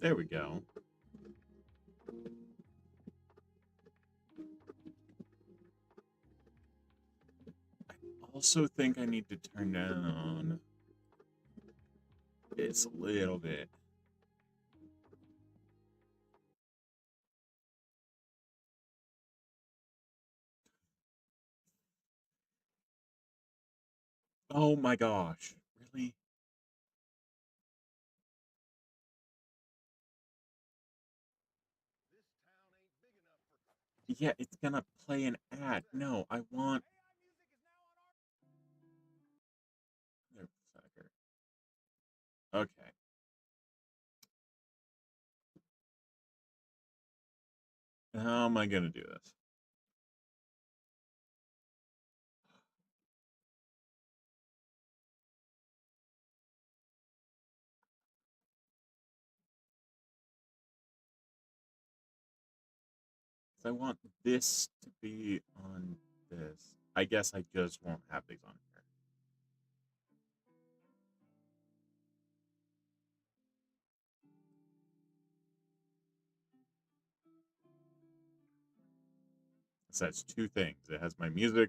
There we go. I also think I need to turn down this a little bit. Oh my gosh. Really? Yeah, it's gonna play an ad. No, I want. Motherfucker. Okay. How am I gonna do this? I want this to be on this. I guess I just won't have these on here. It says two things. It has my music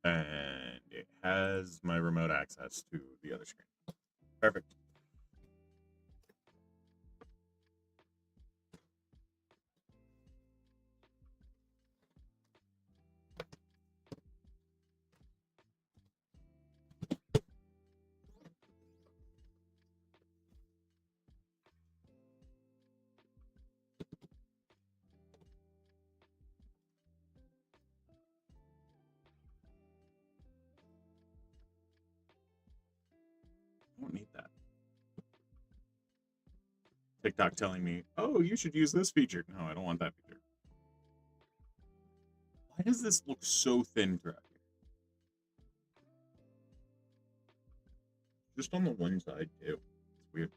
and it has my remote access to the other screen. Perfect. I don't need that. TikTok telling me, oh, you should use this feature. No, I don't want that feature. Why does this look so thin throughout here? Just on the one side, too. It's weird.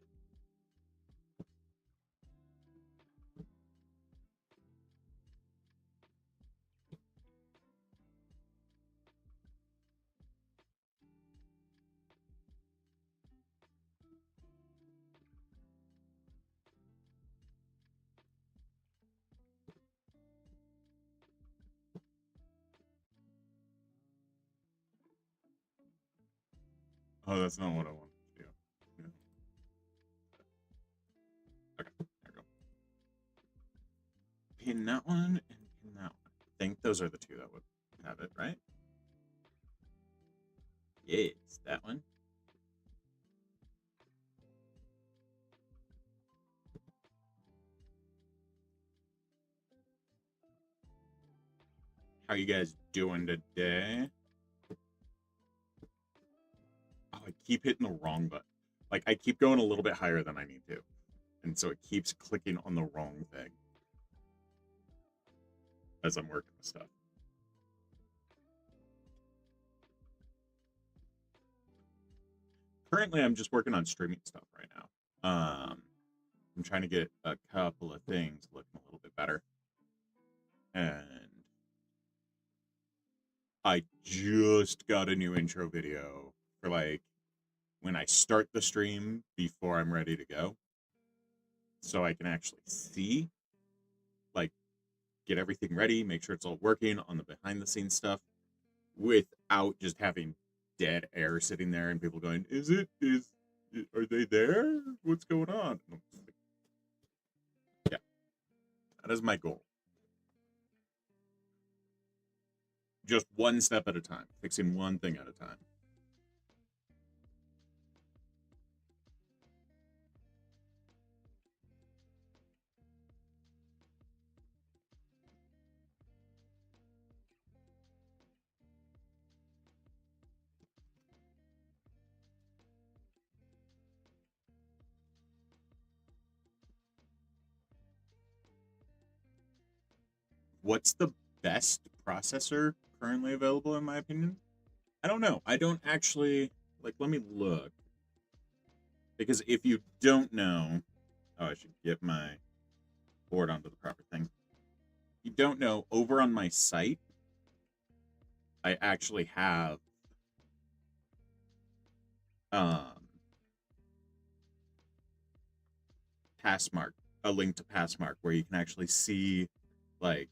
Oh, that's not what I want to do. Yeah. Okay, there we go. Pin that one and pin that one. I think those are the two that would have it, right? Yes, that one. How you guys doing today? Oh, I keep hitting the wrong button. Like, I keep going a little bit higher than I need to. And so it keeps clicking on the wrong thing as I'm working the stuff. Currently, I'm just working on streaming stuff right now. I'm trying to get a couple of things looking a little bit better. And I just got a new intro video for like when I start the stream before I'm ready to go. So I can actually see, like, get everything ready, make sure it's all working on the behind the scenes stuff without just having dead air sitting there and people going, are they there? What's going on? Yeah, that is my goal. Just one step at a time, fixing one thing at a time. What's the best processor currently available, in my opinion? I don't know. I don't actually, like, let me look. Because if you don't know, oh, I should get my board onto the proper thing. If you don't know, over on my site, I actually have um Passmark, a link to Passmark where you can actually see, like,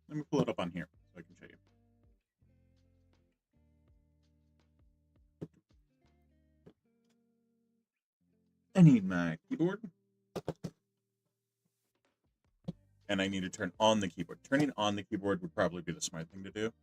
let me pull it up on here so I can show you. I need my keyboard. And I need to turn on the keyboard. Turning on the keyboard would probably be the smart thing to do.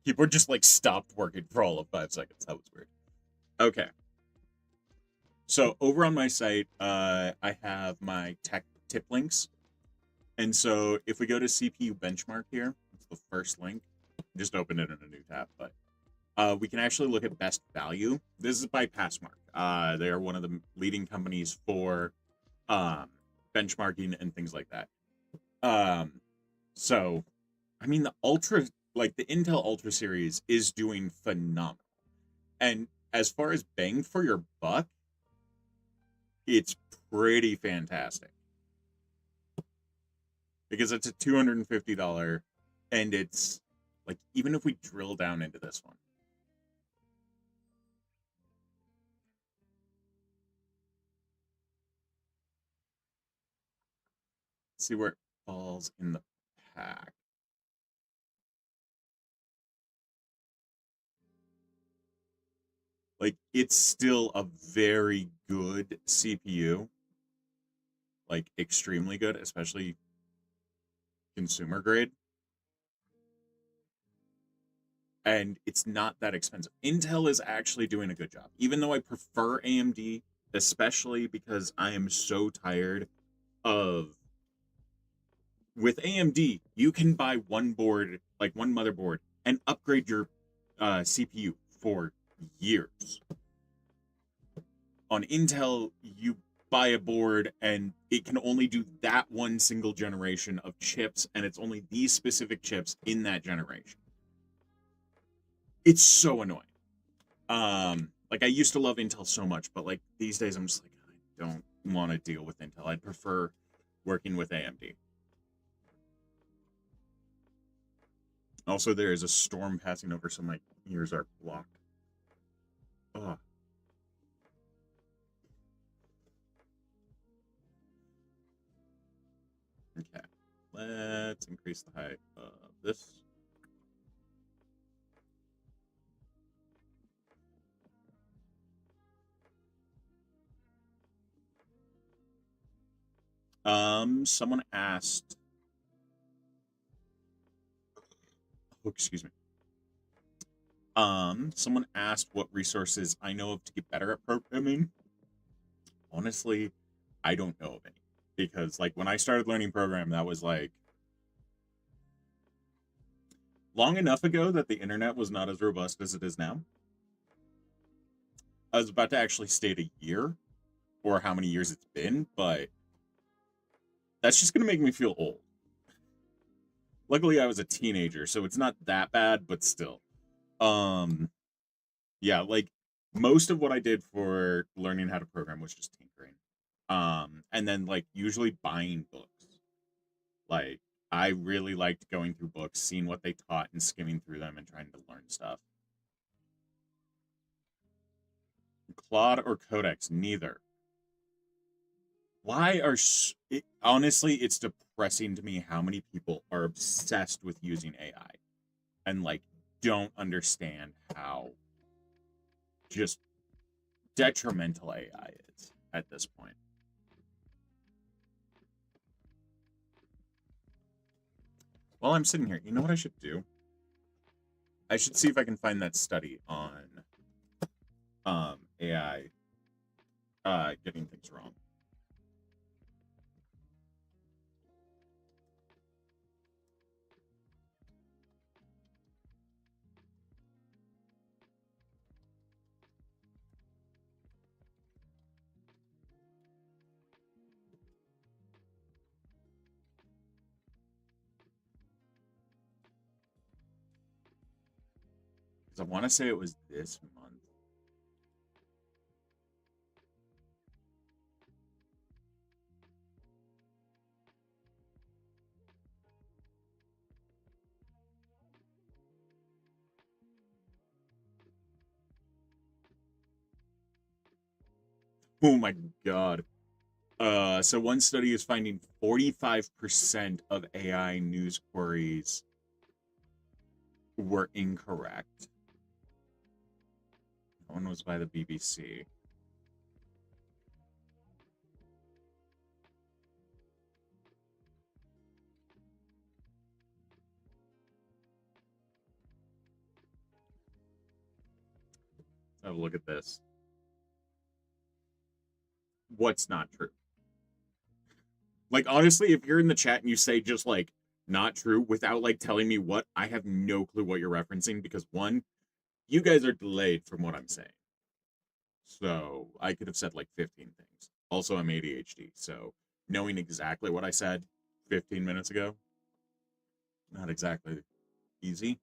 Keyboard just like stopped working for all of 5 seconds. That was weird. Okay. So over on my site, I have my tech tip links. And so if we go to CPU benchmark here, it's the first link. Just open it in a new tab, but we can actually look at best value. This is by Passmark. They are one of the leading companies for benchmarking and things like that. So, I mean, the Intel Ultra series is doing phenomenal. And as far as bang for your buck, it's pretty fantastic. Because it's a $250, and it's like, even if we drill down into this one, see where it falls in the pack. Like, it's still a very good CPU. Like, extremely good, especially consumer grade. And it's not that expensive. Intel is actually doing a good job. Even though I prefer AMD, especially because I am so tired of... With AMD, you can buy one board, like one motherboard, and upgrade your CPU for years. On Intel, you buy a board and it can only do that one single generation of chips, and it's only these specific chips in that generation. It's so annoying. Like, I used to love Intel so much, but like these days I'm just like, I don't want to deal with Intel. I'd prefer working with AMD. Also, there is a storm passing over, so my ears are blocked. Oh. Okay. Let's increase the height of this. Someone asked. Oh, excuse me. Someone asked what resources I know of to get better at programming. Honestly, I don't know of any. Because, like, when I started learning programming, that was, like, long enough ago that the internet was not as robust as it is now. I was about to actually state a year or how many years it's been, but that's just going to make me feel old. Luckily, I was a teenager, so it's not that bad, but still. Yeah, like, most of what I did for learning how to program was just tinkering. And then, like, usually buying books. Like, I really liked going through books, seeing what they taught, and skimming through them and trying to learn stuff. Claude or Codex? Neither. Why are honestly, it's depressing to me how many people are obsessed with using AI and like don't understand how just detrimental AI is at this point. While I'm sitting here, you know what I should do? I should see if I can find that study on AI getting things wrong. Because I want to say it was this month. Oh my god. So one study is finding 45% of AI news queries were incorrect. That one was by the BBC. Have a look at this. What's not true? Like, honestly, if you're in the chat and you say just like not true without like telling me what, I have no clue what you're referencing because one, you guys are delayed from what I'm saying. So I could have said like 15 things. Also, I'm ADHD. So knowing exactly what I said 15 minutes ago, not exactly easy.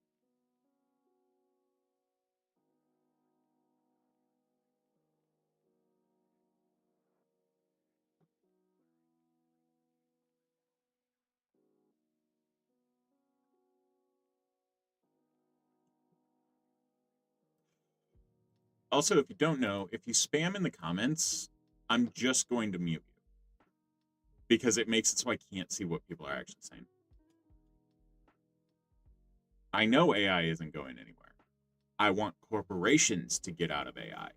Also, if you don't know, if you spam in the comments, I'm just going to mute you because it makes it so I can't see what people are actually saying. I know AI isn't going anywhere. I want corporations to get out of AI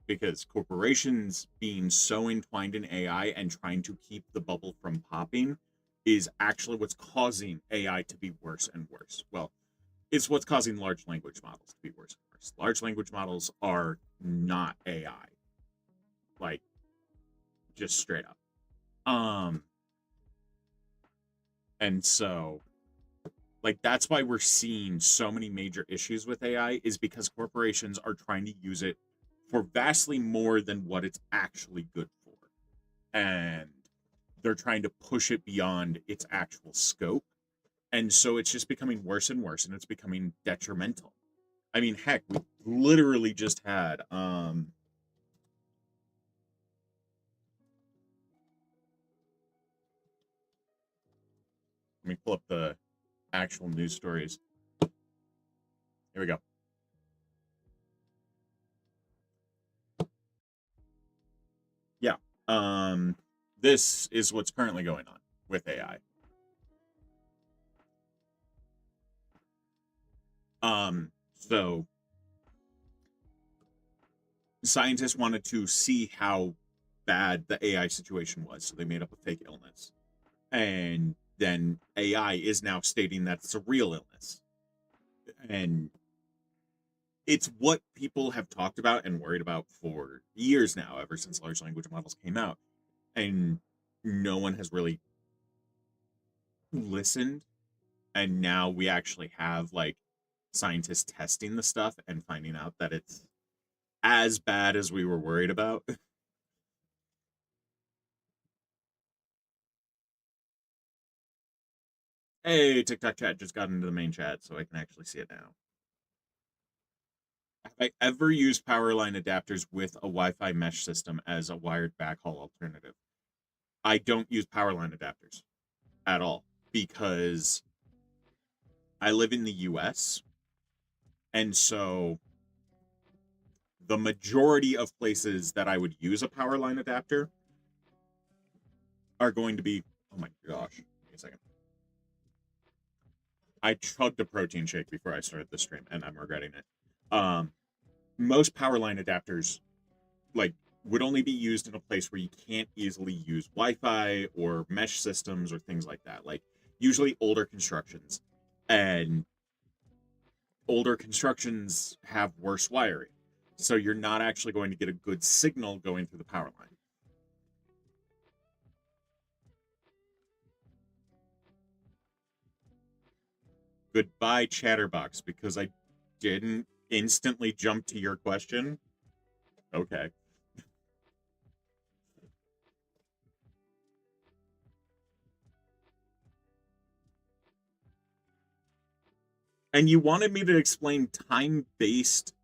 because corporations being so entwined in AI and trying to keep the bubble from popping is actually what's causing AI to be worse and worse. Well, it's what's causing large language models to be worse and worse. Large language models are not AI. Like, just straight up. And so like that's why we're seeing so many major issues with AI is because corporations are trying to use it for vastly more than what it's actually good for. And they're trying to push it beyond its actual scope. And so it's just becoming worse and worse and it's becoming detrimental. I mean, heck, we literally just had let me pull up the actual news stories. Here we go. Yeah. This is what's currently going on with AI. So scientists wanted to see how bad the AI situation was, so they made up a fake illness. And then AI is now stating that it's a real illness. And it's what people have talked about and worried about for years now, ever since large language models came out. And no one has really listened. And now we actually have like scientists testing the stuff and finding out that it's as bad as we were worried about. Hey, TikTok chat just got into the main chat, so I can actually see it now. Have I ever used power line adapters with a Wi-Fi mesh system as a wired backhaul alternative? I don't use power line adapters at all because I live in the US, and so the majority of places that I would use a power line adapter are going to be, oh my gosh, give me a second. I chugged a protein shake before I started the stream, and I'm regretting it. Most power line adapters like would only be used in a place where you can't easily use Wi-Fi or mesh systems or things like that. Like usually older constructions, and older constructions have worse wiring, so you're not actually going to get a good signal going through the power line. Goodbye, Chatterbox, because I didn't instantly jump to your question. Okay. And you wanted me to explain time-based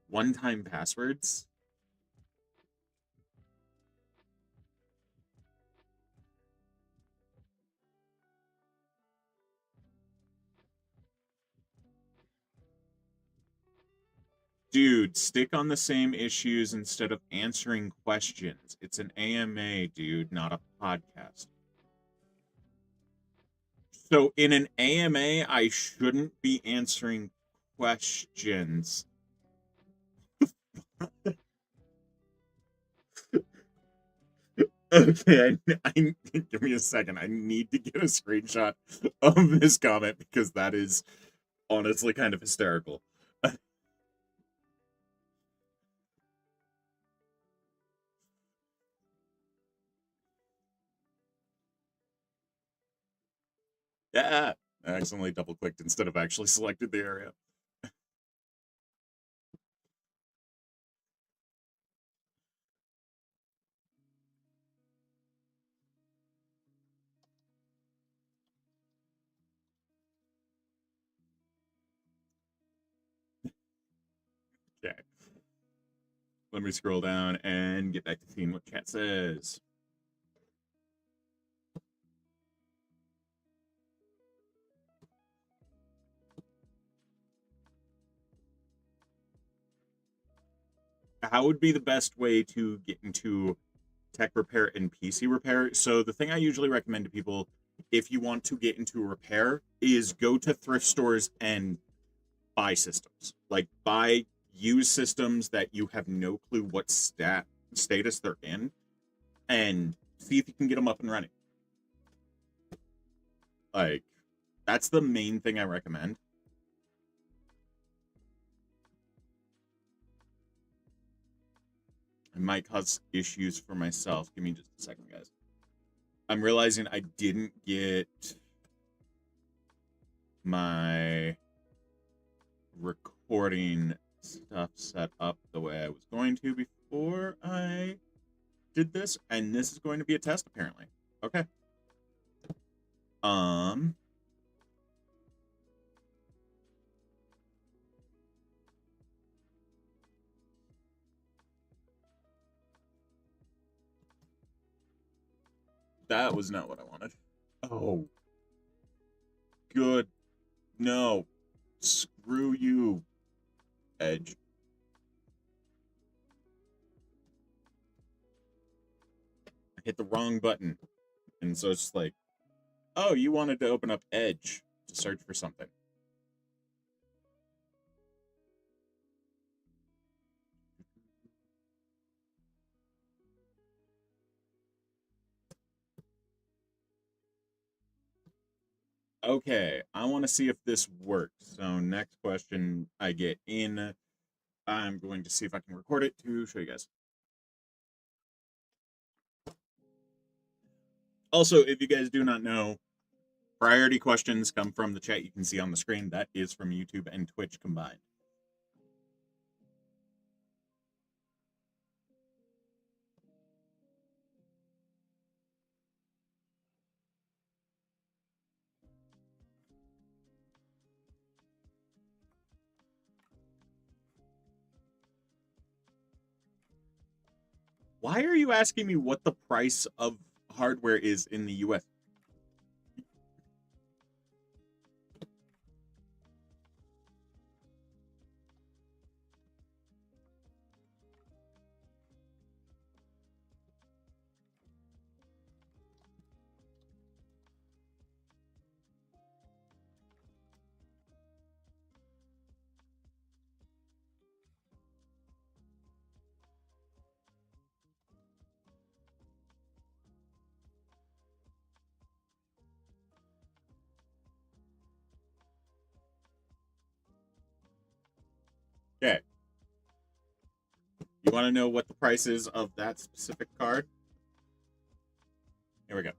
one-time passwords? Dude, stick on the same issues instead of answering questions. It's an AMA, dude, not a podcast. So in an AMA, I shouldn't be answering questions. Okay, give me a second. I need to get a screenshot of this comment because that is honestly kind of hysterical. Yeah, I accidentally double clicked instead of actually selected the area. Okay. Let me scroll down and get back to seeing what chat says. How would be the best way to get into tech repair and PC repair? So the thing I usually recommend to people if you want to get into repair is go to thrift stores and buy systems. Like buy used systems that you have no clue what status they're in and see if you can get them up and running. Like that's the main thing I recommend. It might cause issues for myself. Give me just a second, guys. I'm realizing I didn't get my recording stuff set up the way I was going to before I did this, and this is going to be a test apparently. Okay. That was not what I wanted. Oh. Good. No. Screw you, Edge. I hit the wrong button. And so it's like, oh, you wanted to open up Edge to search for something. Okay, I want to see if this works. So next question I get in, I'm going to see if I can record it to show you guys. Also, if you guys do not know, priority questions come from the chat you can see on the screen. That is from YouTube and Twitch combined. Why are you asking me what the price of hardware is in the US? Okay. You want to know what the price is of that specific card? Here we go.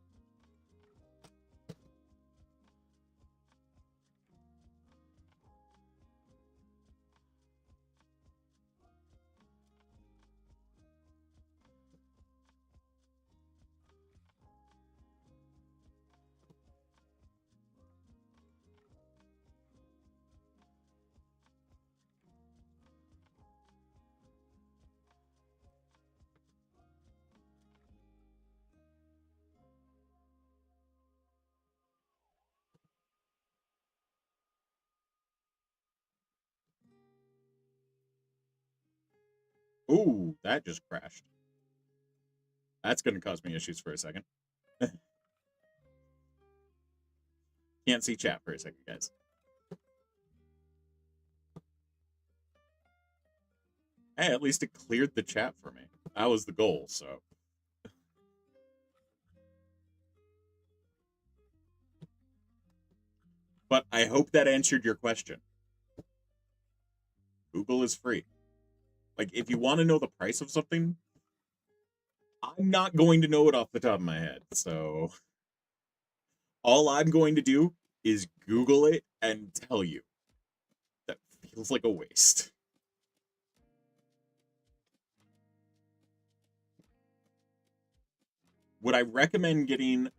Ooh, that just crashed. That's going to cause me issues for a second. Can't see chat for a second, guys. Hey, at least it cleared the chat for me. That was the goal, so. But I hope that answered your question. Google is free. Like, if you want to know the price of something, I'm not going to know it off the top of my head. So, all I'm going to do is Google it and tell you. That feels like a waste. Would I recommend getting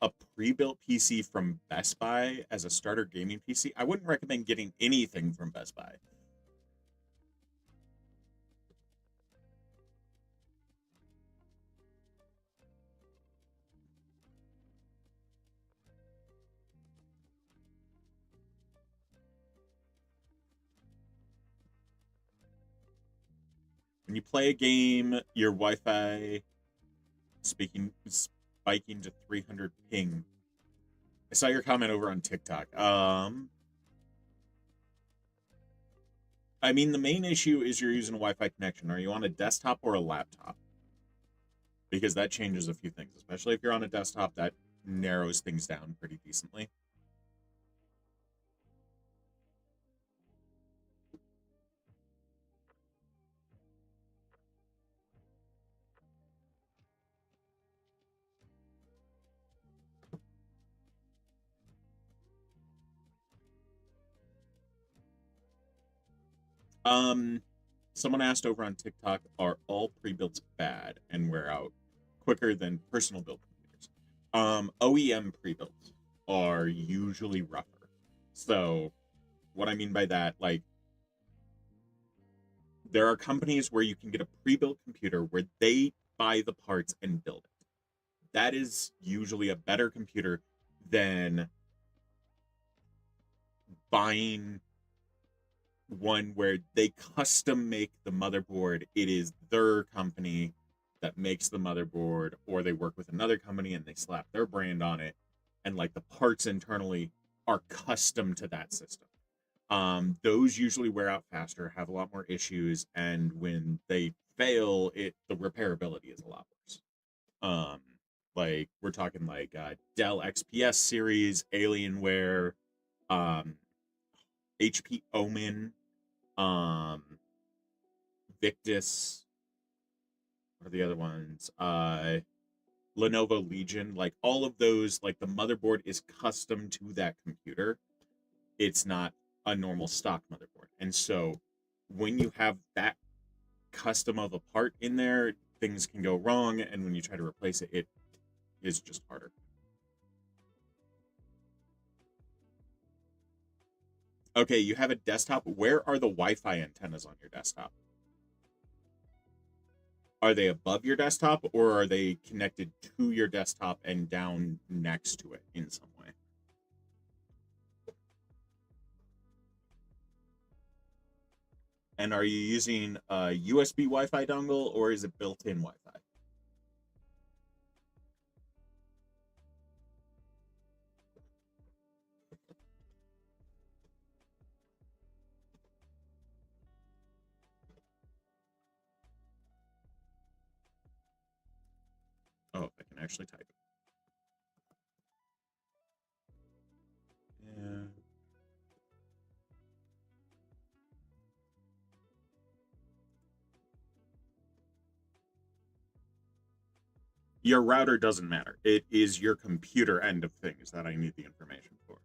a pre-built PC from Best Buy as a starter gaming PC? I wouldn't recommend getting anything from Best Buy. When you play a game, your Wi-Fi spiking to 300 ping. I saw your comment over on TikTok. I mean, the main issue is you're using a Wi-Fi connection. Are you on a desktop or a laptop? Because that changes a few things, especially if you're on a desktop. That narrows things down pretty decently. Someone asked over on TikTok, are all pre-builts bad and wear out quicker than personal build computers? OEM pre-builds are usually rougher. So what I mean by that, like, there are companies where you can get a pre-built computer where they buy the parts and build it. That is usually a better computer than buying one where they custom make the motherboard. It is their company that makes the motherboard, or they work with another company and they slap their brand on it, and like the parts internally are custom to that system. Those usually wear out faster, have a lot more issues, and when they fail, the repairability is a lot worse. Like we're talking like Dell XPS series, Alienware, HP Omen, Victus. What are the other ones? Lenovo Legion. Like all of those, like the motherboard is custom to that computer. It's not a normal stock motherboard. And so when you have that custom of a part in there, things can go wrong. And when you try to replace it, it is just harder. Okay, you have a desktop. Where are the Wi-Fi antennas on your desktop? Are they above your desktop, or are they connected to your desktop and down next to it in some way? And are you using a USB Wi-Fi dongle, or is it built-in Wi-Fi? Oh, I can actually type it. Yeah. Your router doesn't matter. It is your computer end of things that I need the information for.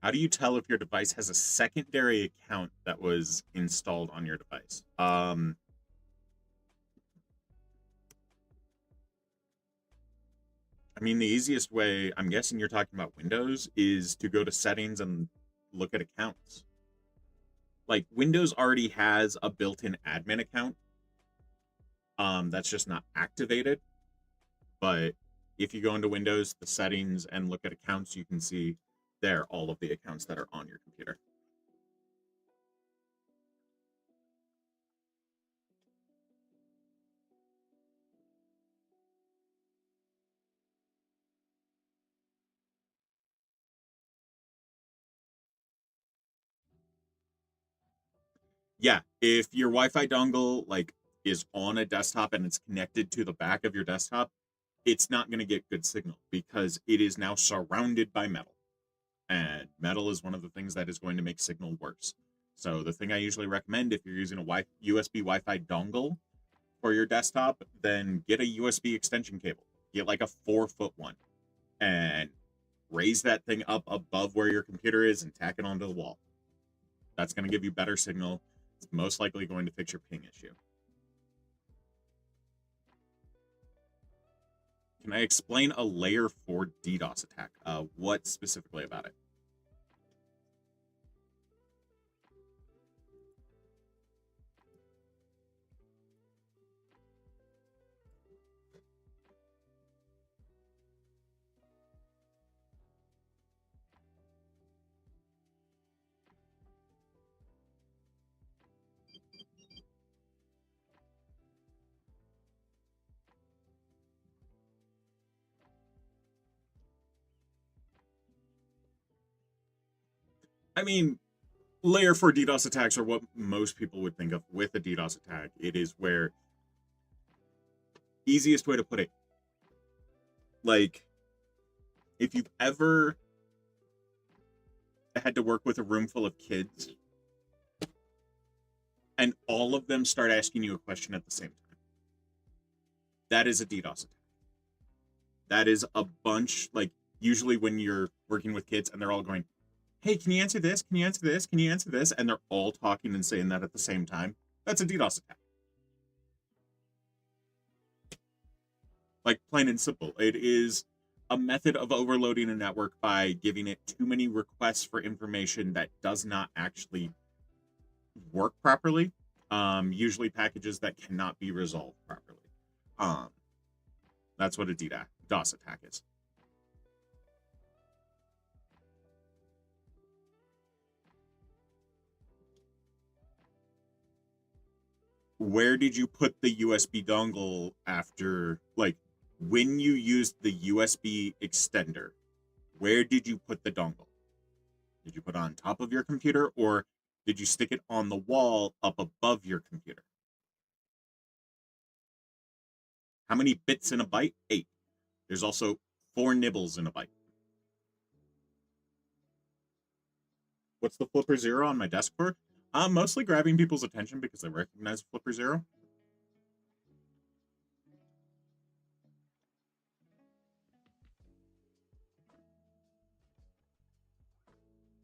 How do you tell if your device has a secondary account that was installed on your device? I mean, the easiest way, I'm guessing you're talking about Windows, is to go to settings and look at accounts. Like Windows already has a built-in admin account. That's just not activated. But if you go into Windows, the settings, and look at accounts, you can see there all of the accounts that are on your computer. Yeah, if your Wi-Fi dongle like is on a desktop and it's connected to the back of your desktop, it's not going to get good signal because it is now surrounded by metal. And metal is one of the things that is going to make signal worse. So the thing I usually recommend if you're using a USB Wi-Fi dongle for your desktop, then get a USB extension cable. Get like a 4-foot one and raise that thing up above where your computer is and tack it onto the wall. That's going to give you better signal. It's most likely going to fix your ping issue. Can I explain a layer 4 DDoS attack? What specifically about it? I mean, layer 4 DDoS attacks are what most people would think of with a DDoS attack. It is where, easiest way to put it, like, if you've ever had to work with a room full of kids and all of them start asking you a question at the same time, that is a DDoS attack. That is a bunch, like, usually when you're working with kids and they're all going, hey, can you answer this? Can you answer this? Can you answer this? And they're all talking and saying that at the same time. That's a DDoS attack. Like, plain and simple. It is a method of overloading a network by giving it too many requests for information that does not actually work properly. Usually packages that cannot be resolved properly. That's what a DDoS attack is. Where did you put the USB dongle after, like, when you used the USB extender, where did you put the dongle? Did you put it on top of your computer or did you stick it on the wall up above your computer? How many bits in a byte? 8. There's also 4 nibbles in a byte. What's the flipper 0 on my desk for? I'm mostly grabbing people's attention because they recognize flipper 0.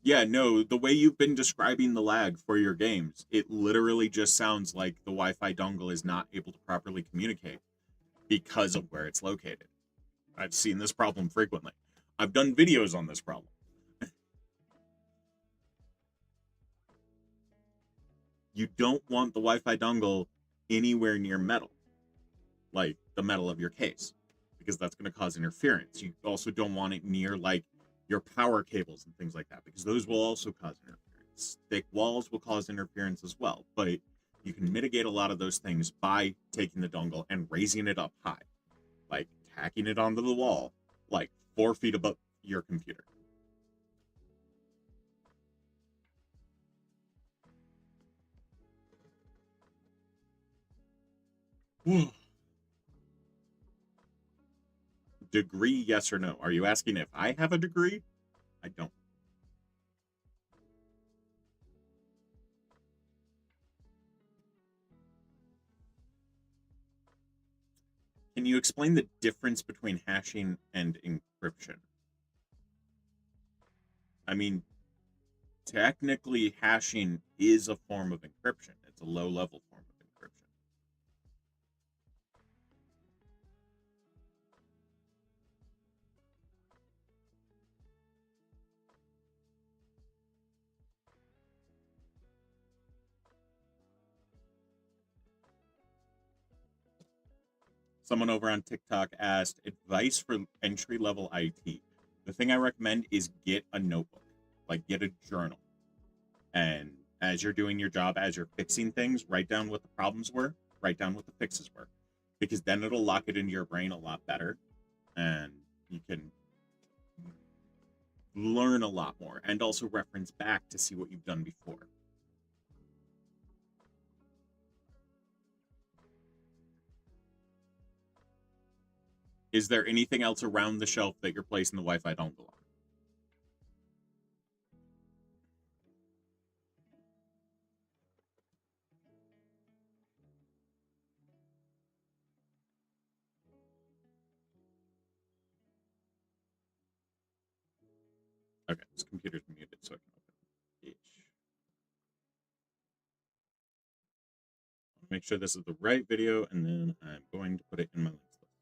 Yeah, no, the way you've been describing the lag for your games, it literally just sounds like the Wi-Fi dongle is not able to properly communicate because of where it's located. I've seen this problem frequently. I've done videos on this problem. You don't want the Wi-Fi dongle anywhere near metal, like the metal of your case, because that's going to cause interference. You also don't want it near like your power cables and things like that, because those will also cause interference. Thick walls will cause interference as well, but you can mitigate a lot of those things by taking the dongle and raising it up high, like tacking it onto the wall, like 4 feet above your computer. Degree, yes or no? Are you asking if I have a degree? I don't. Can you explain the difference between hashing and encryption? I mean, technically, hashing is a form of encryption. It's a low-level form of encryption. Someone over on TikTok asked advice for entry-level IT. The thing I recommend is get a notebook, like get a journal, and as you're doing your job, as you're fixing things, write down what the problems were, write down what the fixes were, because then it'll lock it into your brain a lot better, and you can learn a lot more and also reference back to see what you've done before. Is there anything else around the shelf that you're placing the Wi-Fi dongle on? Okay, this computer's muted, so I can open it. Make sure this is the right video, and then I'm going to put it in my links list.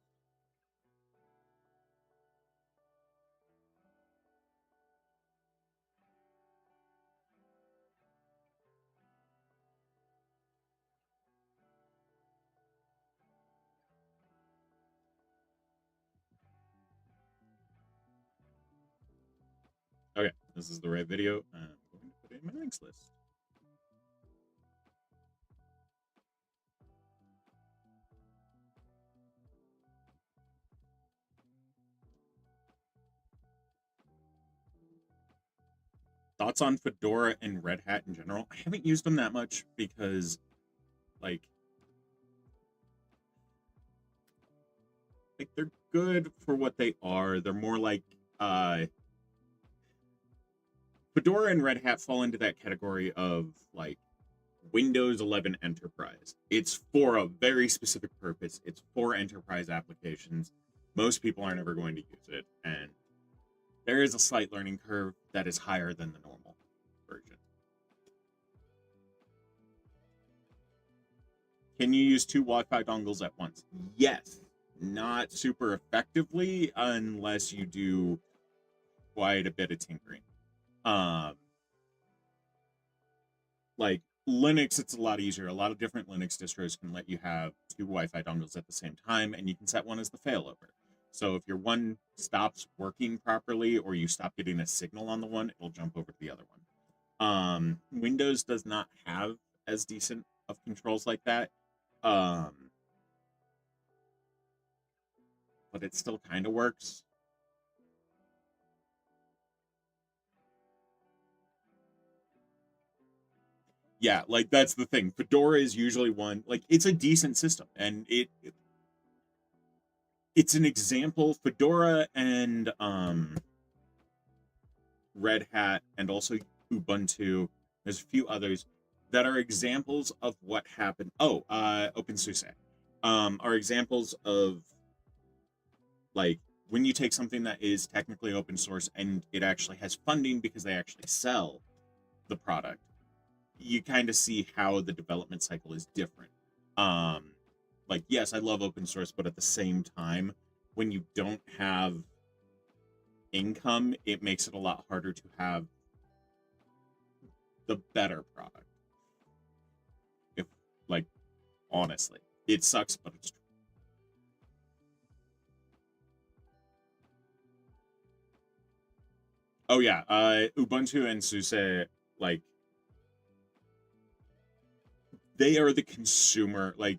Okay, this is the right video. I'm going to put it in my links list. Thoughts on Fedora and Red Hat in general? I haven't used them that much because, like they're good for what they are. They're more like Fedora and Red Hat fall into that category of like Windows 11 Enterprise. It's for a very specific purpose. It's for enterprise applications. Most people aren't ever going to use it, and there is a slight learning curve that is higher than the normal version. Can you use two Wi-Fi dongles at once? Yes. Not super effectively unless you do quite a bit of tinkering. Like Linux, it's a lot easier. A lot of different Linux distros can let you have two Wi-Fi dongles at the same time, and you can set one as the failover. So if your one stops working properly or you stop getting a signal on the one, it'll jump over to the other one. Windows does not have as decent of controls like that. But it still kind of works. Yeah, like that's the thing. Fedora is usually one, like it's a decent system, and it's an example. Fedora and Red Hat and also Ubuntu. There's a few others that are examples of what happened. Oh, OpenSUSE are examples of like when you take something that is technically open source and it actually has funding because they actually sell the product. You kind of see how the development cycle is different. Like yes, I love open source, but at the same time, when you don't have income, it makes it a lot harder to have the better product. If like honestly, it sucks, but it's true. Oh yeah, Ubuntu and SUSE, like they are the consumer, like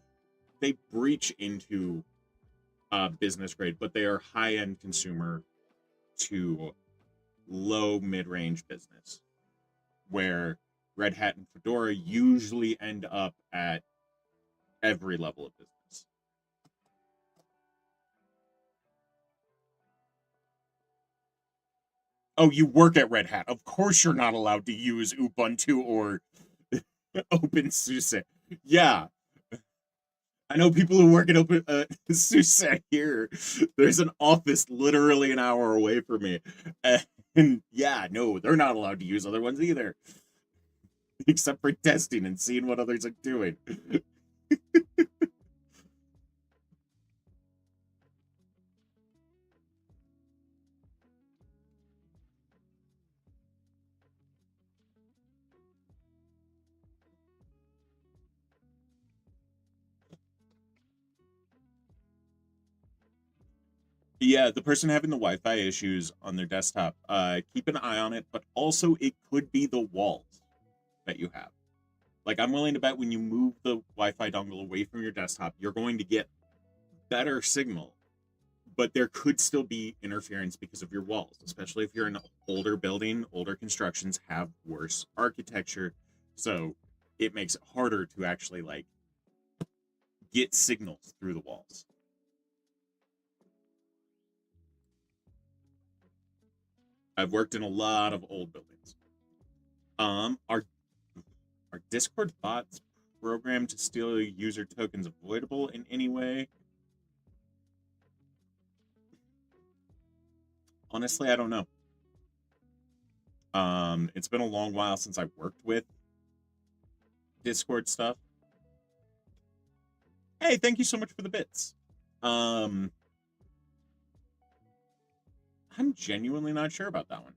they breach into business grade, but they are high end consumer to low mid range business, where Red Hat and Fedora usually end up at every level of business. Oh, you work at Red Hat. Of course you're not allowed to use Ubuntu or OpenSUSE. Yeah. I know people who work at SUSE here. There's an office literally an hour away from me. And yeah, no, they're not allowed to use other ones either. Except for testing and seeing what others are doing. Yeah, the person having the Wi-Fi issues on their desktop, keep an eye on it, but also it could be the walls that you have. Like I'm willing to bet when you move the Wi-Fi dongle away from your desktop, you're going to get better signal, but there could still be interference because of your walls, especially if you're in an older building. Older constructions have worse architecture, so it makes it harder to actually like get signals through the walls. I've worked in a lot of old buildings. Are Discord bots programmed to steal user tokens avoidable in any way? Honestly, I don't know. It's been a long while since I've worked with Discord stuff. Hey, thank you so much for the bits. I'm genuinely not sure about that one.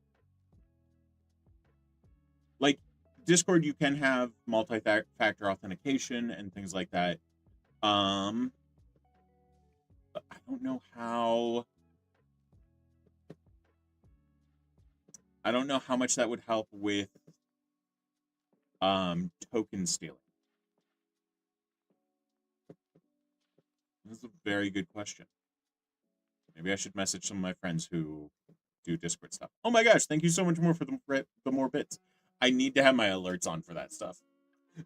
Like, Discord, you can have multi-factor authentication and things like that. But I don't know how. I don't know how much that would help with token stealing. This is a very good question. Maybe I should message some of my friends who do Discord stuff. Oh my gosh, thank you so much more for the more bits. I need to have my alerts on for that stuff.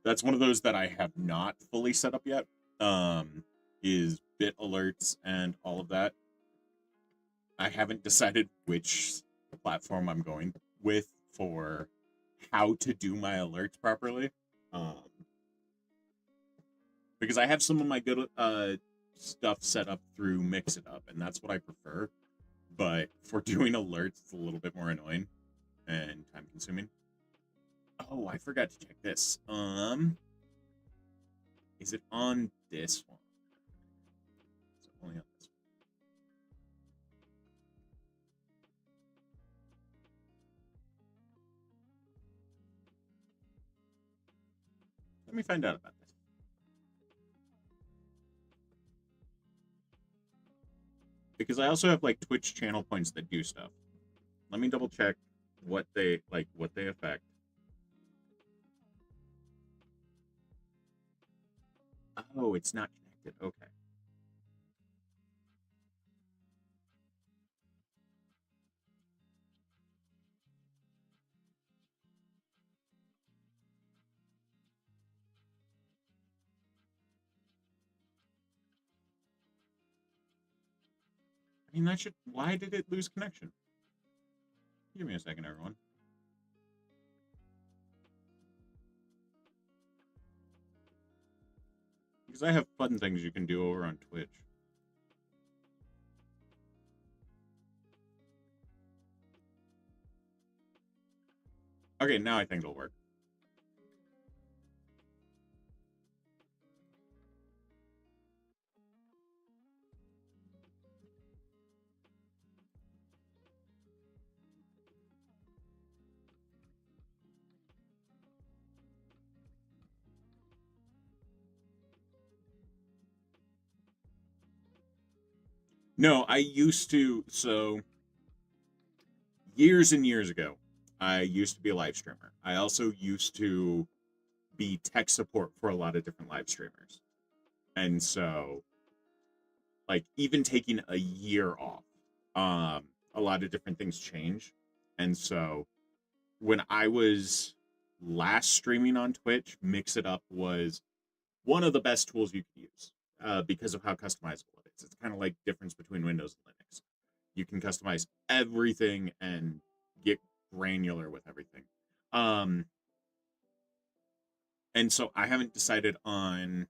That's one of those that I have not fully set up yet. Is bit alerts and all of that. I haven't decided which platform I'm going with for how to do my alerts properly. Because I have some of my good stuff set up through Mix It Up, and that's what I prefer. But for doing alerts, it's a little bit more annoying and time consuming. Oh, I forgot to check this. Is it on this one? Is it only on this one? Let me find out about this. Because I also have like Twitch channel points that do stuff. Let me double check what they affect. Oh, it's not connected. Okay. I mean, that should. Why did it lose connection? Give me a second, everyone. Because I have fun things you can do over on Twitch. Okay, now I think it'll work. No, I used to. So, years and years ago, I used to be a live streamer. I also used to be tech support for a lot of different live streamers. And so, like, even taking a year off, a lot of different things change. And so, when I was last streaming on Twitch, Mix It Up was one of the best tools you could use because of how customizable it is. It's kind of like difference between Windows and Linux. You can customize everything and get granular with everything. And so I haven't decided on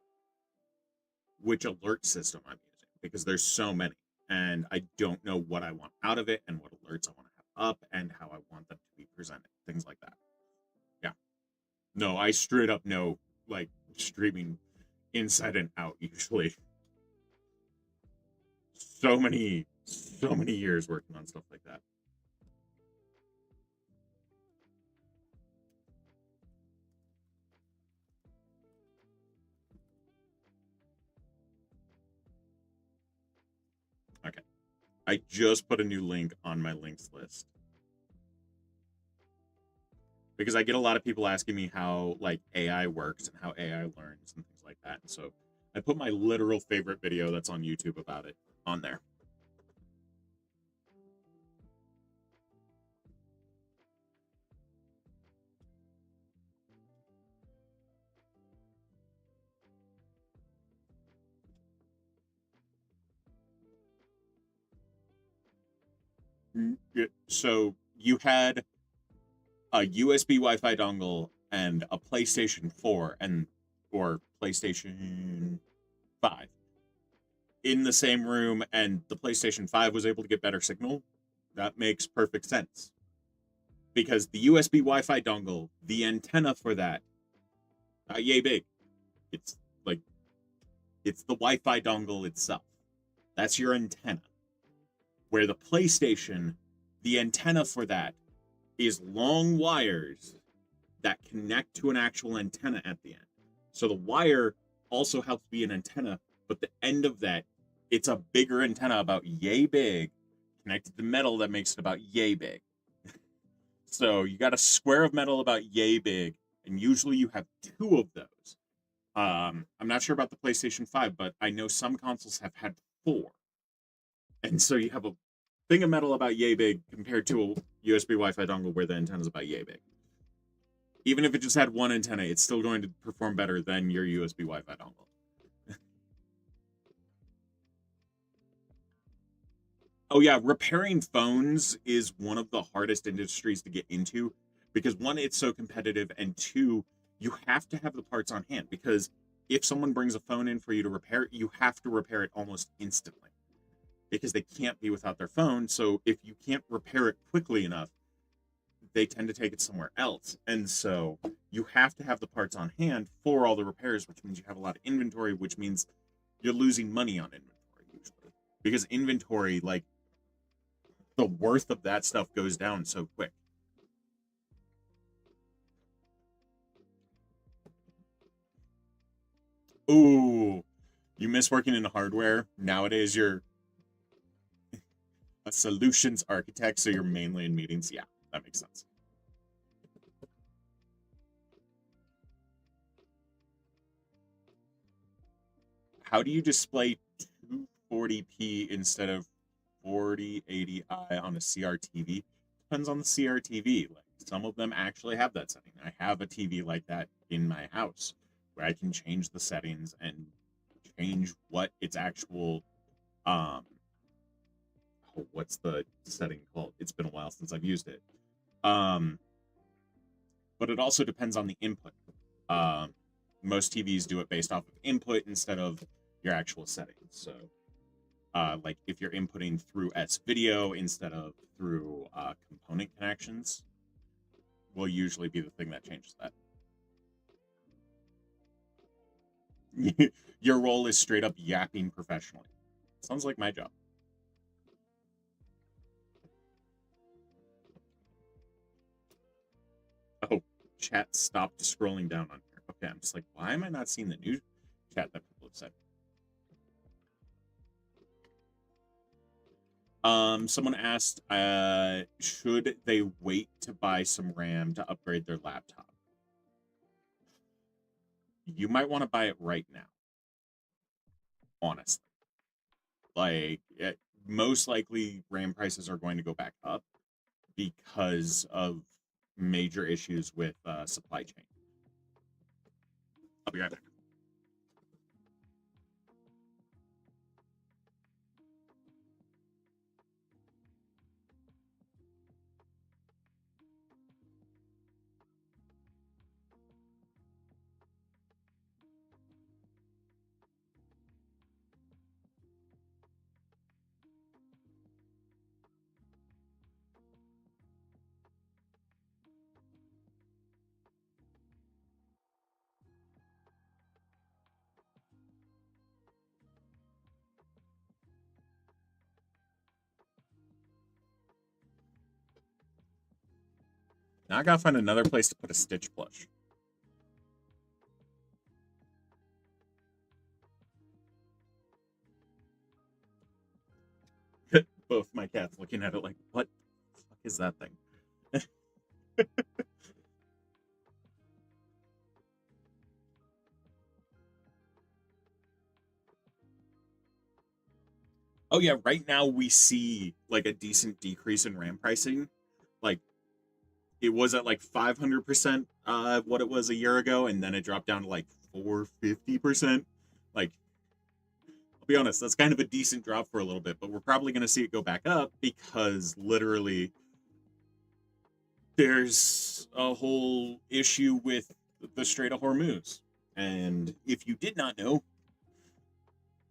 which alert system I'm using because there's so many, and I don't know what I want out of it and what alerts I want to have up and how I want them to be presented, things like that. Yeah. No, I straight up know like streaming inside and out usually. So many years working on stuff like that. Okay. I just put a new link on my links list. Because I get a lot of people asking me how like AI works and how AI learns and things like that. And so I put my literal favorite video that's on YouTube about it on there. So you had a USB Wi-Fi dongle and a PlayStation 4 or PlayStation 5 in the same room, and the PlayStation 5 was able to get better signal, that makes perfect sense. Because the USB Wi-Fi dongle, the antenna for that, yay big. It's like, it's the Wi-Fi dongle itself. That's your antenna. Where the PlayStation, the antenna for that is long wires that connect to an actual antenna at the end. So the wire also helps be an antenna, but the end of that, it's a bigger antenna about yay big, connected to metal that makes it about yay big. So you got a square of metal about yay big, and usually you have two of those. I'm not sure about the PlayStation 5, but I know some consoles have had 4. And so you have a thing of metal about yay big compared to a USB Wi-Fi dongle where the antenna is about yay big. Even if it just had one antenna, it's still going to perform better than your USB Wi-Fi dongle. Oh yeah, repairing phones is one of the hardest industries to get into because one, it's so competitive, and two, you have to have the parts on hand because if someone brings a phone in for you to repair, you have to repair it almost instantly because they can't be without their phone. So if you can't repair it quickly enough, they tend to take it somewhere else. And so you have to have the parts on hand for all the repairs, which means you have a lot of inventory, which means you're losing money on inventory usually because inventory, like, the worth of that stuff goes down so quick. Ooh, you miss working in hardware. Nowadays, you're a solutions architect, so you're mainly in meetings. Yeah, that makes sense. How do you display 240p instead of 4080i on a CRTV? Depends on the CRTV. Like, some of them actually have that setting. I have a TV like that in my house where I can change the settings and change what its actual um what's the setting called? It's been a while since I've used it. Um, but it also depends on the input. Um, Most TVs do it based off of input instead of your actual settings. So, like if you're inputting through S video instead of through component connections, will usually be the thing that changes that. Your role is straight up yapping professionally. Sounds like my job. Oh, chat stopped scrolling down on here. Okay, I'm just like, why am I not seeing the new chat that people have said? Someone asked, should they wait to buy some RAM to upgrade their laptop? You might want to buy it right now, honestly. Like, most likely RAM prices are going to go back up because of major issues with supply chain. I'll be right back. Now I gotta find another place to put a Stitch plush. Both my cats looking at it like, what the fuck is that thing? Oh yeah, right now we see like a decent decrease in RAM pricing. Like it was at like 500% what it was a year ago, and then it dropped down to like 450%. Like, I'll be honest, that's kind of a decent drop for a little bit, but we're probably going to see it go back up because literally there's a whole issue with the Strait of Hormuz. And if you did not know,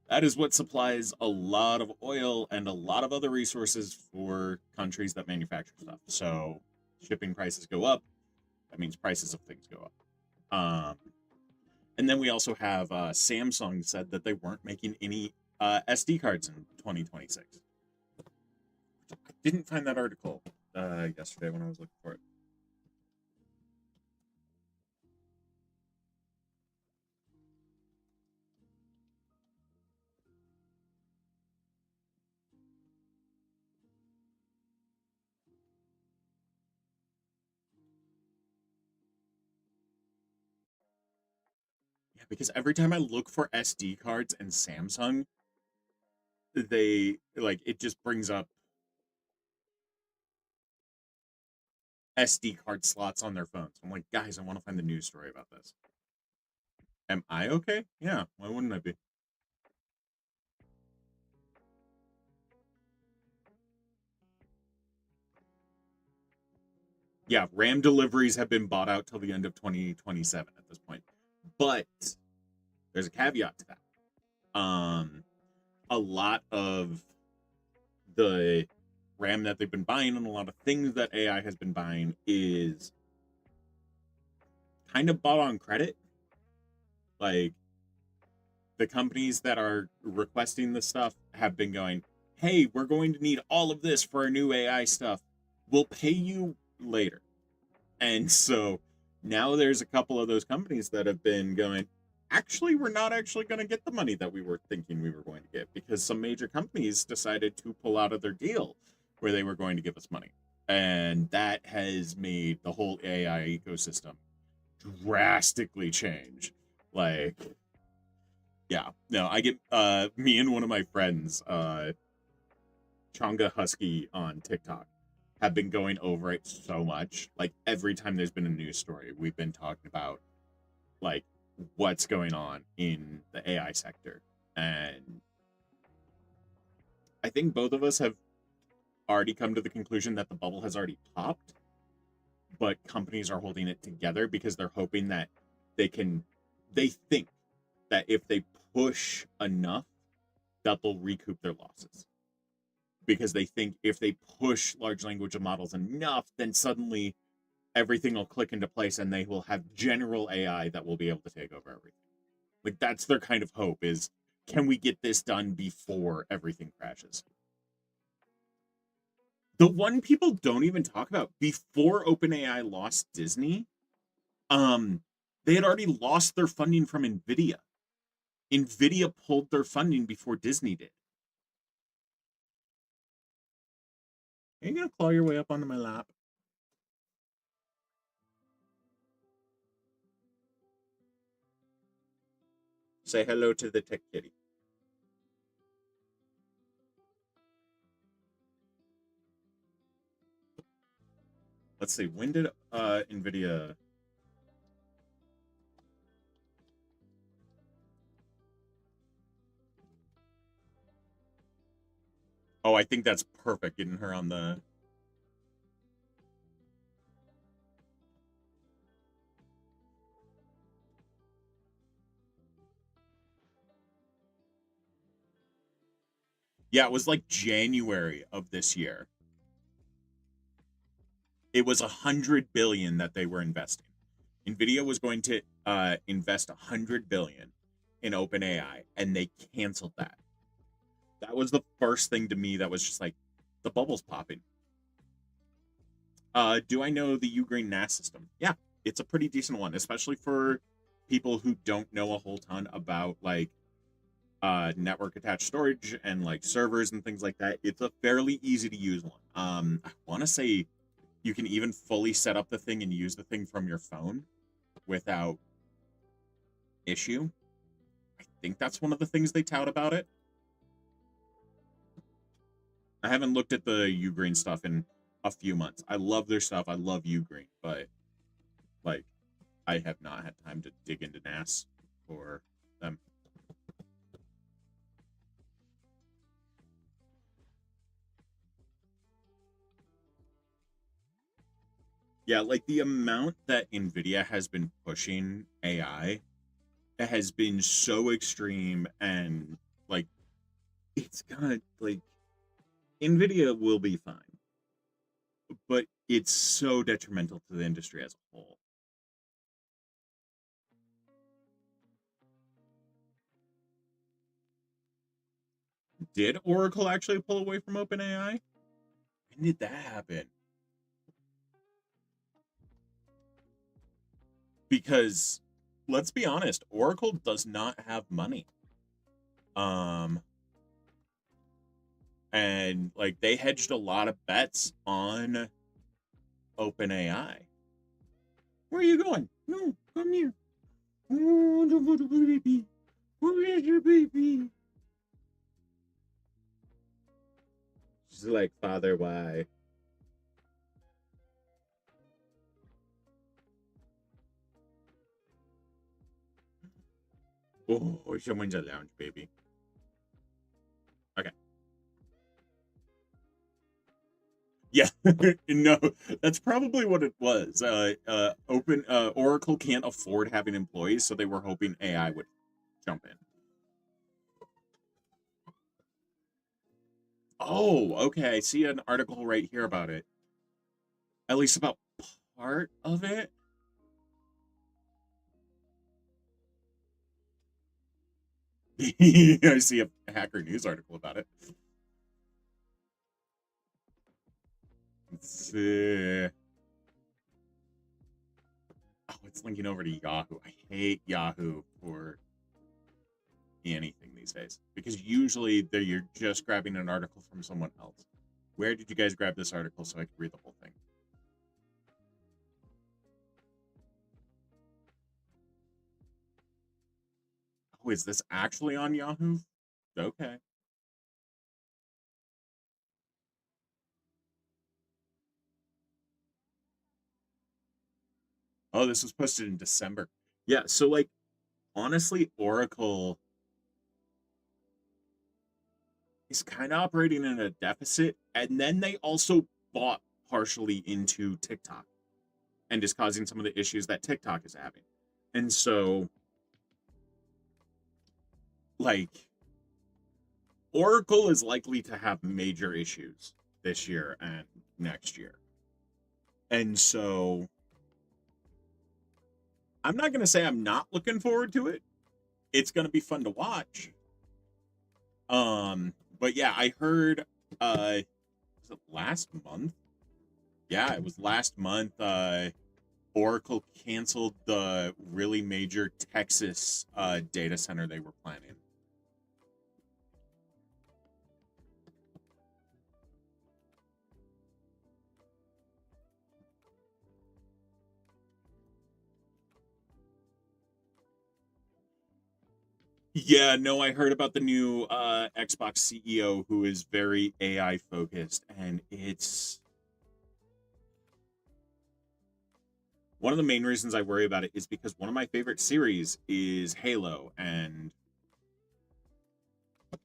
that is what supplies a lot of oil and a lot of other resources for countries that manufacture stuff. So shipping prices go up. That means prices of things go up. And then we also have Samsung said that they weren't making any SD cards in 2026. I didn't find that article yesterday when I was looking for it. Yeah, because every time I look for SD cards and Samsung, they like it just brings up SD card slots on their phones. I'm like, guys, I want to find the news story about this. Am I okay? Yeah, why wouldn't I be? Yeah, RAM deliveries have been bought out till the end of 2027 at this point. But there's a caveat to that. A lot of the RAM that they've been buying and a lot of things that AI has been buying is kind of bought on credit. Like the companies that are requesting this stuff have been going, hey, we're going to need all of this for our new AI stuff. We'll pay you later. And so now there's a couple of those companies that have been going, actually, we're not actually going to get the money that we were thinking we were going to get because some major companies decided to pull out of their deal where they were going to give us money. And that has made the whole AI ecosystem drastically change. Like, yeah, no, I get me and one of my friends, Chonga Husky on TikTok, have been going over it so much. Like every time there's been a news story, we've been talking about like what's going on in the AI sector. And I think both of us have already come to the conclusion that the bubble has already popped, but companies are holding it together because they're hoping that they think that if they push enough, that they'll recoup their losses. Because they think if they push large language models enough, then suddenly everything will click into place and they will have general AI that will be able to take over everything. Like that's their kind of hope is can we get this done before everything crashes? The one people don't even talk about before OpenAI lost Disney, they had already lost their funding from Nvidia. Nvidia pulled their funding before Disney did. Are you gonna claw your way up onto my lap? Say hello to the tech kitty. Let's see. When did Nvidia? Oh, I think that's perfect. Getting her on the. Yeah, it was like January of this year. It was 100 billion that they were investing. Nvidia was going to invest 100 billion in OpenAI, and they canceled that. That was the first thing to me that was just like the bubble's popping. Do I know the Ugreen NAS system? Yeah, it's a pretty decent one, especially for people who don't know a whole ton about like network attached storage and like servers and things like that. It's a fairly easy to use one. I want to say you can even fully set up the thing and use the thing from your phone without issue. I think that's one of the things they tout about it. I haven't looked at the Ugreen stuff in a few months. I love their stuff. I love Ugreen, but like I have not had time to dig into NAS for them. Yeah, like the amount that Nvidia has been pushing AI has been so extreme, and like it's gonna like Nvidia will be fine, but it's so detrimental to the industry as a whole. Did Oracle actually pull away from OpenAI? When did that happen? Because let's be honest, Oracle does not have money. Um and like they hedged a lot of bets on OpenAI. Where are you going? No, come here. Oh, the baby. Where is your baby? She's like, Father, why? Oh, someone's a lounge baby. Okay. Yeah, no, that's probably what it was. Oracle can't afford having employees, so they were hoping AI would jump in. Oh, okay. I see an article right here about it. At least about part of it. I see a Hacker News article about it. Let's see. Oh, it's linking over to Yahoo. I hate Yahoo for anything these days because usually you're just grabbing an article from someone else. Where did you guys grab this article so I could read the whole thing? Oh, is this actually on Yahoo? Okay. Oh, this was posted in December. Yeah, so like honestly, Oracle is kind of operating in a deficit, and then they also bought partially into TikTok and is causing some of the issues that TikTok is having. And so, like, Oracle is likely to have major issues this year and next year. And so, I'm not going to say I'm not looking forward to it. It's going to be fun to watch. But yeah, I heard was it last month? Yeah, it was last month. Oracle canceled the really major Texas data center they were planning. Yeah, no, I heard about the new Xbox CEO who is very AI focused, and it's one of the main reasons I worry about it is because one of my favorite series is Halo, and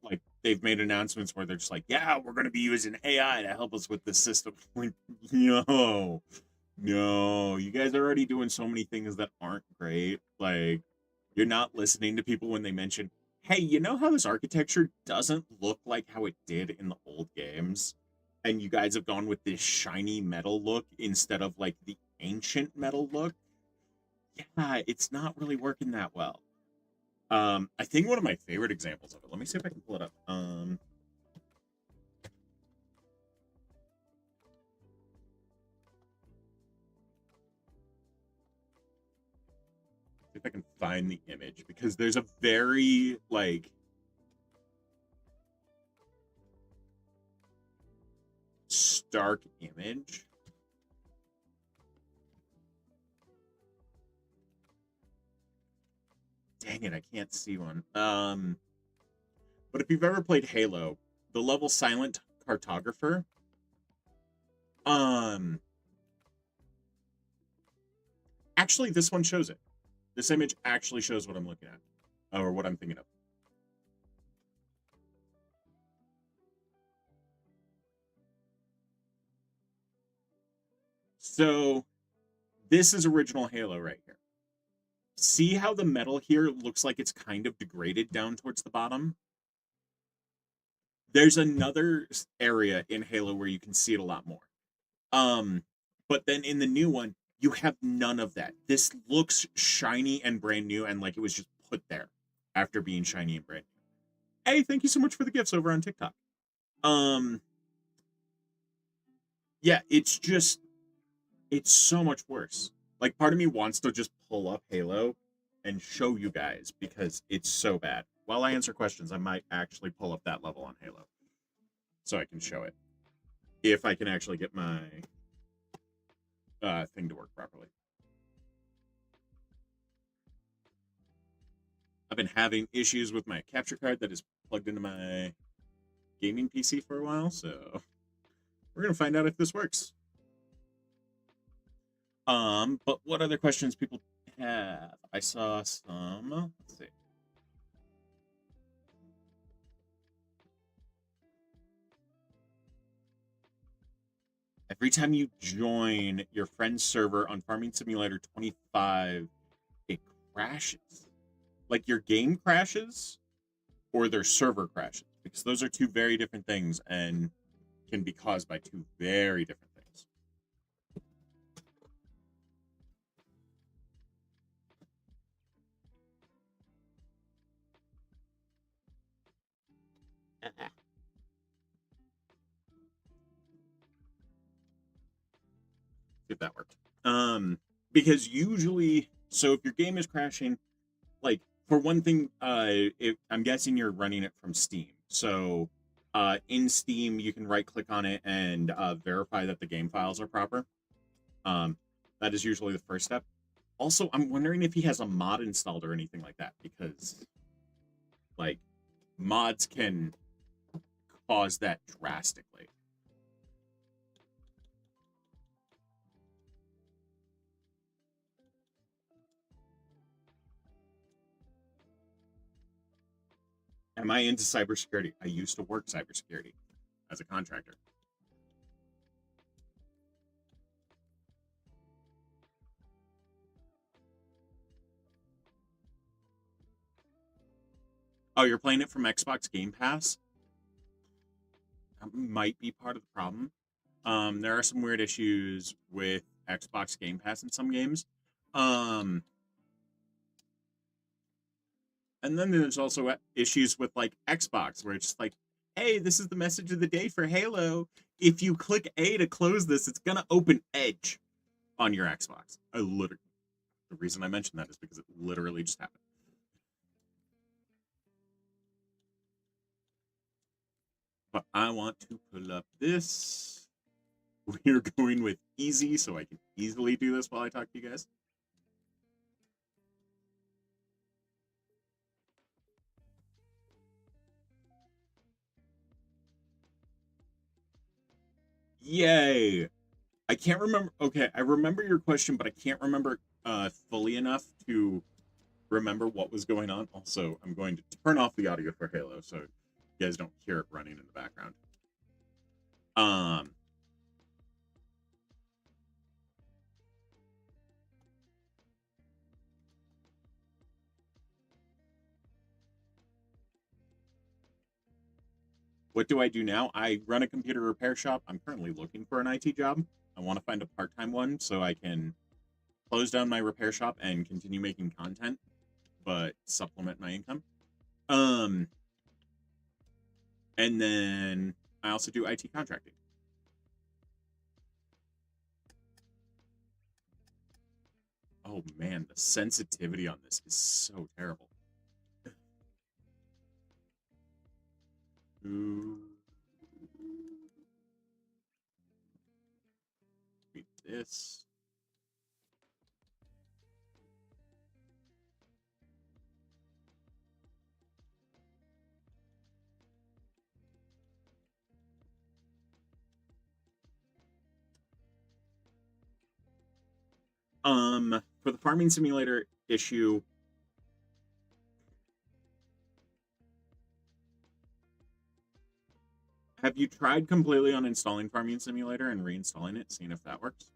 like they've made announcements where they're just like, yeah, we're going to be using AI to help us with this system. Like, no, no, you guys are already doing so many things that aren't great. Like, you're not listening to people when they mention, hey, you know how this architecture doesn't look like how it did in the old games? And you guys have gone with this shiny metal look instead of like the ancient metal look. Yeah, it's not really working that well. I think one of my favorite examples of it. Let me see if I can pull it up. See if I can find the image because there's a very like stark image. Dang it, I can't see one. But if you've ever played Halo, the level Silent Cartographer, um, actually this one shows it. This image actually shows what I'm looking at, or what I'm thinking of. So This is original Halo right here. See how the metal here looks like it's kind of degraded down towards the bottom? There's another area in Halo where you can see it a lot more. But then in the new one, you have none of that. This looks shiny and brand new, and like it was just put there after being shiny and brand new. Hey, thank you so much for the gifts over on TikTok. Yeah, it's so much worse. Like, part of me wants to just pull up Halo and show you guys because it's so bad. While I answer questions, I might actually pull up that level on Halo so I can show it. If I can actually get my thing to work properly. I've been having issues with my capture card that is plugged into my gaming PC for a while, so we're gonna find out if this works. But what other questions people have? I saw some. Let's see. Every time you join your friend's server on Farming Simulator 25, it crashes. Like your game crashes or their server crashes, because those are two very different things and can be caused by two very different things. If that worked. Because usually, so if your game is crashing, like for one thing, I'm guessing you're running it from Steam. So in Steam, you can right click on it and verify that the game files are proper. That is usually the first step. Also, I'm wondering if he has a mod installed or anything like that, because like mods can cause that drastically. Am I into cybersecurity? I used to work cybersecurity as a contractor. Oh, you're playing it from Xbox Game Pass? That might be part of the problem. There are some weird issues with Xbox Game Pass in some games. And then there's also issues with like Xbox where it's just like, hey, this is the message of the day for Halo. If you click A to close this, it's gonna open Edge on your Xbox. The reason I mentioned that is because it literally just happened. But I want to pull up this. We're going with easy, so I can easily do this while I talk to you guys. Yay! I can't remember. Okay, I remember your question, but I can't remember fully enough to remember what was going on. Also, I'm going to turn off the audio for Halo so you guys don't hear it running in the background. What do I do now? I run a computer repair shop. I'm currently looking for an IT job. I want to find a part-time one so I can close down my repair shop and continue making content, but supplement my income. And then I also do IT contracting. Oh man, the sensitivity on this is so terrible. Read this. For the Farming Simulator issue, have you tried completely uninstalling Farming Simulator and reinstalling it, seeing if that works?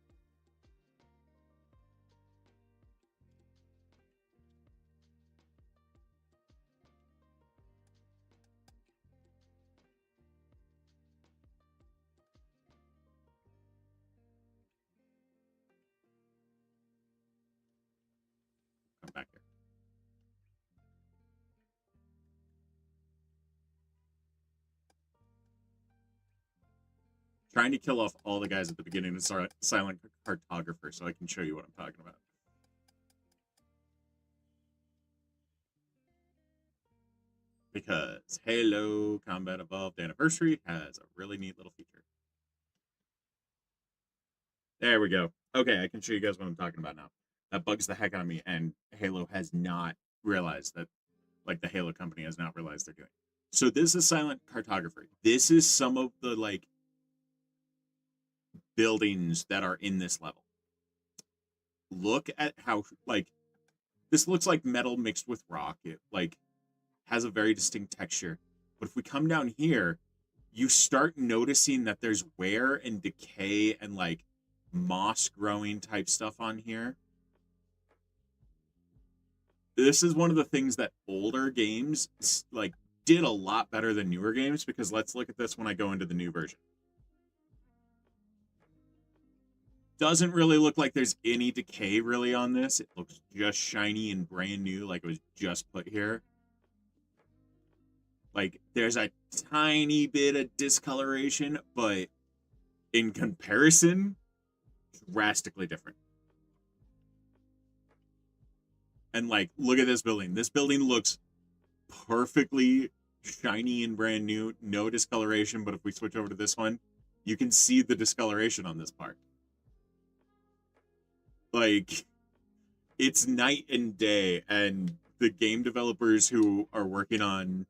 trying to kill off all the guys at the beginning of Silent Cartographer so I can show you what I'm talking about. Because Halo Combat Evolved Anniversary has a really neat little feature. There we go. Okay, I can show you guys what I'm talking about now. That bugs the heck out of me, and Halo has not realized that, like, the Halo company has not realized they're doing. So this is Silent Cartography. This is some of the, like, buildings that are in this level. Look at how, like, this looks like metal mixed with rock. It, like, has a very distinct texture. But if we come down here, you start noticing that there's wear and decay and, like, moss growing type stuff on here. This is one of the things that older games, like, did a lot better than newer games, because let's look at this when I go into the new version. Doesn't really look like there's any decay really on this. It looks just shiny and brand new, like it was just put here. Like, there's a tiny bit of discoloration, but in comparison, drastically different. And, like, look at this building. This building looks perfectly shiny and brand new, no discoloration, but if we switch over to this one, you can see the discoloration on this part. Like, it's night and day, and the game developers who are working on,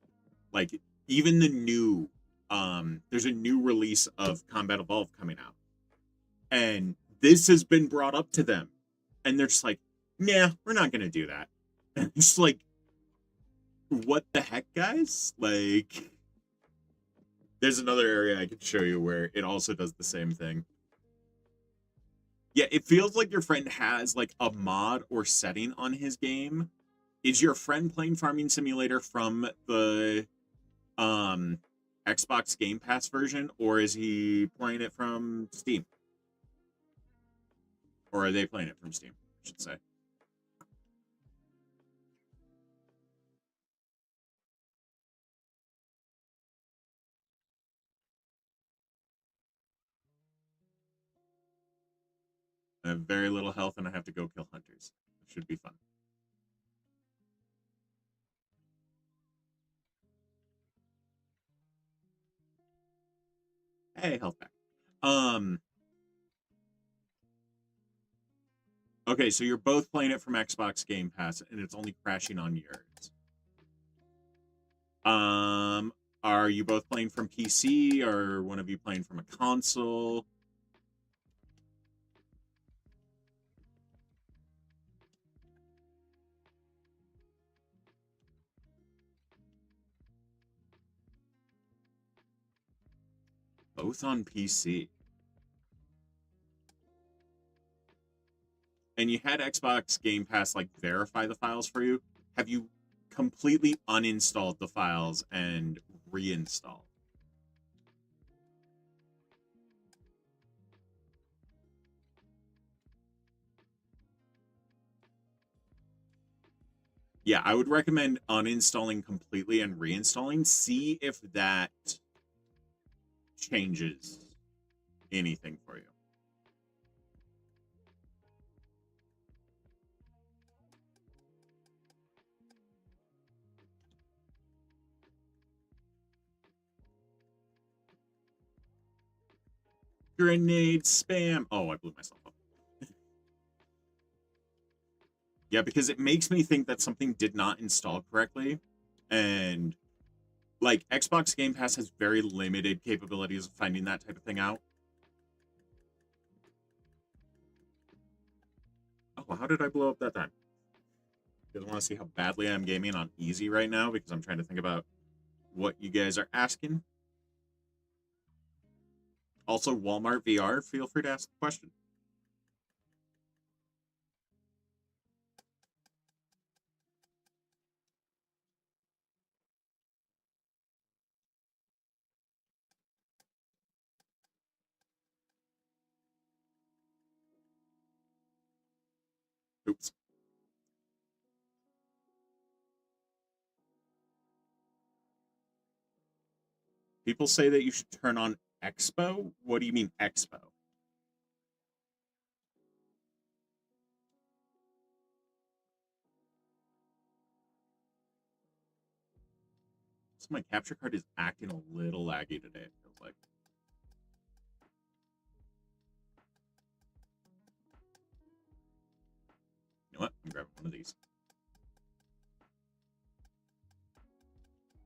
like, even the new, there's a new release of Combat Evolved coming out, and this has been brought up to them, and they're just like, nah, we're not gonna do that. And it's like, what the heck, guys? Like, there's another area I could show you where it also does the same thing. Yeah, it feels like your friend has, like, a mod or setting on his game. Is your friend playing Farming Simulator from the Xbox Game Pass version, or is he playing it from Steam? Or are they playing it from Steam, I should say. I have very little health and I have to go kill hunters. It should be fun. Hey, health back. Okay, so you're both playing it from Xbox Game Pass and it's only crashing on yours. Are you both playing from PC, or one of you playing from a console? Both on PC. And you had Xbox Game Pass, like, verify the files for you. Have you completely uninstalled the files and reinstalled? Yeah, I would recommend uninstalling completely and reinstalling. See if that changes anything for you. Grenade spam. Oh, I blew myself up. Yeah, because it makes me think that something did not install correctly. And, like, Xbox Game Pass has very limited capabilities of finding that type of thing out. Oh, how did I blow up that time? You guys want to see how badly I'm gaming on easy right now? Because I'm trying to think about what you guys are asking. Also, Walmart VR, feel free to ask the question. Oops. People say that you should turn on Expo? What do you mean Expo? So my capture card is acting a little laggy today, it feels like. You know what? I'm grabbing one of these.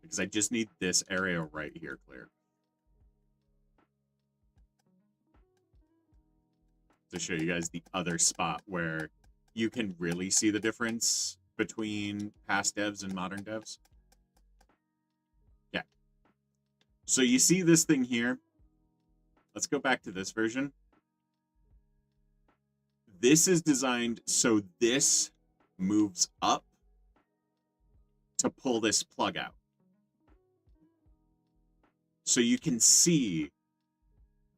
Because I just need this area right here clear. To show you guys the other spot where you can really see the difference between past devs and modern devs. Yeah. So you see this thing here. Let's go back to this version. This is designed so this moves up to pull this plug out. So you can see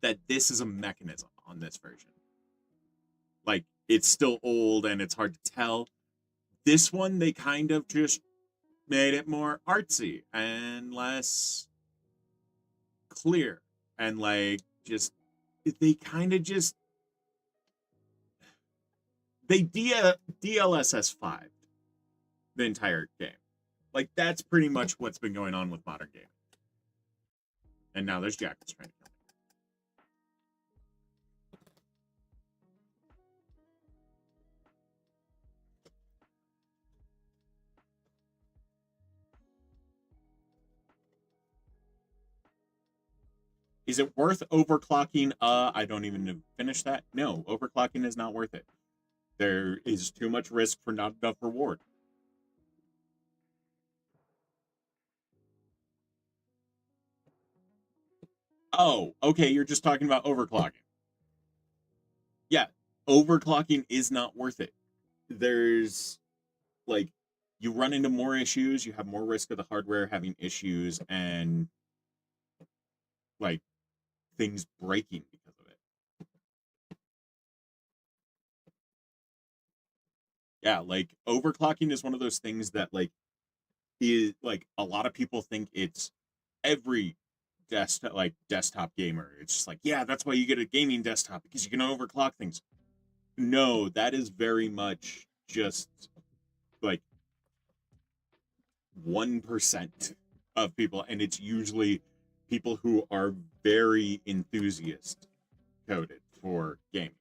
that this is a mechanism on this version. Like, it's still old and it's hard to tell. This one, they kind of just made it more artsy and less clear. And, like, just, they kind of just, they DLSS 5 the entire game. Like, that's pretty much what's been going on with modern gaming. And now there's Jackals trying to kill me. Is it worth overclocking? I don't even finish that. No, overclocking is not worth it. There is too much risk for not enough reward. Oh, okay, you're just talking about overclocking. Yeah, overclocking is not worth it. There's, like, you run into more issues, you have more risk of the hardware having issues, and, like, things breaking because of it. Yeah, like, overclocking is one of those things that, like, is, like, a lot of people think it's every desktop gamer. It's just like, yeah, that's why you get a gaming desktop, because you can overclock things. No, that is very much just like 1% of people, and it's usually people who are very enthusiast coded for gaming.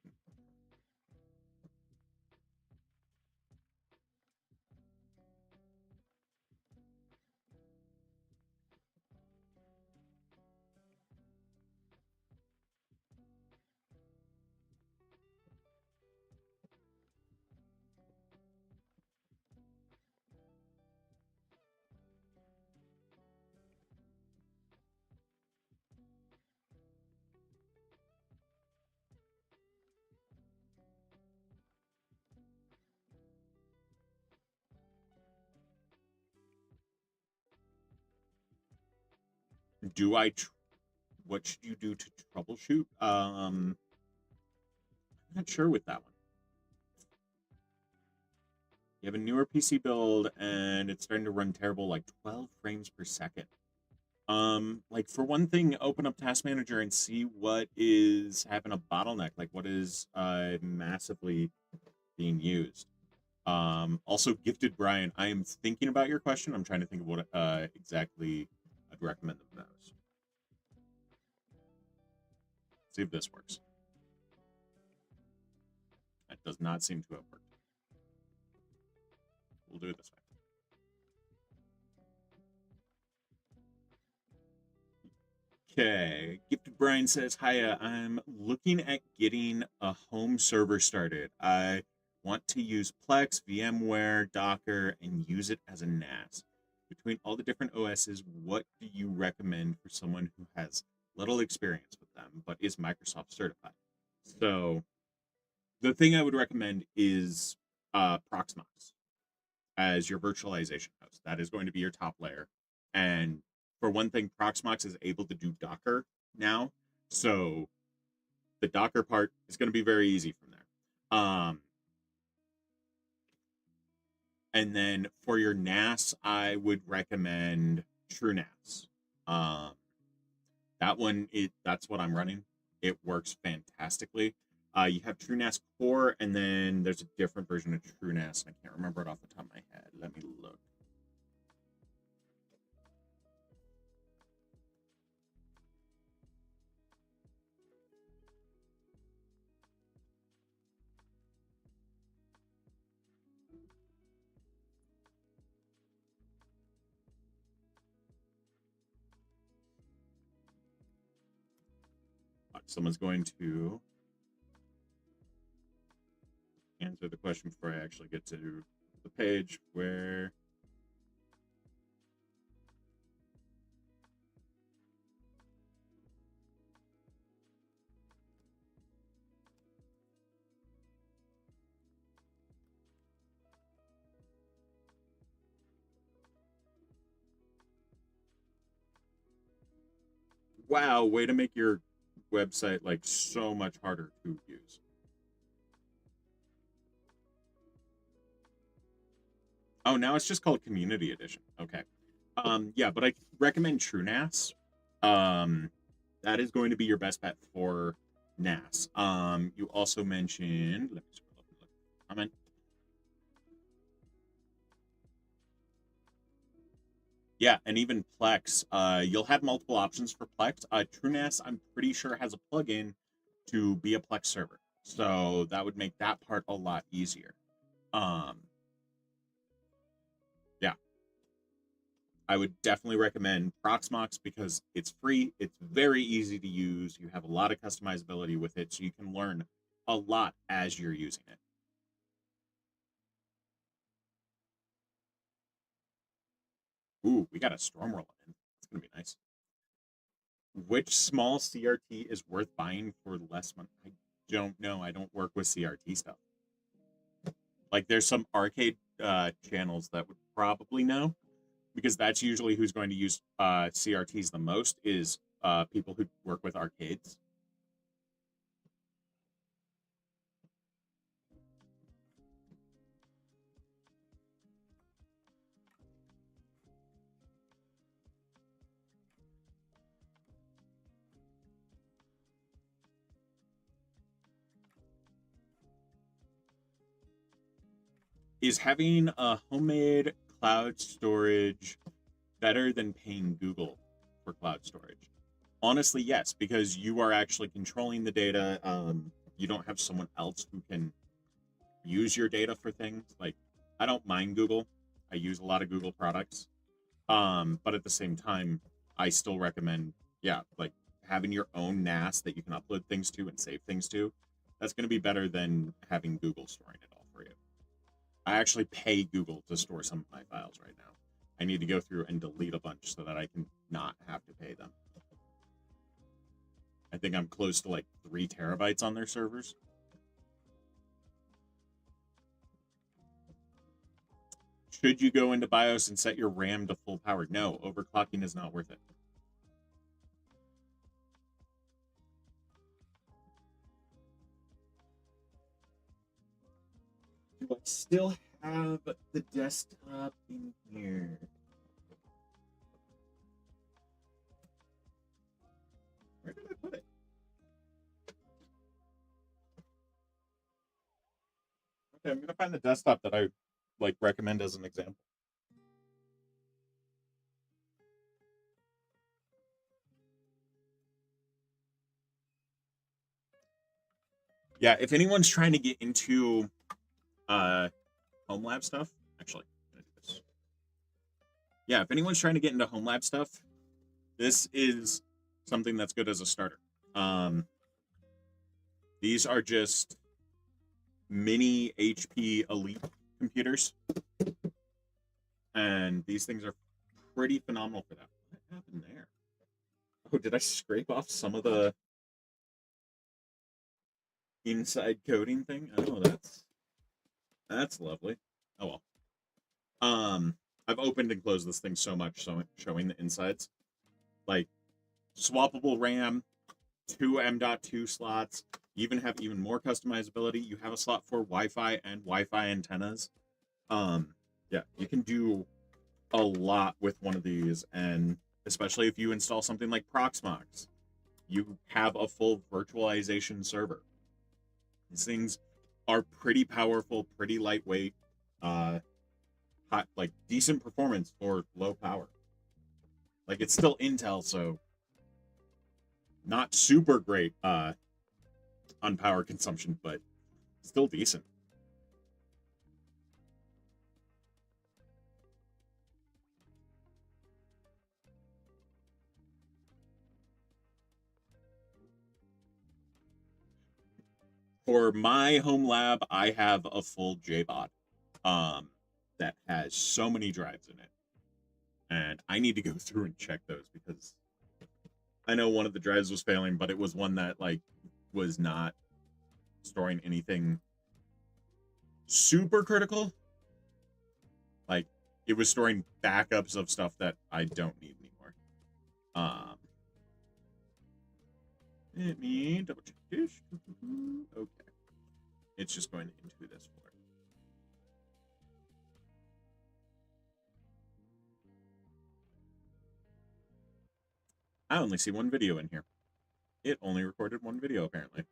Do I what should you do to troubleshoot? I'm not sure with that one. You have a newer PC build and it's starting to run terrible, like 12 frames per second. Like, for one thing, open up Task Manager and see what is having a bottleneck, like what is massively being used. Also, Gifted Brian, I am thinking about your question. I'm trying to think of what exactly I'd recommend the most. See if this works. That does not seem to have worked. We'll do it this way. Okay, Gifted Brian says, Hiya, I'm looking at getting a home server started. I want to use Plex, VMware, Docker, and use it as a NAS. Between all the different OSs, what do you recommend for someone who has little experience with them, but is Microsoft certified? So the thing I would recommend is Proxmox as your virtualization host. That is going to be your top layer. And for one thing, Proxmox is able to do Docker now. So the Docker part is going to be very easy from there. And then for your NAS, I would recommend TrueNAS. That one, that's what I'm running. It works fantastically. You have TrueNAS Core, and then there's a different version of TrueNAS. I can't remember it off the top of my head. Let me look. Someone's going to answer the question before I actually get to the page where wow, way to make your website like so much harder to use. Oh, now it's just called Community Edition. Okay. Yeah, but I recommend TrueNAS. That is going to be your best bet for NAS. You also mentioned, let me scroll up and look at the comment. Yeah, and even Plex. You'll have multiple options for Plex. TrueNAS, I'm pretty sure, has a plugin to be a Plex server. So that would make that part a lot easier. Yeah. I would definitely recommend Proxmox because it's free, it's very easy to use, you have a lot of customizability with it, so you can learn a lot as you're using it. Ooh, we got a storm rolling in. It's gonna be nice. Which small CRT is worth buying for less money? I don't know. I don't work with CRT stuff. Like, there's some arcade channels that would probably know, because that's usually who's going to use CRTs the most is people who work with arcades. Is having a homemade cloud storage better than paying Google for cloud storage? Honestly, yes, because you are actually controlling the data. You don't have someone else who can use your data for things. Like, I don't mind Google. I use a lot of Google products. But at the same time, I still recommend, yeah, like having your own NAS that you can upload things to and save things to. That's going to be better than having Google storing it all for you. I actually pay Google to store some of my files right now. I need to go through and delete a bunch so that I can not have to pay them. I think I'm close to like 3 terabytes on their servers. Should you go into BIOS and set your RAM to full power? No, overclocking is not worth it. Do I still have the desktop in here? Where did I put it? Okay, I'm gonna find the desktop that I like recommend as an example. Yeah, if anyone's trying to get into home lab stuff, actually, yeah, if anyone's trying to get into home lab stuff, this is something that's good as a starter. These are just mini HP Elite computers, and these things are pretty phenomenal for that. What happened there? Oh, did I scrape off some of the inside coding thing? Oh, that's lovely. Oh well. I've opened and closed this thing so much, so showing the insides. Like, swappable RAM, 2 M.2 slots. You even have even more customizability. You have a slot for Wi-Fi and Wi-Fi antennas. Yeah, you can do a lot with one of these, and especially if you install something like Proxmox. You have a full virtualization server. These things are pretty powerful, pretty lightweight, hot, like decent performance for low power. Like it's still Intel, so not super great on power consumption, but still decent. For my home lab, I have a full JBOD that has so many drives in it. And I need to go through and check those because I know one of the drives was failing, but it was one that like was not storing anything super critical. Like it was storing backups of stuff that I don't need anymore. Let me double check this. Okay. It's just going into this folder. I only see one video in here. It only recorded one video, apparently.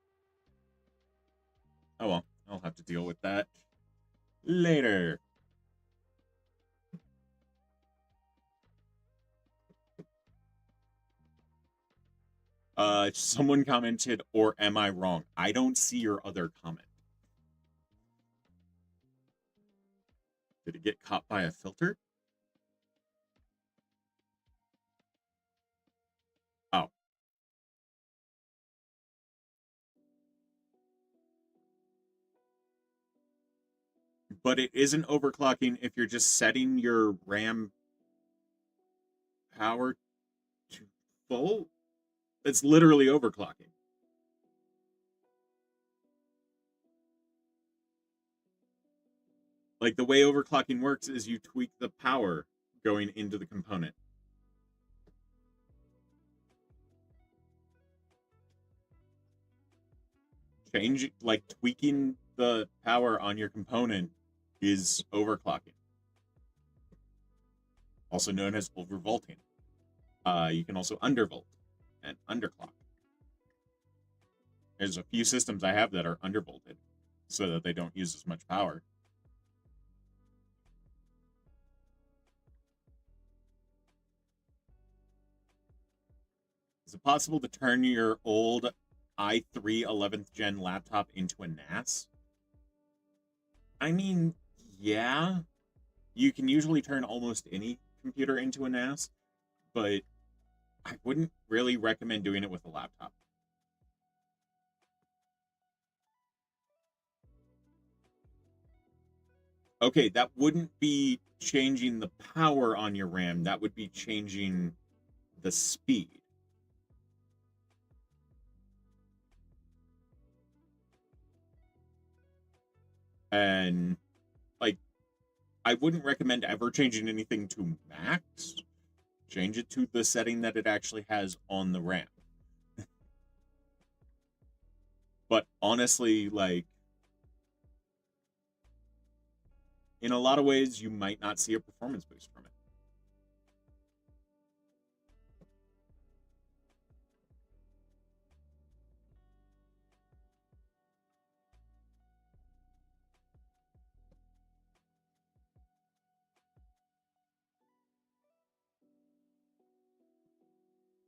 Oh well, I'll have to deal with that later. Someone commented, or am I wrong? I don't see your other comment. Did it get caught by a filter? Oh. But it isn't overclocking if you're just setting your RAM power to full. It's literally overclocking. Like the way overclocking works is you tweak the power going into the component. Like tweaking the power on your component is overclocking, also known as overvolting. You can also undervolt and underclock. There's a few systems I have that are undervolted so that they don't use as much power. Is it possible to turn your old i3 11th gen laptop into a NAS? I mean, yeah. You can usually turn almost any computer into a NAS, but I wouldn't really recommend doing it with a laptop. Okay, that wouldn't be changing the power on your RAM. That would be changing the speed. And like, I wouldn't recommend ever changing anything to max. Change it to the setting that it actually has on the RAM. But honestly, like, in a lot of ways, you might not see a performance boost from it.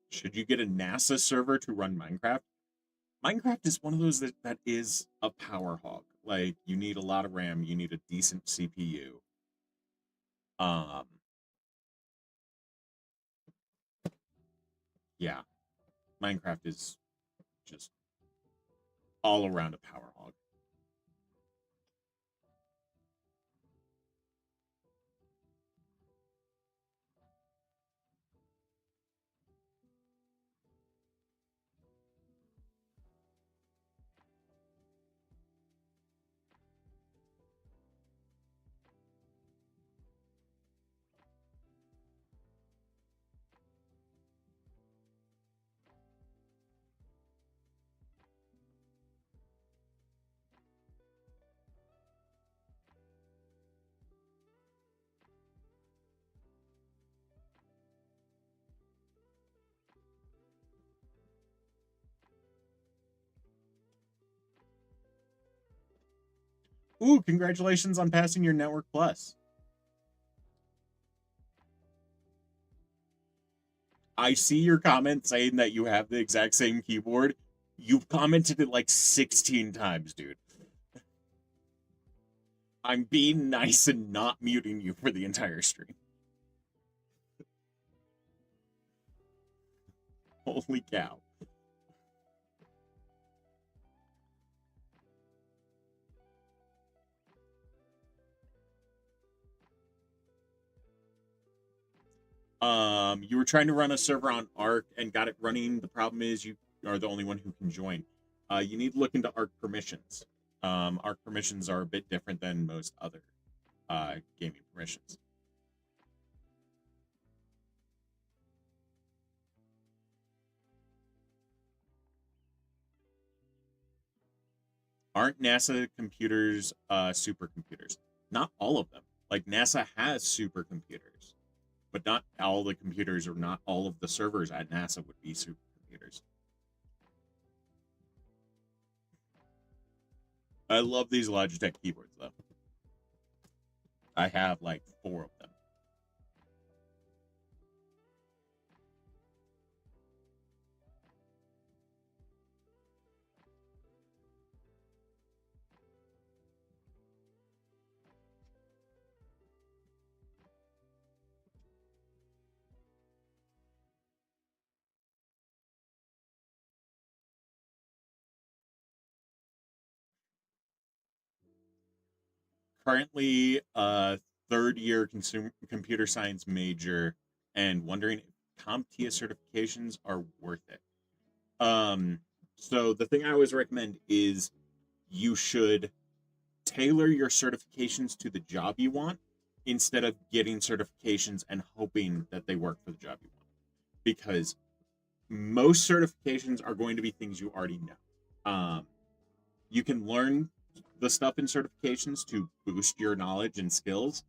Should you get a NASA server to run Minecraft? Minecraft is one of those that is a power hog. Like, you need a lot of RAM, you need a decent CPU. Yeah, Minecraft is just all around a power hog. Ooh, congratulations on passing your Network Plus. I see your comment saying that you have the exact same keyboard. You've commented it like 16 times, dude. I'm being nice and not muting you for the entire stream. Holy cow. You were trying to run a server on Arc and got it running. The problem is you are the only one who can join. You need to look into Arc permissions. Arc permissions are a bit different than most other gaming permissions. Aren't NASA computers supercomputers? Not all of them. Like NASA has supercomputers, but not all the computers or not all of the servers at NASA would be supercomputers. I love these Logitech keyboards though. I have like 4 of them. Currently a third year computer science major and wondering if CompTIA certifications are worth it. So the thing I always recommend is you should tailor your certifications to the job you want instead of getting certifications and hoping that they work for the job you want. Because most certifications are going to be things you already know. You can learn the stuff in certifications to boost your knowledge and skills,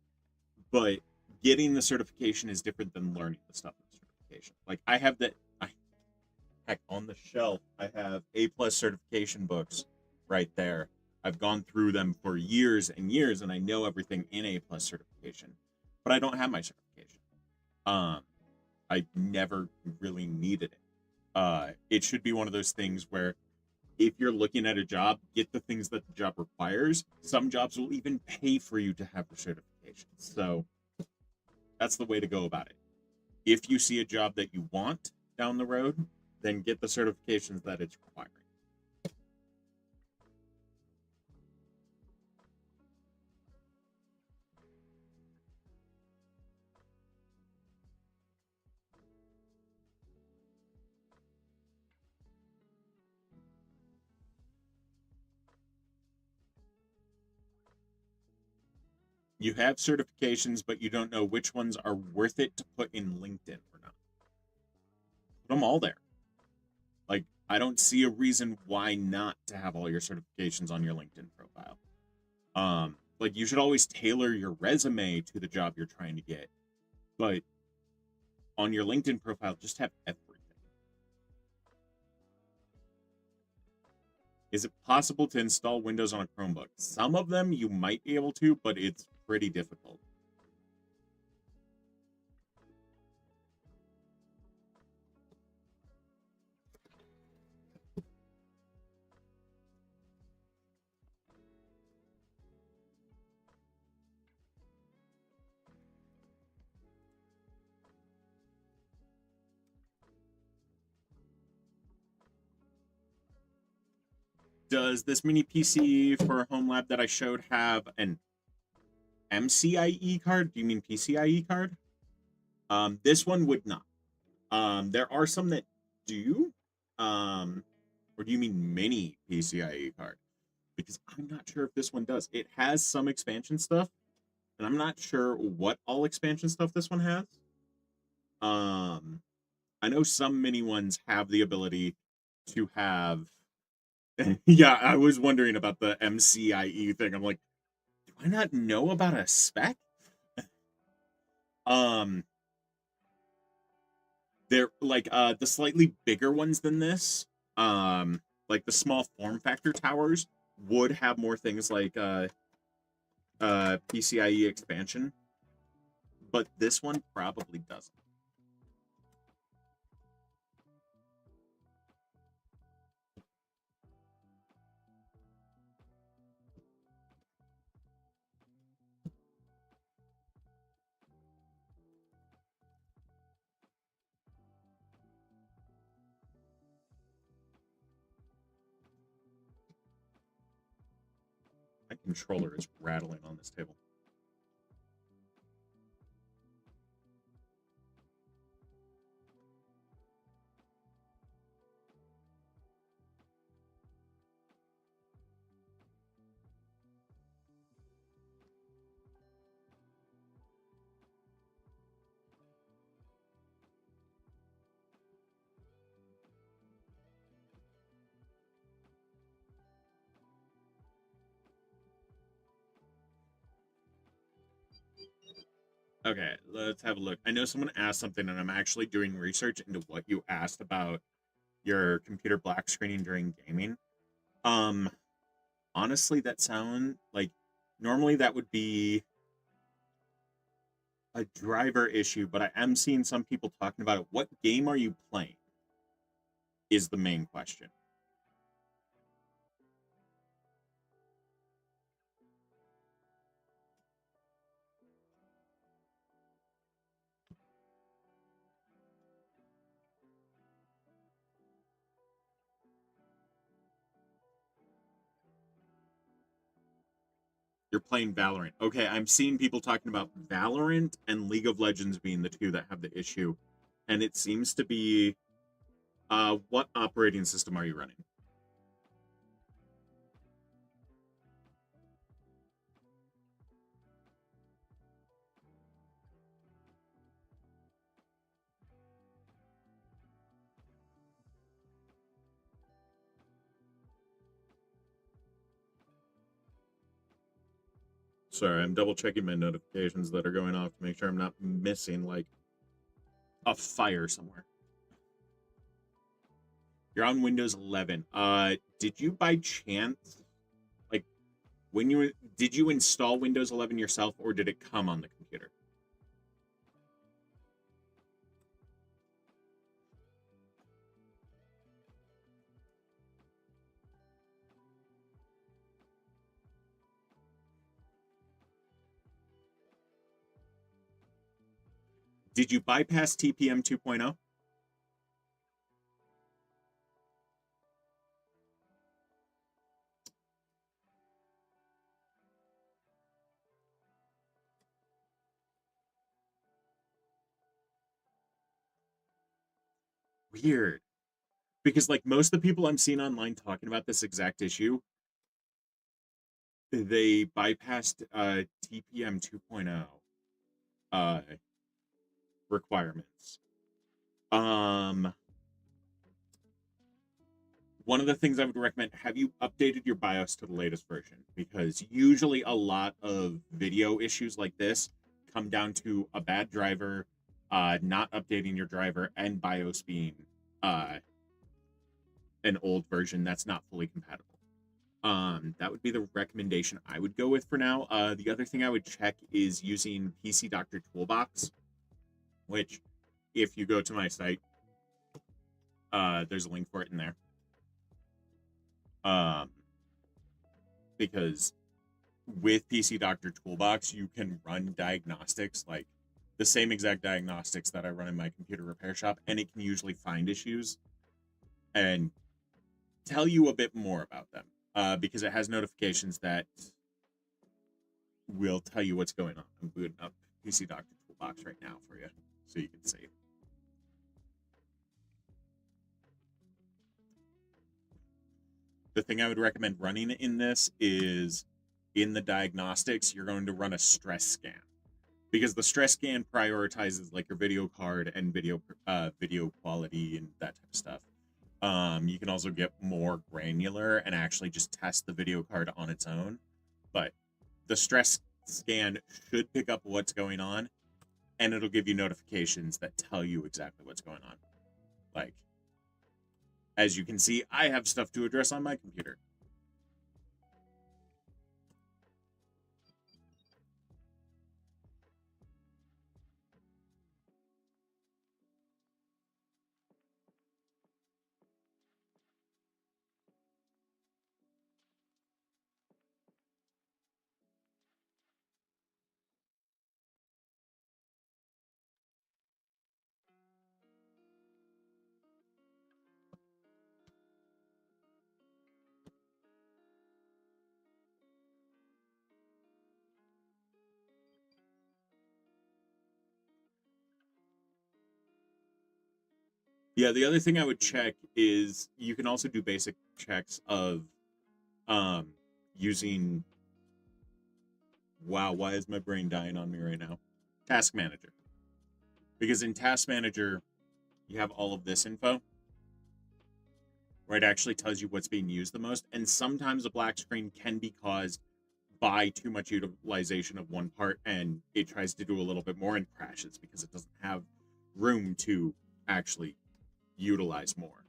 but getting the certification is different than learning the stuff in the certification. Like I have that, heck, on the shelf, I have A+ certification books right there. I've gone through them for years and years, and I know everything in A+ certification, but I don't have my certification. I never really needed it. It should be one of those things where if you're looking at a job, get the things that the job requires. Some jobs will even pay for you to have the certification. So that's the way to go about it. If you see a job that you want down the road, then get the certifications that it's requiring. You have certifications, but you don't know which ones are worth it to put in LinkedIn or not. Put them all there. Like, I don't see a reason why not to have all your certifications on your LinkedIn profile. Like you should always tailor your resume to the job you're trying to get, but on your LinkedIn profile, just have everything. Is it possible to install Windows on a Chromebook? Some of them you might be able to, but it's pretty difficult. Does this mini PC for home lab that I showed have an MCIe card? Do you mean PCIe card? This one would not. There are some that do. Or do you mean mini PCIe card? Because I'm not sure if this one does. It has some expansion stuff, and I'm not sure what all expansion stuff this one has. I know some mini ones have the ability to have. Yeah, I was wondering about the MCIe thing. I'm like, do I not know about a spec? Um, they're like the slightly bigger ones than this. Like the small form factor towers would have more things like PCIe expansion, but this one probably doesn't. My controller is rattling on this table. Okay, let's have a look. I know someone asked something, and I'm actually doing research into what you asked about your computer black screening during gaming. Um, Honestly, that sound like normally that would be a driver issue, but I am seeing some people talking about it. What game are you playing? Is the main question. You're playing Valorant. Okay, I'm seeing people talking about Valorant and League of Legends being the two that have the issue. And it seems to be what operating system are you running? Sorry, I'm double checking my notifications that are going off to make sure I'm not missing like a fire somewhere. You're on Windows 11. Did you by chance like when you did you install Windows 11 yourself, or did it come on the computer? Did you bypass TPM 2.0? Weird. Because like most of the people I'm seeing online talking about this exact issue, they bypassed TPM 2.0 uh requirements. Um One of the things I would recommend, have you updated your BIOS to the latest version? Because usually a lot of video issues like this come down to a bad driver, not updating your driver, and BIOS being uh, an old version that's not fully compatible. That would be the recommendation I would go with for now. The other thing I would check is using PC Doctor Toolbox, which, if you go to my site, there's a link for it in there. Um, because with PC Doctor Toolbox, you can run diagnostics, like the same exact diagnostics that I run in my computer repair shop, and it can usually find issues and tell you a bit more about them, because it has notifications that will tell you what's going on. I'm booting up PC Doctor Toolbox right now for you so you can see. The thing I would recommend running in this is in the diagnostics, you're going to run a stress scan, because the stress scan prioritizes like your video card and video quality and that type of stuff. You can also get more granular and actually just test the video card on its own, but the stress scan should pick up what's going on, and it'll give you notifications that tell you exactly what's going on. Like, as you can see, I have stuff to address on my computer. Yeah, the other thing I would check is you can also do basic checks of using, wow, why is my brain dying on me right now? Task Manager. Because in Task Manager, you have all of this info, where it actually tells you what's being used the most. And sometimes a black screen can be caused by too much utilization of one part, and it tries to do a little bit more and crashes because it doesn't have room to actually utilize more.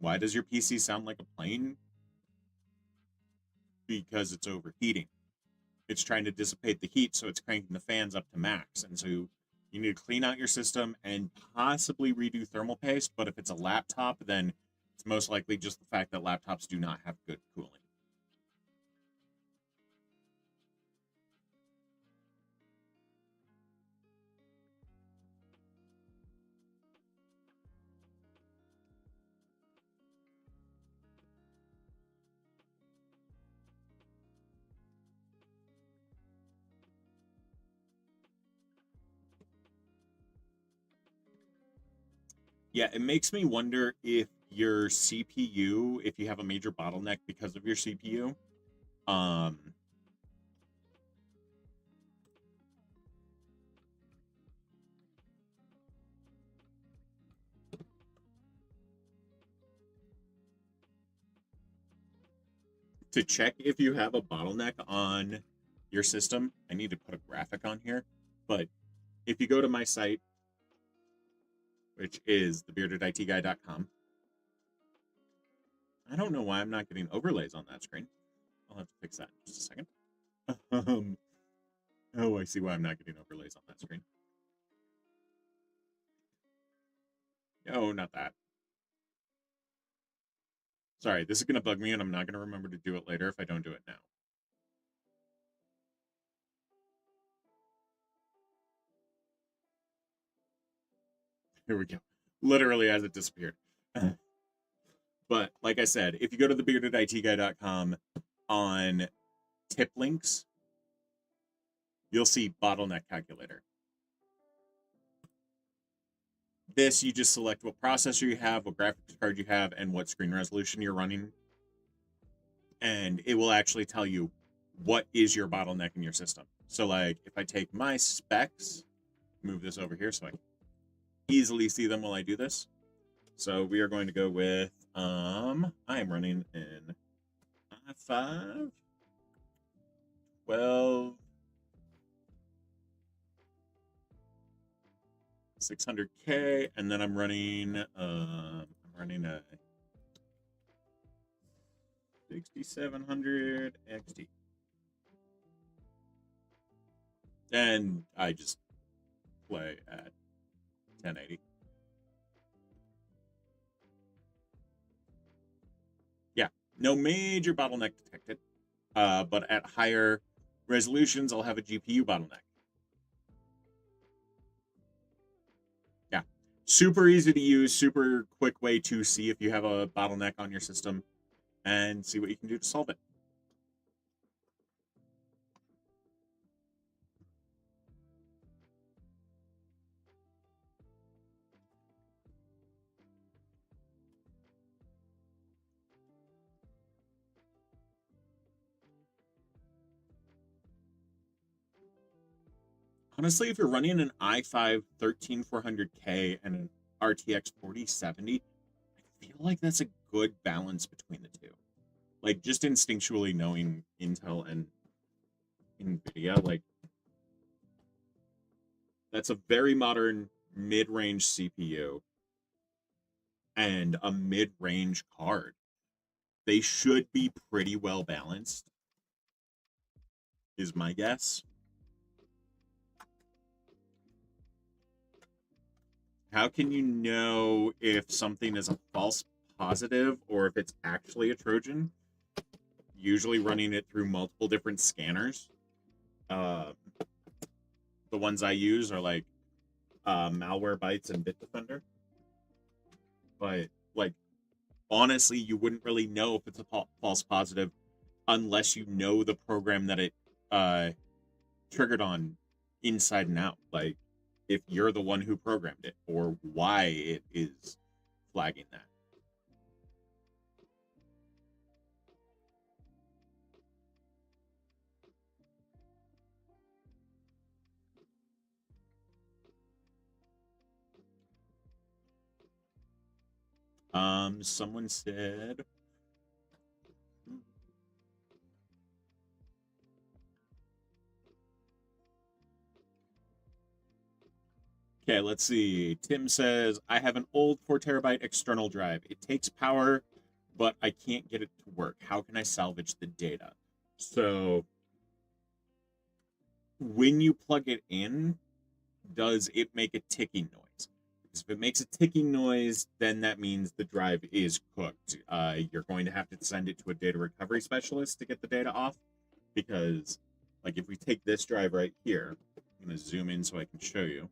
Why does your PC sound like a plane? Because it's overheating. It's trying to dissipate the heat, so it's cranking the fans up to max. And so you need to clean out your system and possibly redo thermal paste. But if it's a laptop, then it's most likely just the fact that laptops do not have good cooling. Yeah, it makes me wonder if your CPU, if you have a major bottleneck because of your CPU, um, to check if you have a bottleneck on your system, I need to put a graphic on here. But if you go to my site, which is thebeardeditguy.com, I don't know why I'm not getting overlays on that screen. I'll have to fix that in just a second. Oh, I see why I'm not getting overlays on that screen. Oh, not that. Sorry, this is going to bug me, and I'm not going to remember to do it later if I don't do it now. Here we go. Literally as it disappeared. But like I said, if you go to thebeardeditguy.com on tip links, you'll see bottleneck calculator. This, you just select what processor you have, what graphics card you have, and what screen resolution you're running. And it will actually tell you what is your bottleneck in your system. So like if I take my specs, move this over here so I can easily see them while I do this. So we are going to go with I am running in i5 12 600K, and then I'm running a 6700 XT. And I just play at 1080. Yeah, no major bottleneck detected. But at higher resolutions, I'll have a GPU bottleneck. Yeah, super easy to use, super quick way to see if you have a bottleneck on your system and see what you can do to solve it. Honestly, if you're running an i5 13400K and an RTX 4070, I feel like that's a good balance between the two. Like just instinctually knowing Intel and Nvidia, like that's a very modern mid-range CPU and a mid-range card. They should be pretty well balanced, is my guess. How can you know if something is a false positive or if it's actually a Trojan? Usually running it through multiple different scanners. The ones I use are like Malwarebytes and Bitdefender. But like honestly, you wouldn't really know if it's a false positive unless you know the program that it triggered on inside and out. Like if you're the one who programmed it or why it is flagging that. Someone said okay, let's see. Tim says, I have an old 4 terabyte external drive. It takes power, but I can't get it to work. How can I salvage the data? So when you plug it in, does it make a ticking noise? Because if it makes a ticking noise, then that means the drive is cooked. You're going to have to send it to a data recovery specialist to get the data off. Because, like, if we take this drive right here, I'm going to zoom in so I can show you.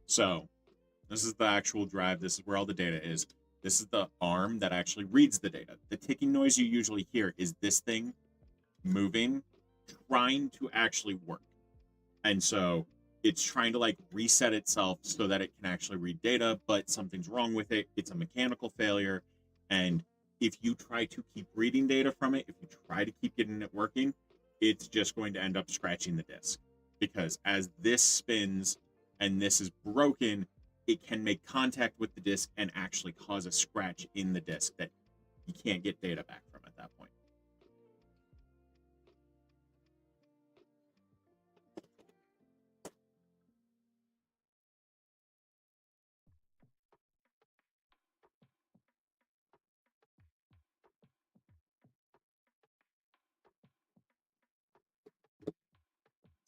So this is the actual drive. This is where all the data is. This is the arm that actually reads the data. The ticking noise you usually hear is this thing moving, trying to actually work. And so it's trying to like reset itself so that it can actually read data, but something's wrong with it. It's a mechanical failure. And if you try to keep reading data from it, if you try to keep getting it working, it's just going to end up scratching the disk. Because as this spins and this is broken, it can make contact with the disk and actually cause a scratch in the disk that you can't get data back from at that point.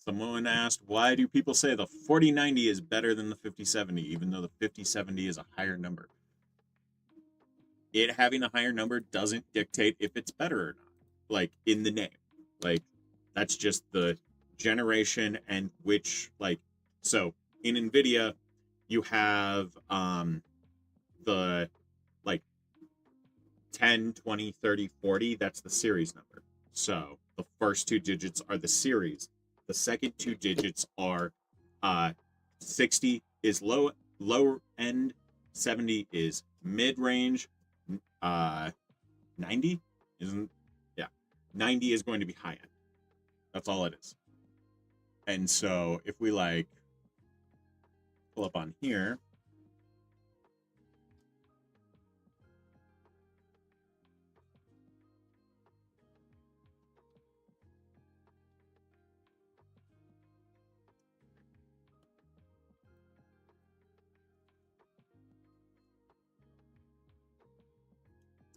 Someone asked, why do people say the 4090 is better than the 5070, even though the 5070 is a higher number? It having a higher number doesn't dictate if it's better or not, like in the name. Like, that's just the generation and which, like, so in NVIDIA, you have the like 10, 20, 30, 40. That's the series number. So the first 2 digits are the series. The second 2 digits are 60 is lower end, 70 is mid range, 90 isn't, yeah, 90 is going to be high end. That's all it is. And so if we like pull up on here,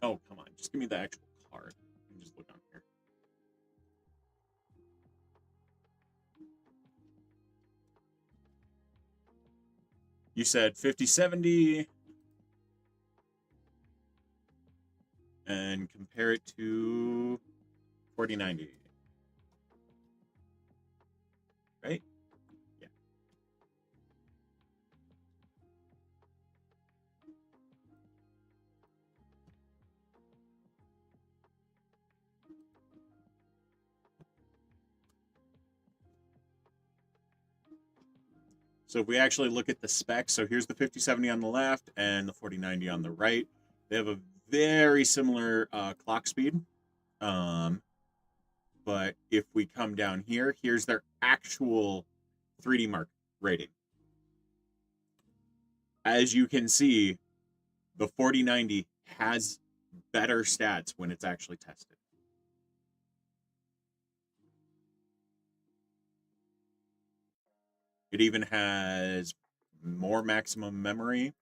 oh, come on. Just give me the actual card. Let me just look on here. You said 5070 and compare it to 4090. Right? Yeah. So if we actually look at the specs, so here's the 5070 on the left and the 4090 on the right. They have a very similar clock speed. But if we come down here, here's their actual 3D Mark rating. As you can see, the 4090 has better stats when it's actually tested. It even has more maximum memory.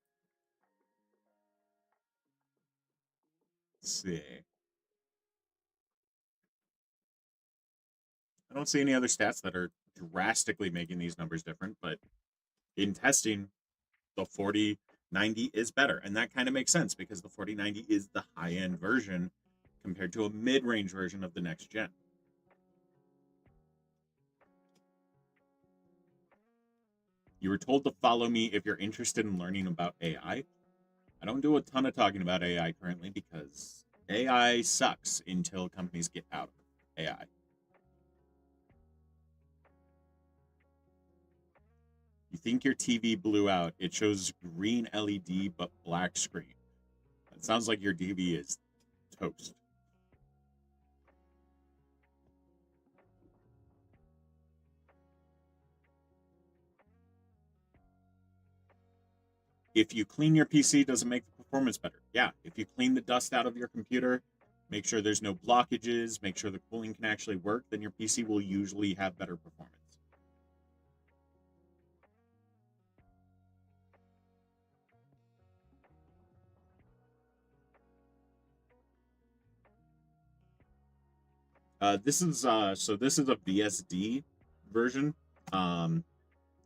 Let's see. I don't see any other stats that are drastically making these numbers different, but in testing, the 4090 is better. And that kind of makes sense because the 4090 is the high-end version compared to a mid-range version of the next gen. You were told to follow me if you're interested in learning about AI. I don't do a ton of talking about AI currently because AI sucks until companies get out of AI. You think your TV blew out. It shows green LED but black screen. It sounds like your TV is toast. If you clean your PC, does it make the performance better? Yeah. If you clean the dust out of your computer, make sure there's no blockages, make sure the cooling can actually work, then your PC will usually have better performance. This is a VSD version.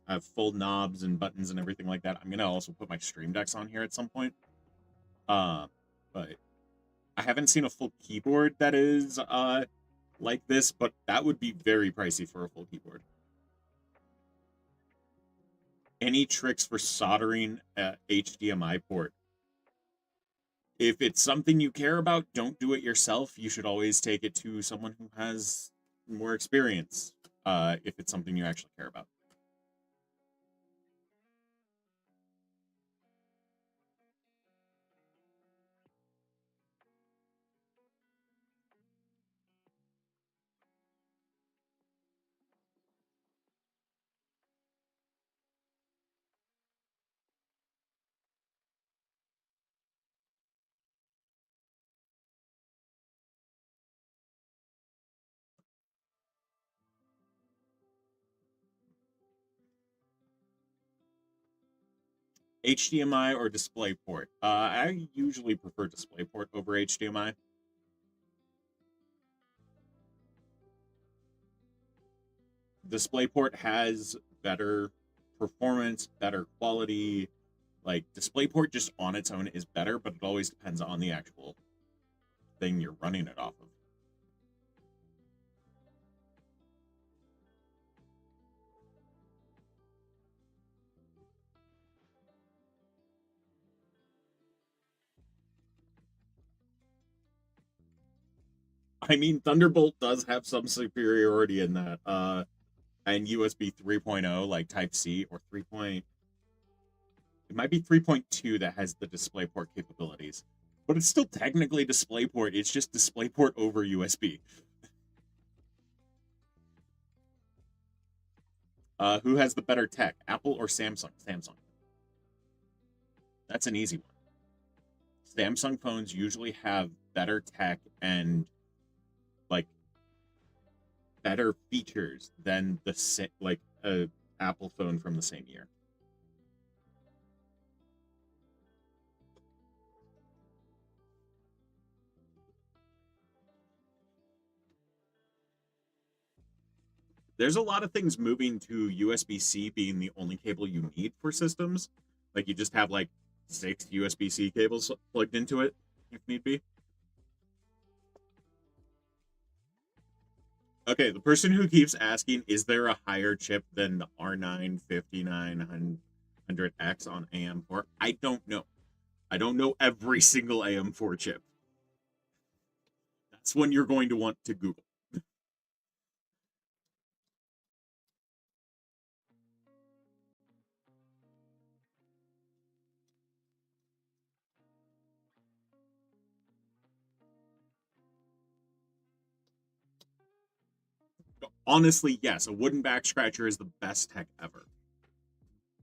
I have full knobs and buttons and everything like that. I'm gonna also put my Stream Decks on here at some point. Uh, but I haven't seen a full keyboard that is like this, but that would be very pricey for a full keyboard. Any tricks for soldering a HDMI port? If it's something you care about, don't do it yourself. You should always take it to someone who has more experience. If it's something you actually care about. HDMI or DisplayPort? I usually prefer DisplayPort over HDMI. DisplayPort has better performance, better quality. Like DisplayPort just on its own is better, but it always depends on the actual thing you're running it off of. I mean, Thunderbolt does have some superiority in that. And USB 3.0, like Type C or 3. It might be 3.2 that has the DisplayPort capabilities, but it's still technically DisplayPort. It's just DisplayPort over USB. Who has the better tech, Apple or Samsung? Samsung. That's an easy one. Samsung phones usually have better tech and like better features than like a Apple phone from the same year. There's a lot of things moving to USB-C being the only cable you need for systems. Like you just have like 6 USB-C cables plugged into it if need be. Okay, the person who keeps asking, is there a higher chip than the R9 5900X on AM4? I don't know. I don't know every single AM4 chip. That's one you're going to want to Google. Honestly, yes, a wooden back scratcher is the best tech ever.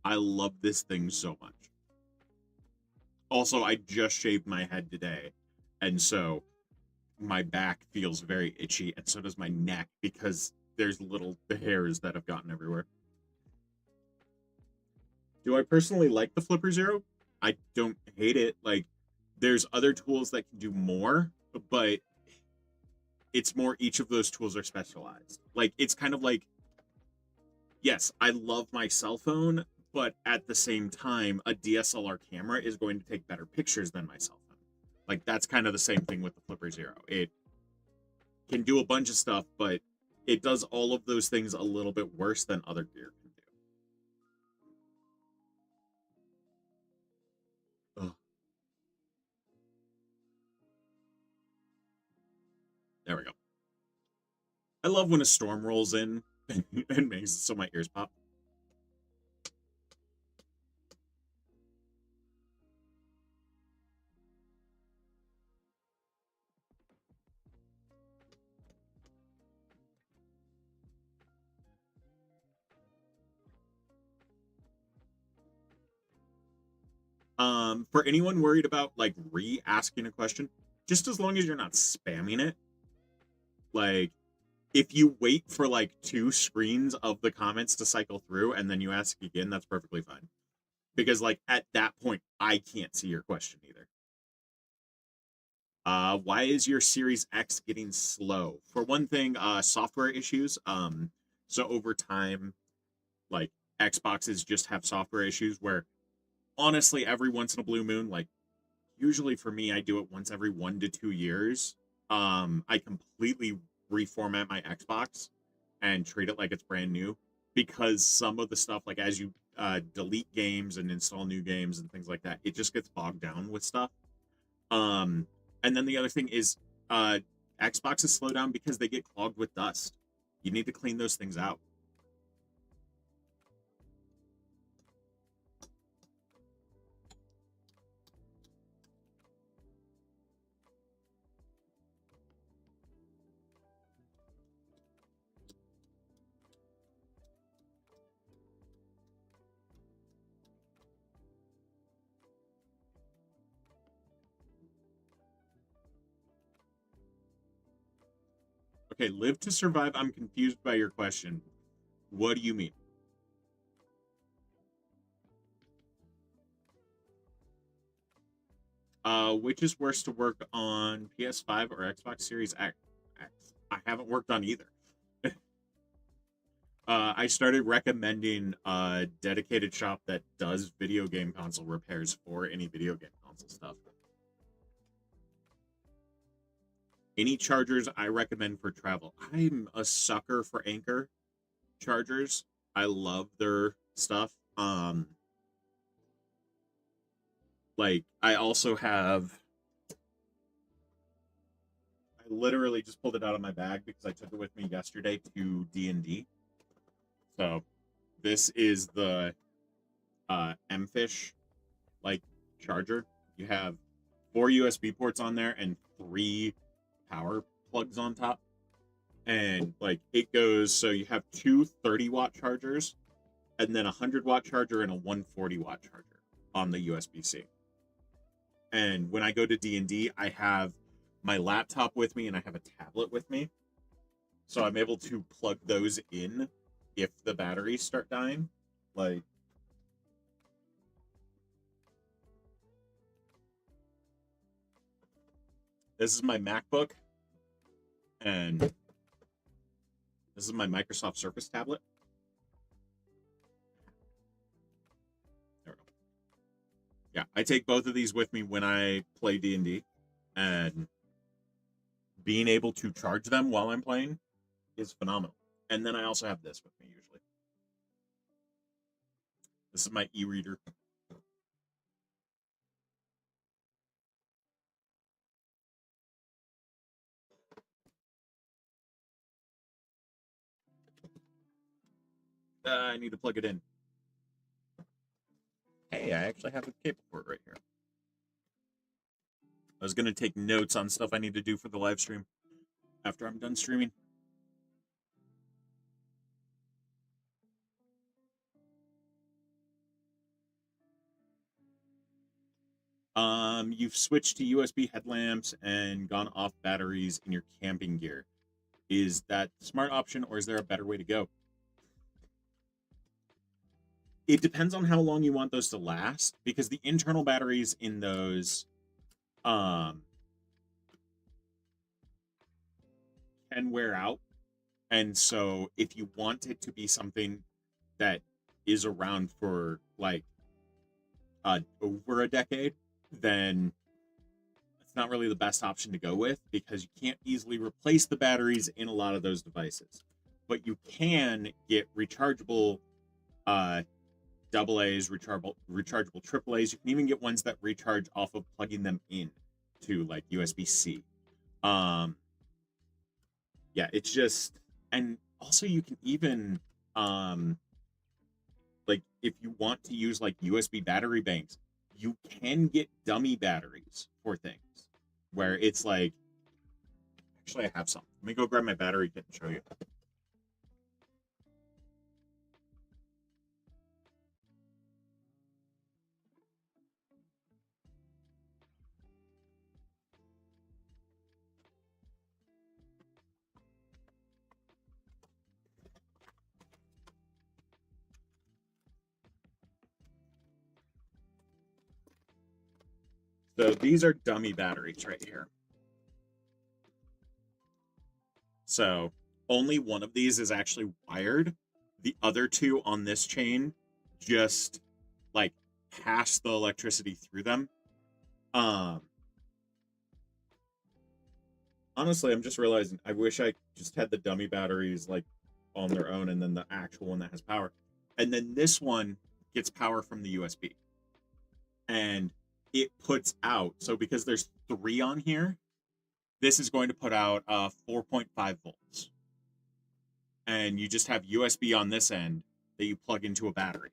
I love this thing so much. Also, I just shaved my head today, and so my back feels very itchy, and so does my neck because there's little hairs that have gotten everywhere. Do I personally like the Flipper Zero? I don't hate it. Like, there's other tools that can do more, but it's more each of those tools are specialized. Like, it's kind of like, yes, I love my cell phone, but at the same time, a DSLR camera is going to take better pictures than my cell phone. Like, that's kind of the same thing with the Flipper Zero. It can do a bunch of stuff, but it does all of those things a little bit worse than other gear can do. I love when a storm rolls in and makes so my ears pop. For anyone worried about like re-asking a question, just as long as you're not spamming it, like if you wait for like 2 screens of the comments to cycle through and then you ask again, that's perfectly fine. Because like at that point, I can't see your question either. Why is your Series X getting slow? For one thing, software issues. So over time, like Xboxes just have software issues where honestly, every once in a blue moon, like usually for me, I do it once every 1 to 2 years. I completely reformat my Xbox and treat it like it's brand new because some of the stuff, like as you delete games and install new games and things like that, it just gets bogged down with stuff. Um, and then the other thing is uh, Xboxes slow down because they get clogged with dust. You need to clean those things out. Okay, live to survive. I'm confused by your question. What do you mean? Which is worse to work on, PS5 or Xbox Series X? I haven't worked on either. I started recommending a dedicated shop that does video game console repairs for any video game console stuff. Any chargers I recommend for travel. I'm a sucker for Anker chargers. I love their stuff. Like I also have I literally just pulled it out of my bag because I took it with me yesterday to D&D. So this is the Mfish like charger. You have 4 USB ports on there and 3 power plugs on top. And like it goes, so you have two 30-watt chargers and then a 100-watt charger and a 140-watt charger on the USB-C. And when I go to D&D, I have my laptop with me and I have a tablet with me. So I'm able to plug those in if the batteries start dying. Like this is my MacBook and this is my Microsoft Surface tablet. There we go. Yeah, I take both of these with me when I play D&D, and being able to charge them while I'm playing is phenomenal. And then I also have this with me usually. This is my e-reader. I need to plug it in. Hey, I actually have a cable port right here. I was going to take notes on stuff I need to do for the live stream after I'm done streaming. You've switched to USB headlamps and gone off batteries in your camping gear. Is that the smart option or is there a better way to go? It depends on how long you want those to last because the internal batteries in those um can wear out. And so if you want it to be something that is around for like over a decade, then it's not really the best option to go with because you can't easily replace the batteries in a lot of those devices. But you can get rechargeable double A's, rechargeable triple A's. You can even get ones that recharge off of plugging them in to like USB-C. Yeah, it's just And also you can even like if you want to use like USB battery banks, you can get dummy batteries for things where it's like, actually I have some. Let me go grab my battery kit and show you. So these are dummy batteries right here. So only one of these is actually wired. The other two on this chain just like pass the electricity through them. Honestly, I'm just realizing I wish I just had the dummy batteries like on their own and then the actual one that has power. And then this one gets power from the USB. And it puts out, so because there's 3 on here, this is going to put out 4.5 volts. And you just have USB on this end that you plug into a battery.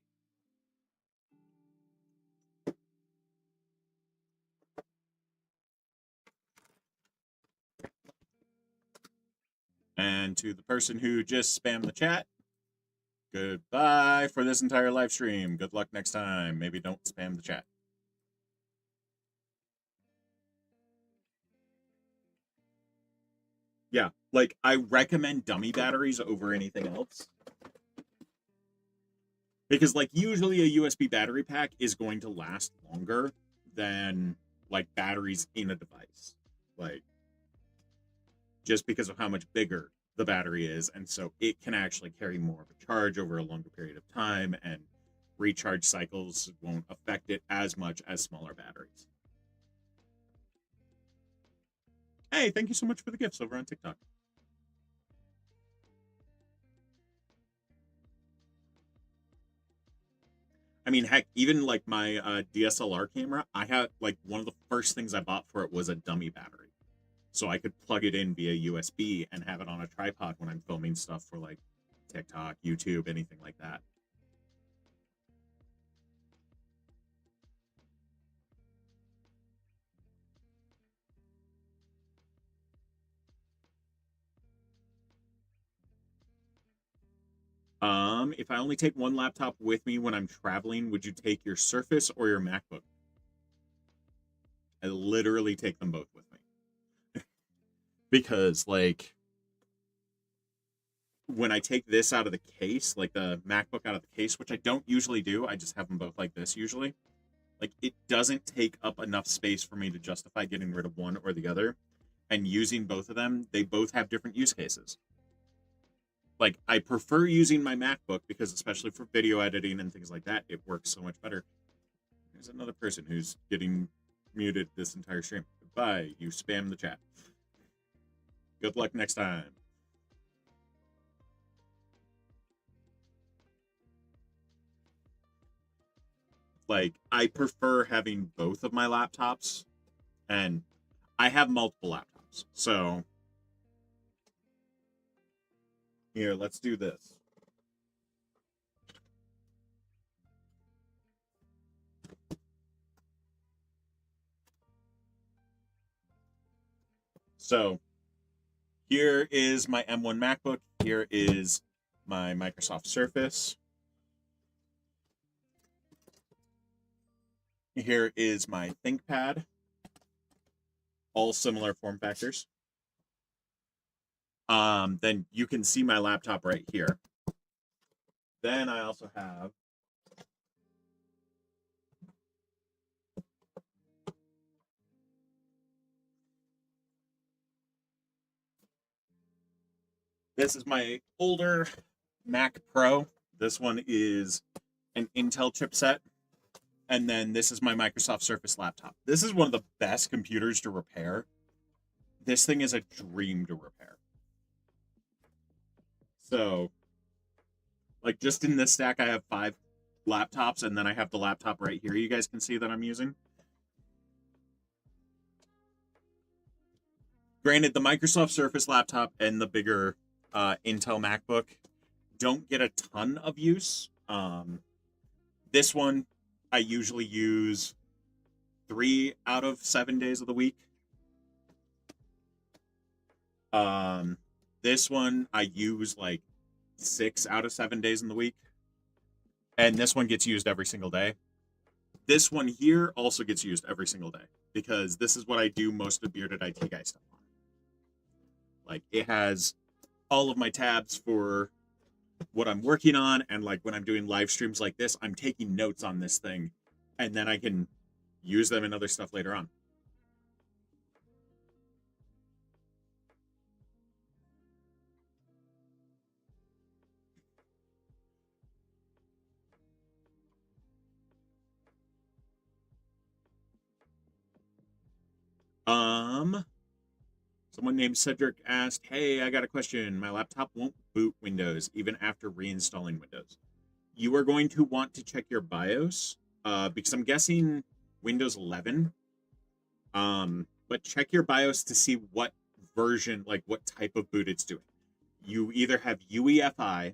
And to the person who just spammed the chat, goodbye for this entire live stream. Good luck next time. Maybe don't spam the chat. Yeah, like I recommend dummy batteries over anything else. Because like usually a USB battery pack is going to last longer than like batteries in a device. Like just because of how much bigger the battery is, and so it can actually carry more of a charge over a longer period of time, and recharge cycles won't affect it as much as smaller batteries. Hey, thank you so much for the gifts over on TikTok. I mean, heck, even like my DSLR camera, I had like one of the first things I bought for it was a dummy battery. So I could plug it in via USB and have it on a tripod when I'm filming stuff for like TikTok, YouTube, anything like that. If I only take one laptop with me when I'm traveling, would you take your Surface or your MacBook? I literally take them both with me. Because like when I take this out of the case, like the MacBook out of the case, which I don't usually do, I just have them both like this usually. Like it doesn't take up enough space for me to justify getting rid of one or the other. And using both of them, they both have different use cases. Like I prefer using my MacBook because especially for video editing and things like that, it works so much better. There's another person who's getting muted this entire stream. Goodbye, you spam the chat. Good luck next time. Like I prefer having both of my laptops, and I have multiple laptops. So here, let's do this. So here is my M1 MacBook. Here is my Microsoft Surface. Here is my ThinkPad. All similar form factors. Then you can see my laptop right here. Then I also have this is my older Mac Pro. This one is an Intel chipset. And then this is my Microsoft Surface laptop. This is one of the best computers to repair. This thing is a dream to repair. So, like just in this stack, I have 5 laptops, and then I have the laptop right here you guys can see that I'm using. Granted, the Microsoft Surface laptop and the bigger Intel MacBook don't get a ton of use. This one I usually use 3 out of 7 days of the week. This one I use like 6 out of 7 days in the week. And this one gets used every single day. This one here also gets used every single day because this is what I do most of Bearded IT Guy stuff on. Like, it has all of my tabs for what I'm working on, and like when I'm doing live streams like this, I'm taking notes on this thing, and then I can use them in other stuff later on. Someone named Cedric asked, "Hey, I got a question. My laptop won't boot Windows even after reinstalling Windows." You are going to want to check your BIOS because I'm guessing Windows 11. But check your BIOS to see what version, like what type of boot it's doing. You either have UEFI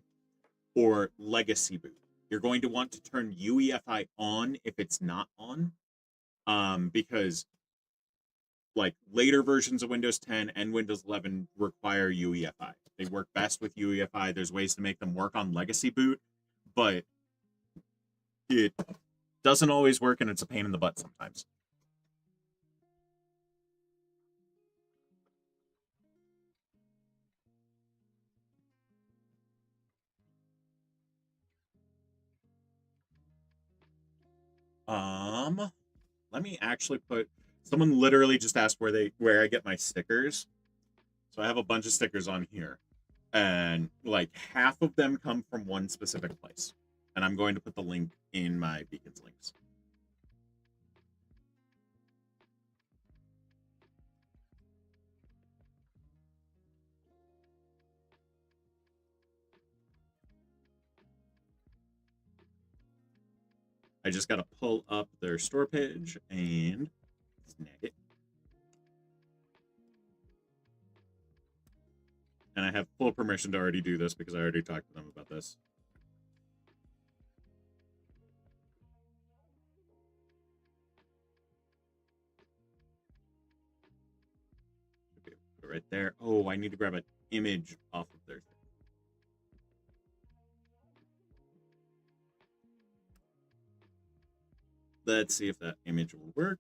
or legacy boot. You're going to want to turn UEFI on if it's not on, because like later versions of Windows 10 and Windows 11 require UEFI. They work best with UEFI. There's ways to make them work on legacy boot, but it doesn't always work, and it's a pain in the butt sometimes. Let me actually put. Someone literally just asked where I get my stickers. So I have a bunch of stickers on here, and like half of them come from one specific place, and I'm going to put the link in my Beacons links. I just got to pull up their store page and snag it. And I have full permission to already do this because I already talked to them about this. Okay, right there. Oh, I need to grab an image off of their thing. Let's see if that image will work.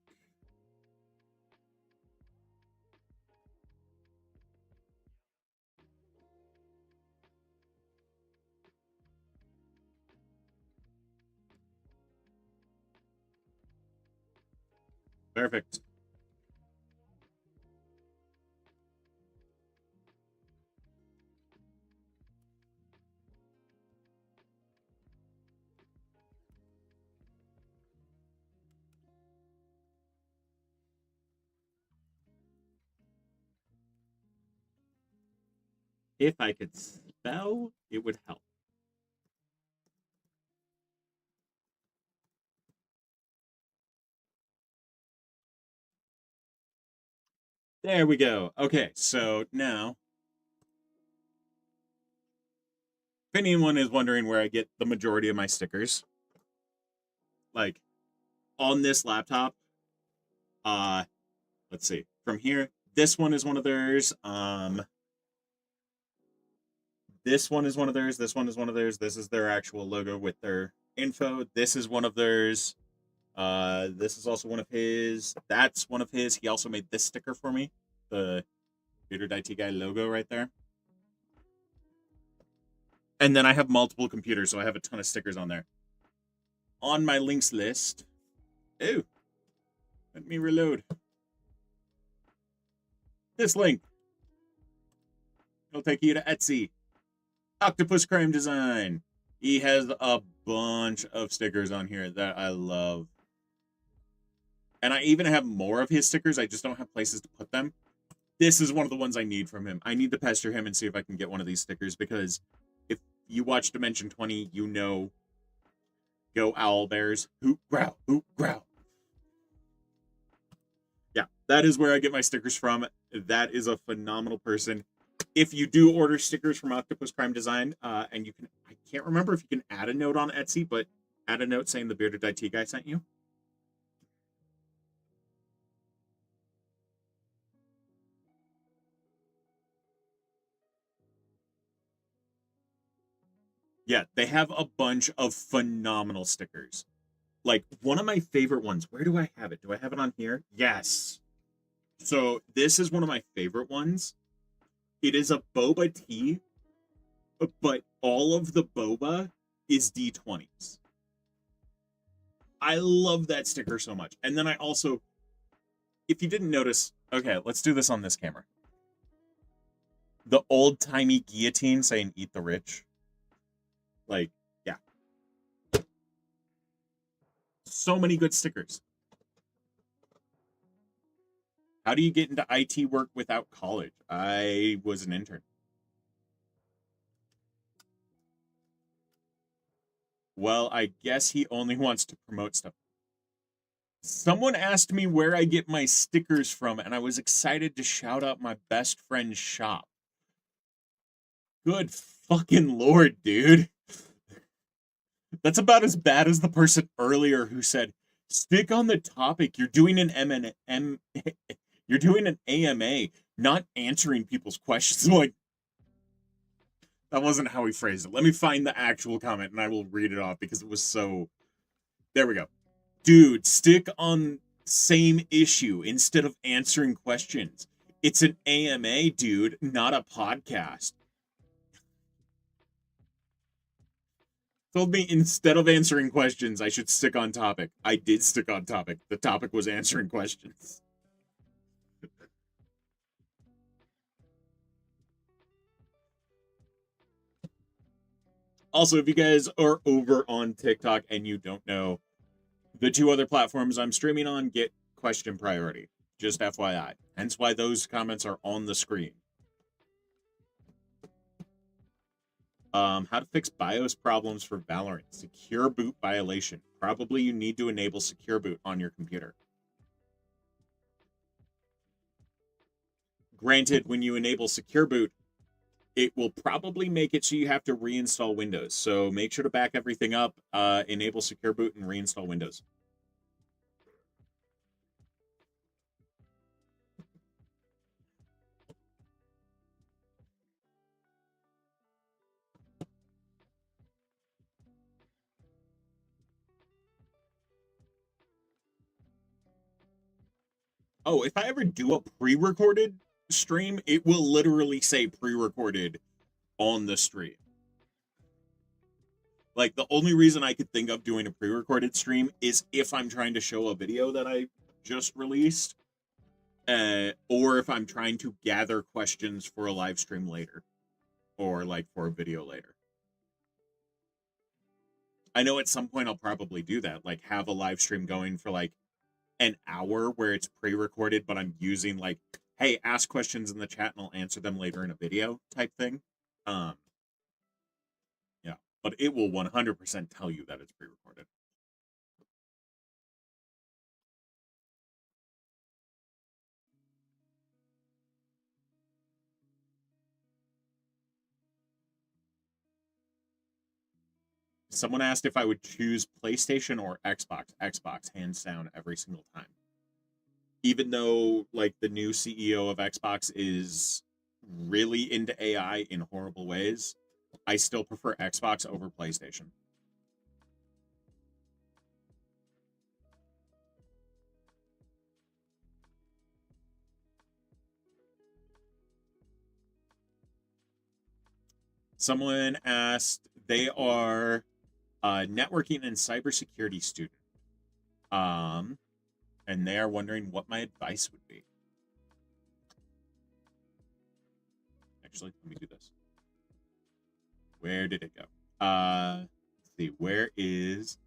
Perfect. If I could spell, it would help. There we go. Okay, so now, if anyone is wondering where I get the majority of my stickers, like on this laptop, let's see, from here, this one is one of theirs. This one is one of theirs. This one is one of theirs. This is their actual logo with their info. This is one of theirs. This is also one of his. That's one of his. He also made this sticker for me. The Bearded IT Guy logo right there. And then I have multiple computers, so I have a ton of stickers on there. On my links list. Oh, let me reload. This link. It'll take you to Etsy. Octopus Crime Design. He has a bunch of stickers on here that I love. And I even have more of his stickers. I just don't have places to put them. This is one of the ones I need from him. I need to pester him and see if I can get one of these stickers, because if you watch Dimension 20, you know, go owl bears, hoot growl, hoot growl. Yeah, that is where I get my stickers from. That is a phenomenal person. if you do order stickers from Octopus Prime Design, and you can, I can't remember if you can add a note on Etsy, but add a note saying the Bearded IT guy sent you. Yeah, they have a bunch of phenomenal stickers. Like one of my favorite ones. Where do I have it? Do I have it on here? Yes. So this is one of my favorite ones. It is a boba tea, but all of the boba is D20s. I love that sticker so much. And then I also, if you didn't notice, okay, let's do this on this camera. The old timey guillotine saying "Eat the rich." Like, yeah. So many good stickers. How do you get into IT work without college? I was an intern. Well, I guess he only wants to promote stuff. Someone asked me where I get my stickers from, and I was excited to shout out my best friend's shop. Good fucking lord, dude. That's about as bad as the person earlier who said, "Stick on the topic. You're doing an you're doing an AMA, not answering people's questions." I'm like, that wasn't how he phrased it. Let me find the actual comment and I will read it off because it was so. There we go. Dude, stick on same issue instead of answering questions. It's an AMA, dude, not a podcast. Told me instead of answering questions, I should stick on topic. I did stick on topic. The topic was answering questions. Also, if you guys are over on TikTok and you don't know, the two other platforms I'm streaming on get question priority. Just FYI. Hence why those comments are on the screen. How to fix BIOS problems for Valorant. Secure boot violation. Probably you need to enable secure boot on your computer. Granted, when you enable secure boot, it will probably make it so you have to reinstall Windows. So make sure to back everything up, enable secure boot, and reinstall Windows. Oh, if I ever do a pre-recorded stream, it will literally say pre-recorded on the stream. Like, the only reason I could think of doing a pre-recorded stream is if I'm trying to show a video that I just released, or if I'm trying to gather questions for a live stream later, or like for a video later. I know at some point I'll probably do that, like have a live stream going for like an hour where it's pre-recorded, but I'm using like, hey, ask questions in the chat and I'll answer them later in a video type thing. Yeah, but it will 100% tell you that it's pre-recorded. Someone asked if I would choose PlayStation or Xbox. Xbox, hands down, every single time. Even though like the new CEO of Xbox is really into AI in horrible ways, I still prefer Xbox over PlayStation. Someone asked, they are a networking and cybersecurity student. And they are wondering what my advice would be. Actually, let me do this. Where did it go? Let's see. Where is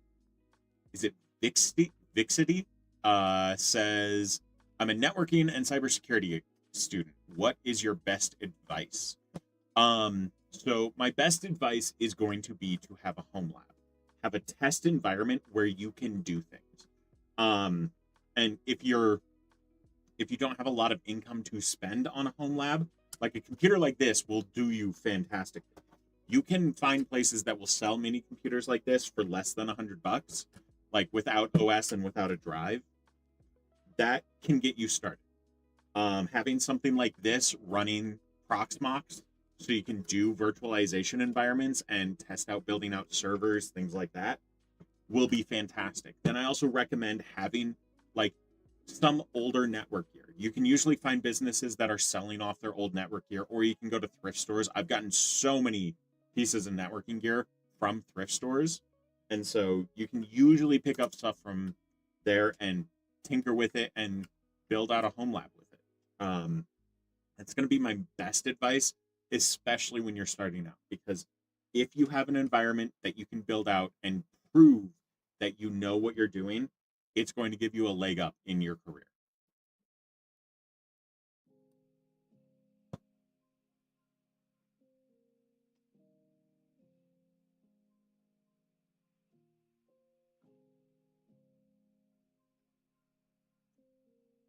it Vixity? Says, I'm a networking and cybersecurity student. What is your best advice? So my best advice is going to be to have a home lab, have a test environment where you can do things. And if you don't have a lot of income to spend on a home lab, Like a computer like this will do you fantastic. You can find places that will sell mini computers like this for less than $100, like without OS and without a drive. That can get you started. Having something like this running Proxmox so you can do virtualization environments and test out building out servers, things like that, will be fantastic. Then I also recommend having like some older network gear. You can usually find businesses that are selling off their old network gear, or you can go to thrift stores. I've gotten so many pieces of networking gear from thrift stores. And so you can usually pick up stuff from there and tinker with it and build out a home lab with it. That's going to be my best advice, especially when you're starting out, because if you have an environment that you can build out and prove that you know what you're doing, it's going to give you a leg up in your career.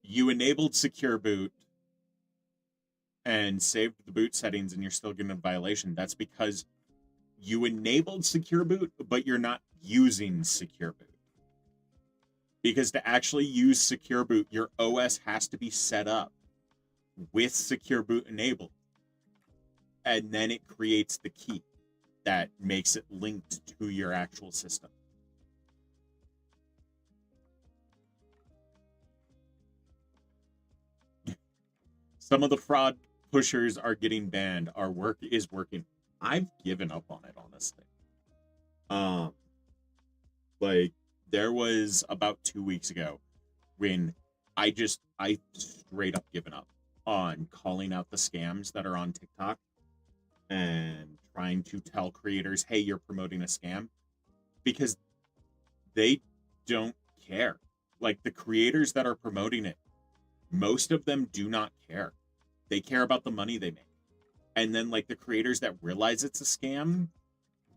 You enabled secure boot and saved the boot settings and you're still getting a violation. That's because you enabled secure boot, but you're not using secure boot. Because to actually use secure boot, your OS has to be set up with secure boot enabled. And then it creates the key that makes it linked to your actual system. Some of the fraud pushers are getting banned. Our work is working. I've given up on it, honestly. Like there was about 2 weeks ago when I straight up given up on calling out the scams that are on TikTok and trying to tell creators, hey, you're promoting a scam, because they don't care. Like the creators that are promoting it, most of them do not care. They care about the money they make. And then like the creators that realize it's a scam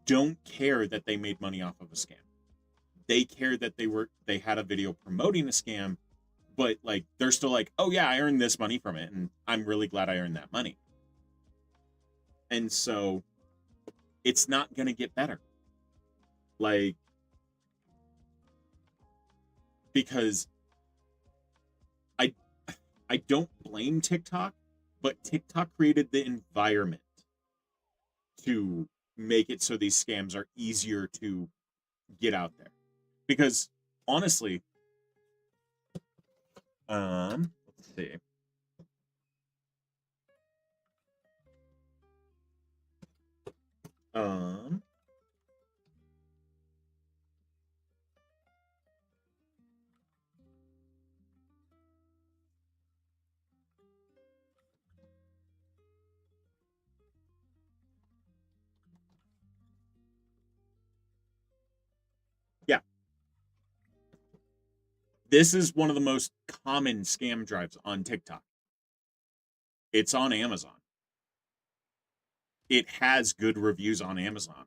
don't care that they made money off of a scam. They care that they had a video promoting a scam, but like they're still like, oh yeah, I earned this money from it and I'm really glad I earned that money. And so it's not going to get better. Like, because I don't blame TikTok, but TikTok created the environment to make it so these scams are easier to get out there. Because honestly, let's see. Um yeah, this is one of the most common scam drives on TikTok. It's on Amazon. It has good reviews on Amazon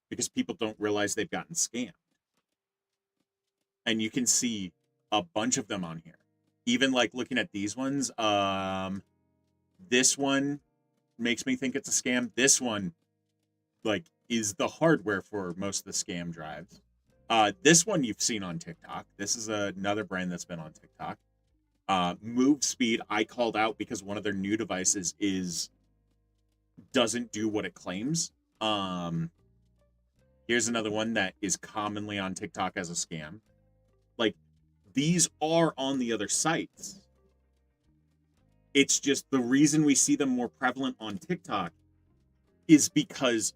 because people don't realize they've gotten scammed. And you can see a bunch of them on here. Even like looking at these ones, this one makes me think it's a scam. This one like is the hardware for most of the scam drives. This one you've seen on TikTok. This is another brand that's been on TikTok. Move Speed, I called out because one of their new devices doesn't do what it claims. Here's another one that is commonly on TikTok as a scam. Like these are on the other sites. It's just the reason we see them more prevalent on TikTok is because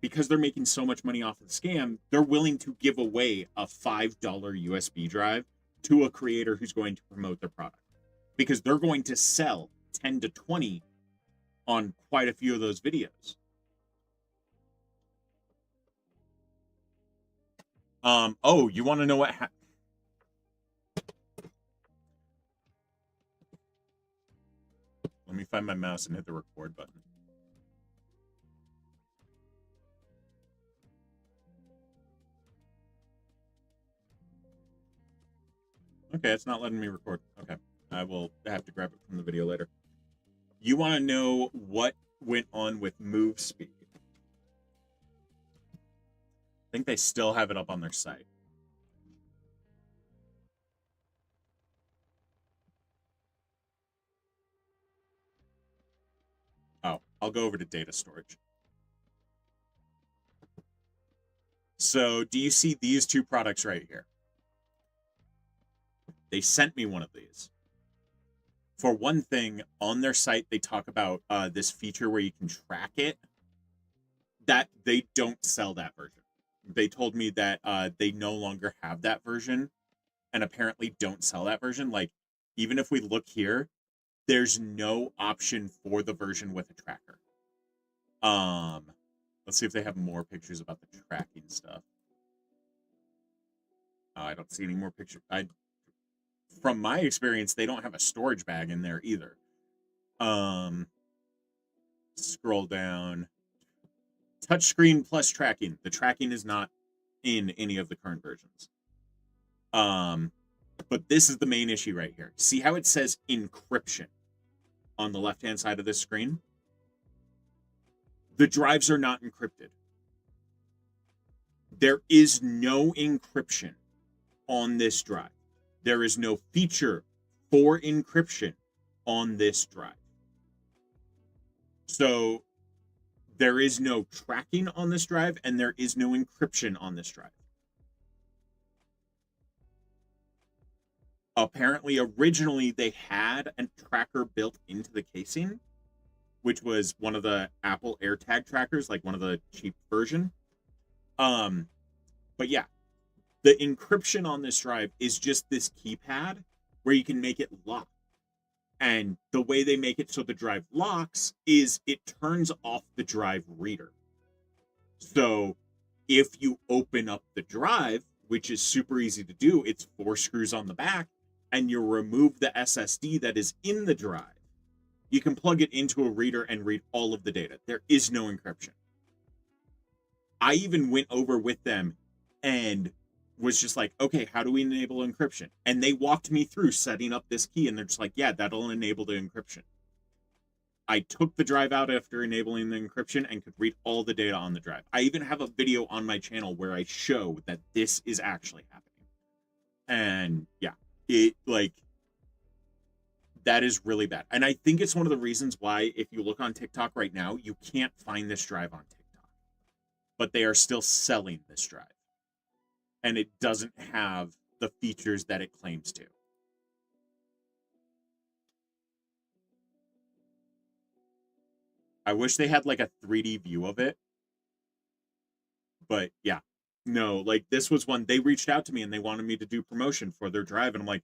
because they're making so much money off of the scam, they're willing to give away a $5 USB drive to a creator who's going to promote their product, because they're going to sell 10 to 20 on quite a few of those videos. Oh, you want to know what let me find my mouse and hit the record button. Okay, it's not letting me record. Okay, I will have to grab it from the video later. You want to know what went on with move speed. I think they still have it up on their site. Oh, I'll go over to data storage. So do you see these two products right here? They sent me one of these. For one thing, on their site, they talk about this feature where you can track it. That they don't sell that version. They told me that they no longer have that version and apparently don't sell that version. Like, even if we look here, there's no option for the version with a tracker. Let's see if they have more pictures about the tracking stuff. I don't see any more pictures. From my experience, they don't have a storage bag in there either. Scroll down. Touchscreen plus tracking. The tracking is not in any of the current versions. But this is the main issue right here. See how it says encryption on the left-hand side of this screen? The drives are not encrypted. There is no encryption on this drive. There is no feature for encryption on this drive. So there is no tracking on this drive and there is no encryption on this drive. Apparently, originally they had a tracker built into the casing, which was one of the Apple AirTag trackers, like one of the cheap version. But yeah, the encryption on this drive is just this keypad where you can make it lock. And the way they make it so the drive locks is it turns off the drive reader. So if you open up the drive, which is super easy to do, it's 4 screws on the back, and you remove the SSD that is in the drive, you can plug it into a reader and read all of the data. There is no encryption. I even went over with them and was just like, okay, how do we enable encryption? And they walked me through setting up this key, and they're just like, yeah, that'll enable the encryption. I took the drive out after enabling the encryption and could read all the data on the drive. I even have a video on my channel where I show that this is actually happening. And yeah, it like, that is really bad. And I think it's one of the reasons why, if you look on TikTok right now, you can't find this drive on TikTok. But they are still selling this drive. And it doesn't have the features that it claims to. I wish they had like a 3D view of it. But yeah, no, like this was one, they reached out to me and they wanted me to do promotion for their drive. And I'm like,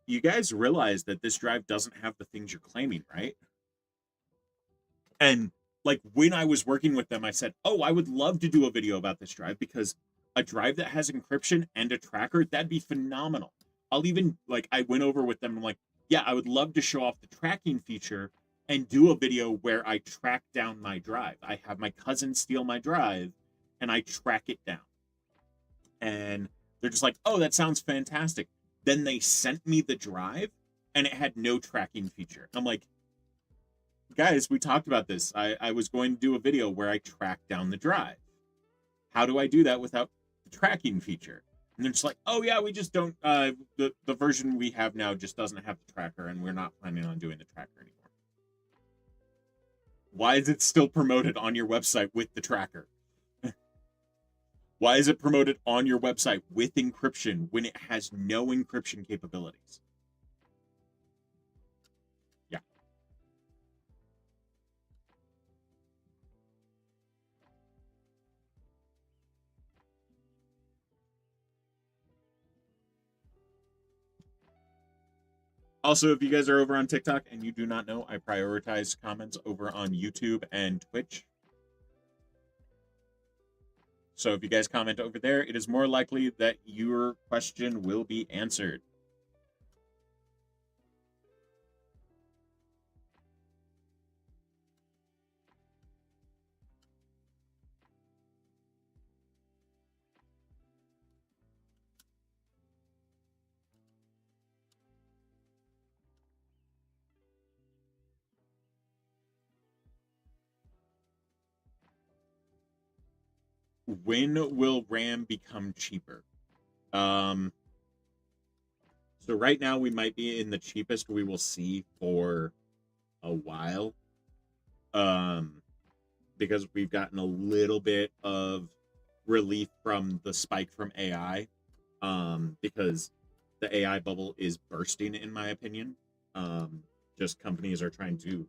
you guys realize that this drive doesn't have the things you're claiming, right? And like when I was working with them, I said, oh, I would love to do a video about this drive because a drive that has encryption and a tracker, that'd be phenomenal. I'll even, like, I went over with them and I'm like, yeah, I would love to show off the tracking feature and do a video where I track down my drive. I have my cousin steal my drive and I track it down. And they're just like, oh, that sounds fantastic. Then they sent me the drive and it had no tracking feature. I'm like, guys, we talked about this. I was going to do a video where I track down the drive. How do I do that without the tracking feature? And they're just like, oh yeah, we just don't, the version we have now just doesn't have the tracker and we're not planning on doing the tracker anymore. Why is it still promoted on your website with the tracker? Why is it promoted on your website with encryption when it has no encryption capabilities? Yeah. Also, if you guys are over on TikTok and you do not know, I prioritize comments over on YouTube and Twitch. So if you guys comment over there, it is more likely that your question will be answered. when will RAM become cheaper? So right now we might be in the cheapest we will see for a while. Because we've gotten a little bit of relief from the spike from AI. Because the AI bubble is bursting, in my opinion. Just companies are trying to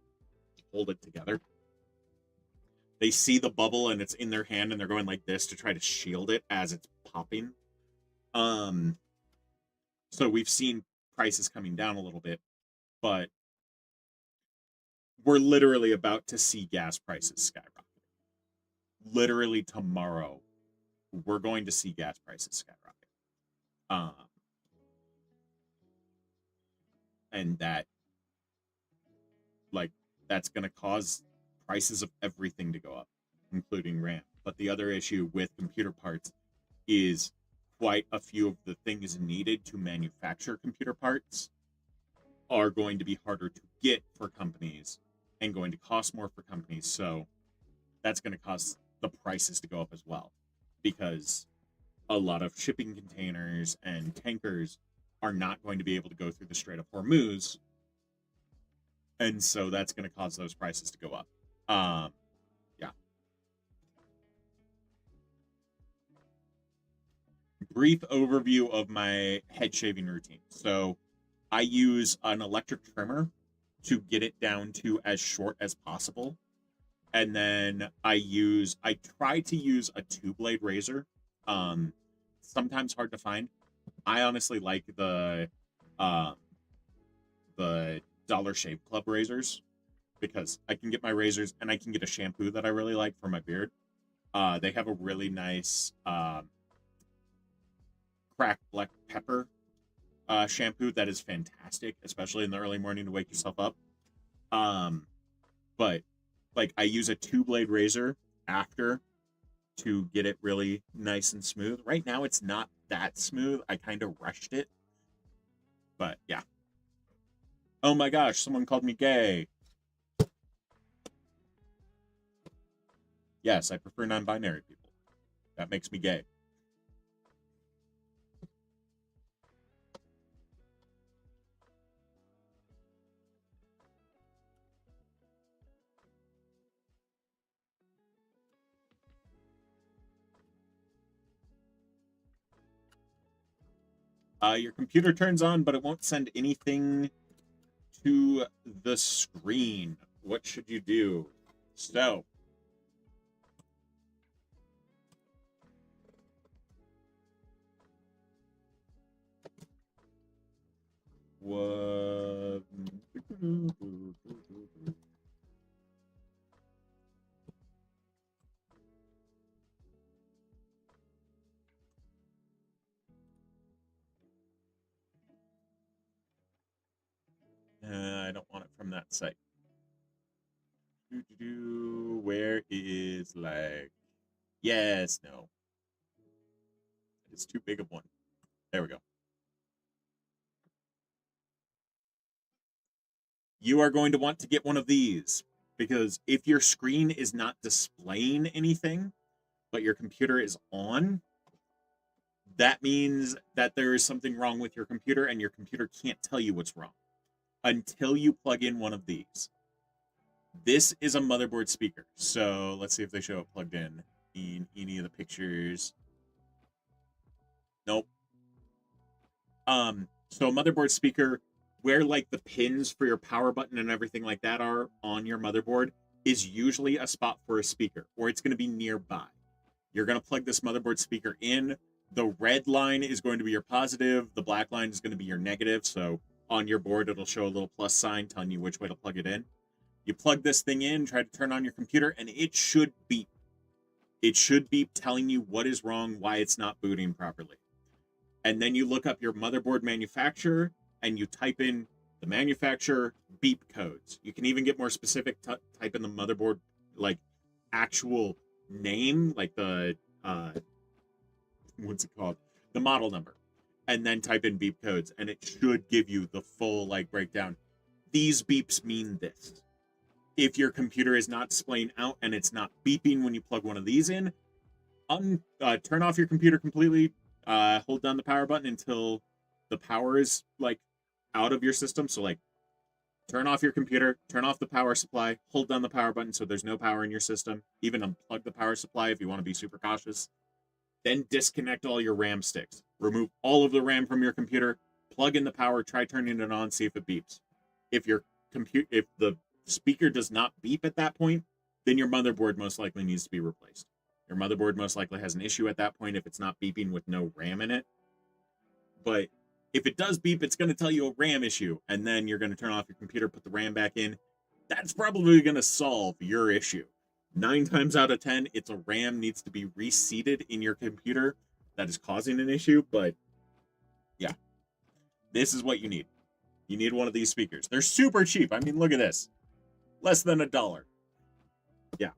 hold it together. They see the bubble and it's in their hand and they're going like this to try to shield it as it's popping. So we've seen prices coming down a little bit, but we're literally about to see gas prices skyrocket. Literally tomorrow, we're going to see gas prices skyrocket. And that, like, that's going to cause prices of everything to go up, including RAM. But the other issue with computer parts is quite a few of the things needed to manufacture computer parts are going to be harder to get for companies and going to cost more for companies. So that's going to cause the prices to go up as well, because a lot of shipping containers and tankers are not going to be able to go through the Strait of Hormuz. And so that's going to cause those prices to go up. Yeah. Brief overview of my head shaving routine. So I use an electric trimmer to get it down to as short as possible. And then I try to use a 2-blade razor. Sometimes hard to find. I honestly like the Dollar Shave Club razors, because I can get my razors and I can get a shampoo that I really like for my beard. They have a really nice cracked black pepper shampoo that is fantastic, especially in the early morning to wake yourself up. But like, I use a 2-blade razor after to get it really nice and smooth. Right now it's not that smooth. I kind of rushed it. But yeah. Oh my gosh, someone called me gay. Yes, I prefer non-binary people. That makes me gay. Your computer turns on, but it won't send anything to the screen. What should you do? So, what? I don't want it from that site. Where is lag? Yes, no. It's too big of one. There we go. You are going to want to get one of these, because if your screen is not displaying anything, but your computer is on, that means that there is something wrong with your computer and your computer can't tell you what's wrong until you plug in one of these. This is a motherboard speaker. So let's see if they show it plugged in any of the pictures. Nope. So a motherboard speaker, where like the pins for your power button and everything like that are on your motherboard, is usually a spot for a speaker, or it's going to be nearby. You're going to plug this motherboard speaker in. The red line is going to be your positive. The black line is going to be your negative. So on your board, it'll show a little plus sign telling you which way to plug it in. You plug this thing in, try to turn on your computer, and it should beep. It should beep telling you what is wrong, why it's not booting properly. And then you look up your motherboard manufacturer and you type in the manufacturer beep codes. You can even get more specific, type in the motherboard, like, actual name, like the, what's it called? The model number. And then type in beep codes, and it should give you the full, like, breakdown. These beeps mean this. If your computer is not displaying out and it's not beeping when you plug one of these in, turn off your computer completely. Hold down the power button until the power is like out of your system. So like turn off your computer, turn off the power supply, hold down the power button so there's no power in your system. Even unplug the power supply if you want to be super cautious. Then disconnect all your RAM sticks. Remove all of the RAM from your computer, plug in the power, try turning it on, see if it beeps. If the speaker does not beep at that point, then your motherboard most likely needs to be replaced. Your motherboard most likely has an issue at that point if it's not beeping with no RAM in it. But if it does beep, it's going to tell you a RAM issue, and then you're going to turn off your computer, put the RAM back in. That's probably going to solve your issue. 9 times out of 10, it's a RAM needs to be reseated in your computer that is causing an issue. But yeah, this is what you need. You need one of these speakers. They're super cheap. I mean, look at this. Less than $1. Yeah.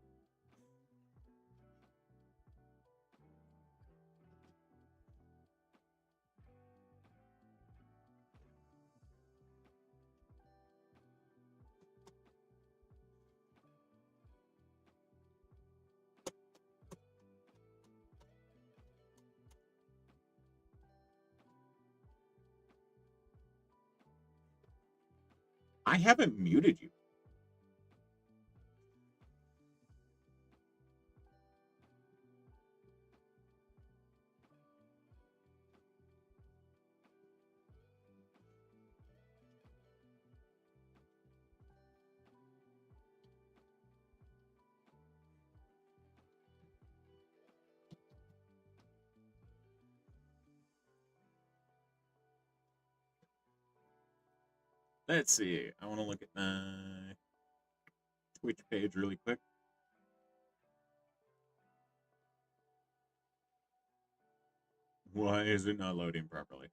I haven't muted you. Let's see. I want to look at my Twitch page really quick. Why is it not loading properly?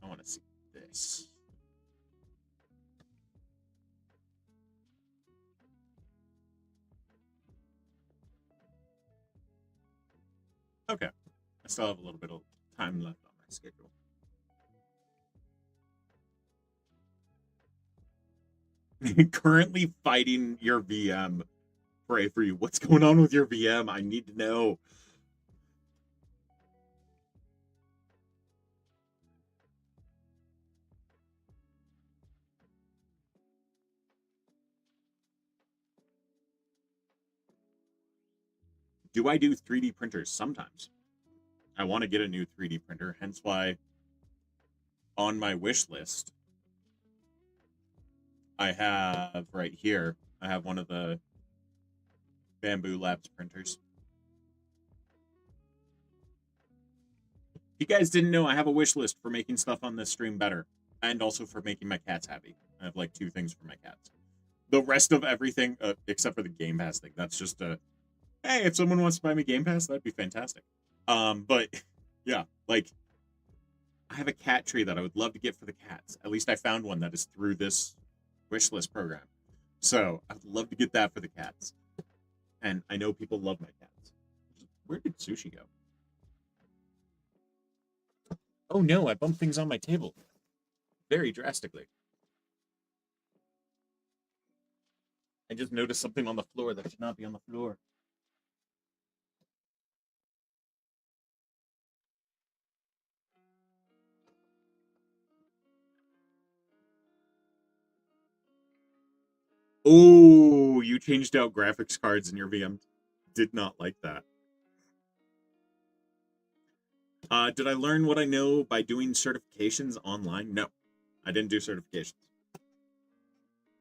I want to see this. Okay. I still have a little bit of time left on my schedule. Currently fighting your VM. Pray for you. What's going on with your VM? I need to know. Do I do 3D printers? Sometimes. I want to get a new 3D printer, hence why on my wish list I have right here, I have one of the Bamboo Labs printers. If you guys didn't know, I have a wish list for making stuff on this stream better, and also for making my cats happy. I have like 2 things for my cats. The rest of everything, except for the Game Pass thing, that's just a, hey, if someone wants to buy me Game Pass, that'd be fantastic. But yeah, like I have a cat tree that I would love to get for the cats. At least I found one that is through this wish list program. So I'd love to get that for the cats. And I know people love my cats. Where did Sushi go? Oh no, I bumped things on my table very drastically. I just noticed something on the floor that should not be on the floor. Oh, you changed out graphics cards in your VM. Did not like that. Did I learn what I know by doing certifications online? No, I didn't do certifications.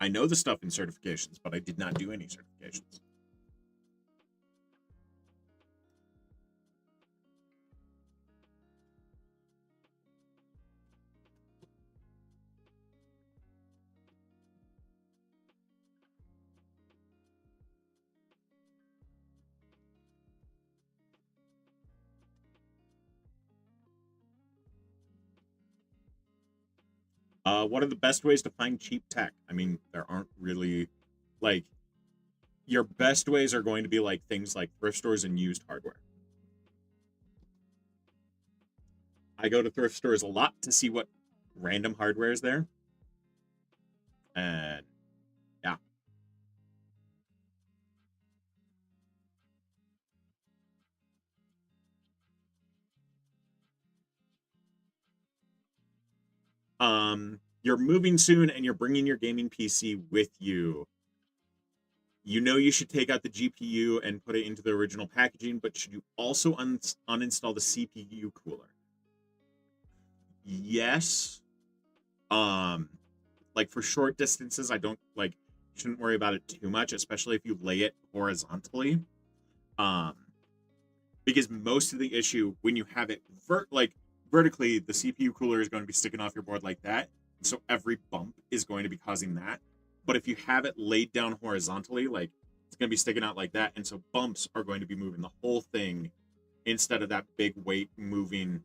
I know the stuff in certifications, but I did not do any certifications. What are the best ways to find cheap tech? I mean, there aren't really, like, your best ways are going to be like things like thrift stores and used hardware. I go to thrift stores a lot to see what random hardware is there. And yeah. You're moving soon and you're bringing your gaming PC with you. You know you should take out the GPU and put it into the original packaging, but should you also uninstall the CPU cooler? Yes. Um, like for short distances, I don't like shouldn't worry about it too much, especially if you lay it horizontally. Um, because most of the issue when you have it vertically, the CPU cooler is going to be sticking off your board like that. So every bump is going to be causing that. But if you have it laid down horizontally, like it's going to be sticking out like that. And so bumps are going to be moving the whole thing instead of that big weight moving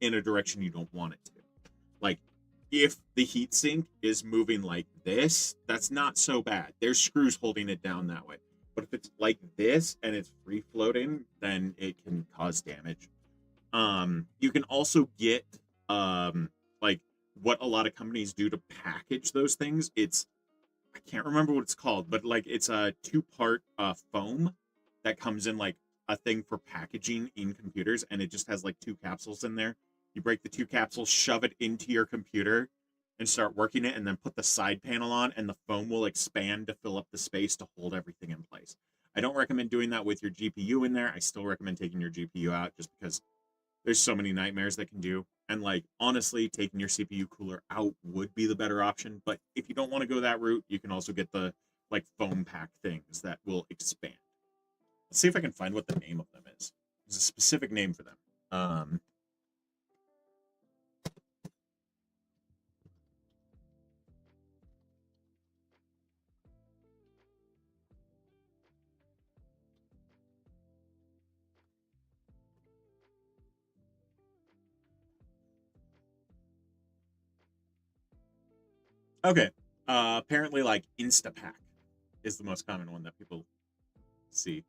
in a direction you don't want it to. Like if the heatsink is moving like this, that's not so bad. There's screws holding it down that way. But if it's like this and it's free floating, then it can cause damage. You can also get like what a lot of companies do to package those things. I can't remember what it's called, but like it's a two-part foam that comes in like a thing for packaging in computers, and it just has like two capsules in there. You break the two capsules, shove it into your computer, and start working it, and then put the side panel on, and the foam will expand to fill up the space to hold everything in place. I don't recommend doing that with your GPU in there. I still recommend taking your GPU out just because there's so many nightmares that can do. And like honestly, taking your CPU cooler out would be the better option. But if you don't want to go that route, you can also get the like foam pack things that will expand. Let's see if I can find what the name of them is. There's a specific name for them. Okay. Apparently like Instapack is the most common one that people see.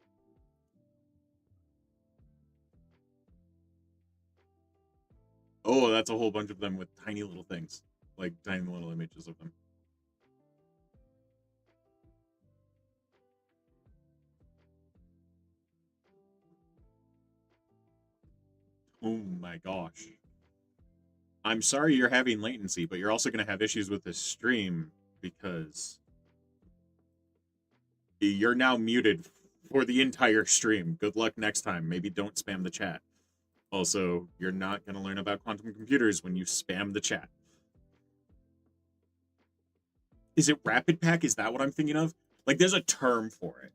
Oh, that's a whole bunch of them with tiny little things, like tiny little images of them. Oh my gosh. I'm sorry you're having latency, but you're also going to have issues with this stream because you're now muted for the entire stream. Good luck next time. Maybe don't spam the chat. Also, you're not going to learn about quantum computers when you spam the chat. Is it Rapid Pack? Is that what I'm thinking of? Like, there's a term for it.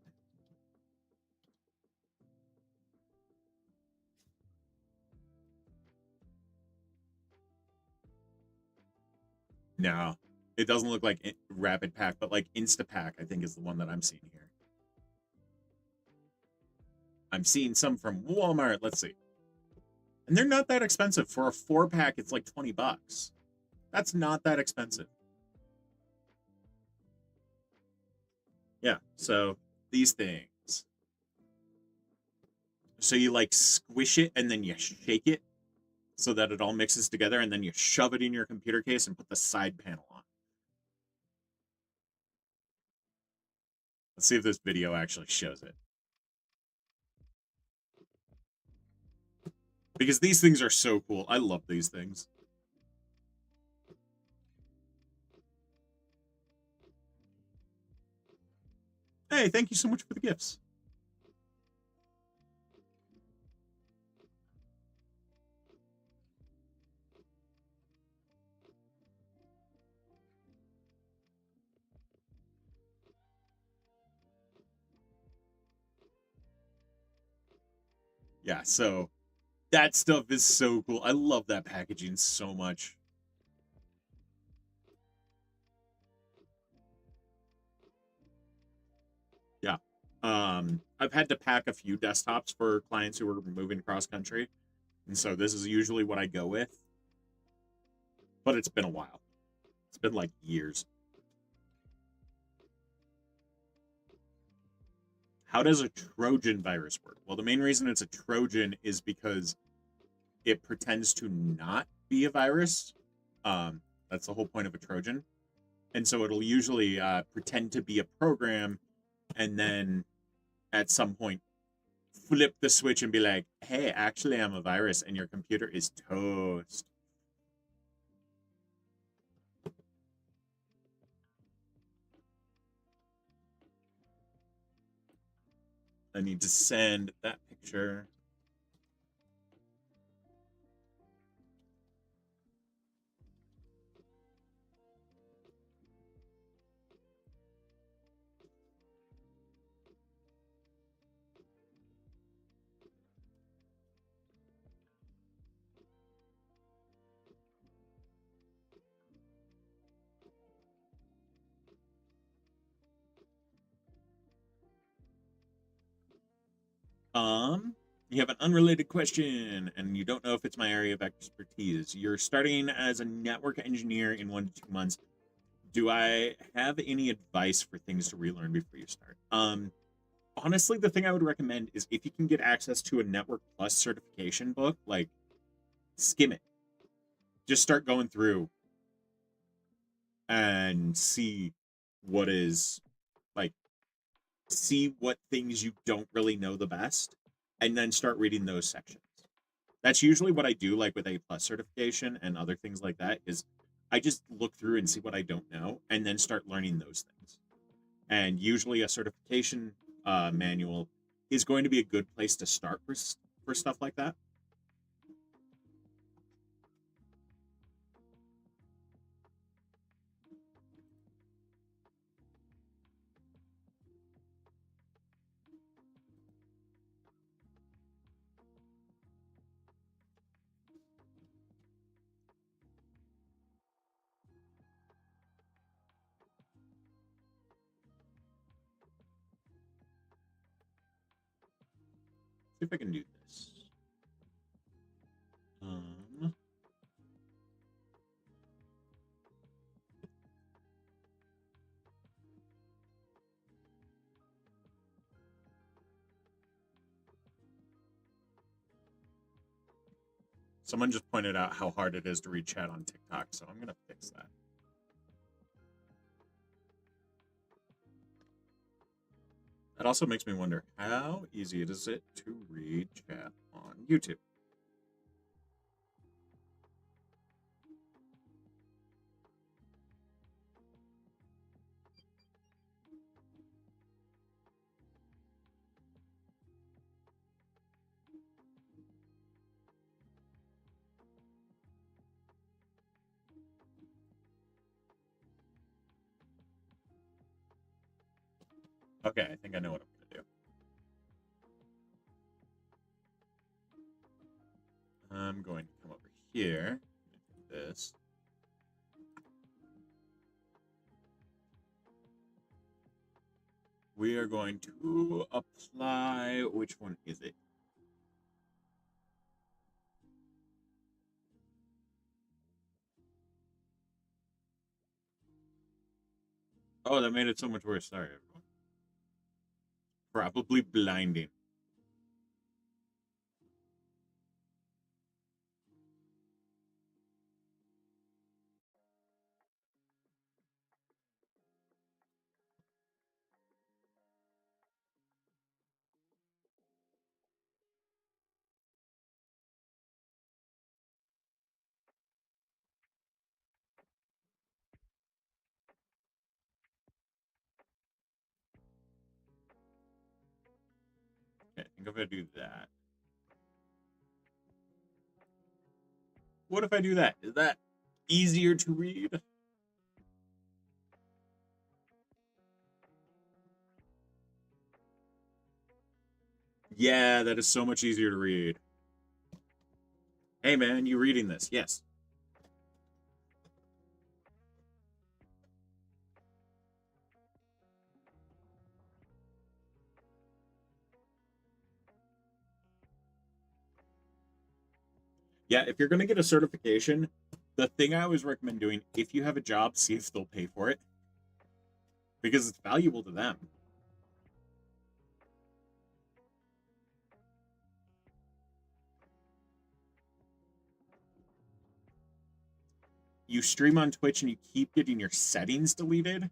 No, it doesn't look like Rapid Pack, but like Instapack, I think is the one that I'm seeing here. I'm seeing some from Walmart. Let's see. And they're not that expensive. For a 4-pack, it's like $20. That's not that expensive. Yeah, so these things. So you like squish it and then you shake it so that it all mixes together, and then you shove it in your computer case and put the side panel on. Let's see if this video actually shows it. Because these things are so cool. I love these things. Hey, thank you so much for the gifts. Yeah, so that stuff is so cool. I love that packaging so much. Yeah. I've had to pack a few desktops for clients who are moving cross country. And so this is usually what I go with. But it's been a while. It's been like years. How does a Trojan virus work? Well, the main reason it's a Trojan is because it pretends to not be a virus. That's the whole point of a Trojan. And so it'll usually pretend to be a program and then at some point flip the switch and be like, hey, actually, I'm a virus, and your computer is toast. I need to send that picture. You have an unrelated question, and you don't know if it's my area of expertise. You're starting as a network engineer in 1 to 2 months. Do I have any advice for things to relearn before you start? Honestly, the thing I would recommend is if you can get access to a Network Plus certification book, like skim it. Just start going through and see what is like see what things you don't really know the best and then start reading those sections. That's usually what I do, like with A plus certification and other things like that, is I just look through and see what I don't know and then start learning those things. And usually a certification manual is going to be a good place to start for stuff like that. See if I can do this. Um, Someone just pointed out how hard it is to read chat on TikTok, so I'm gonna fix that. That also makes me wonder how easy is it to read chat on YouTube? Okay, I think I know what I'm gonna do. I'm going to come over here, do this. We are going to apply, which one is it? Oh, that made it so much worse. Sorry, everyone. Probably blinding. Okay, I think if I do that. What if I do that? Is that easier to read? Yeah, that is so much easier to read. Hey man, you reading this? Yes. Yeah, if you're going to get a certification, The thing I always recommend doing, if you have a job, see if they'll pay for it, because it's valuable to them. You stream on Twitch and you keep getting your settings deleted.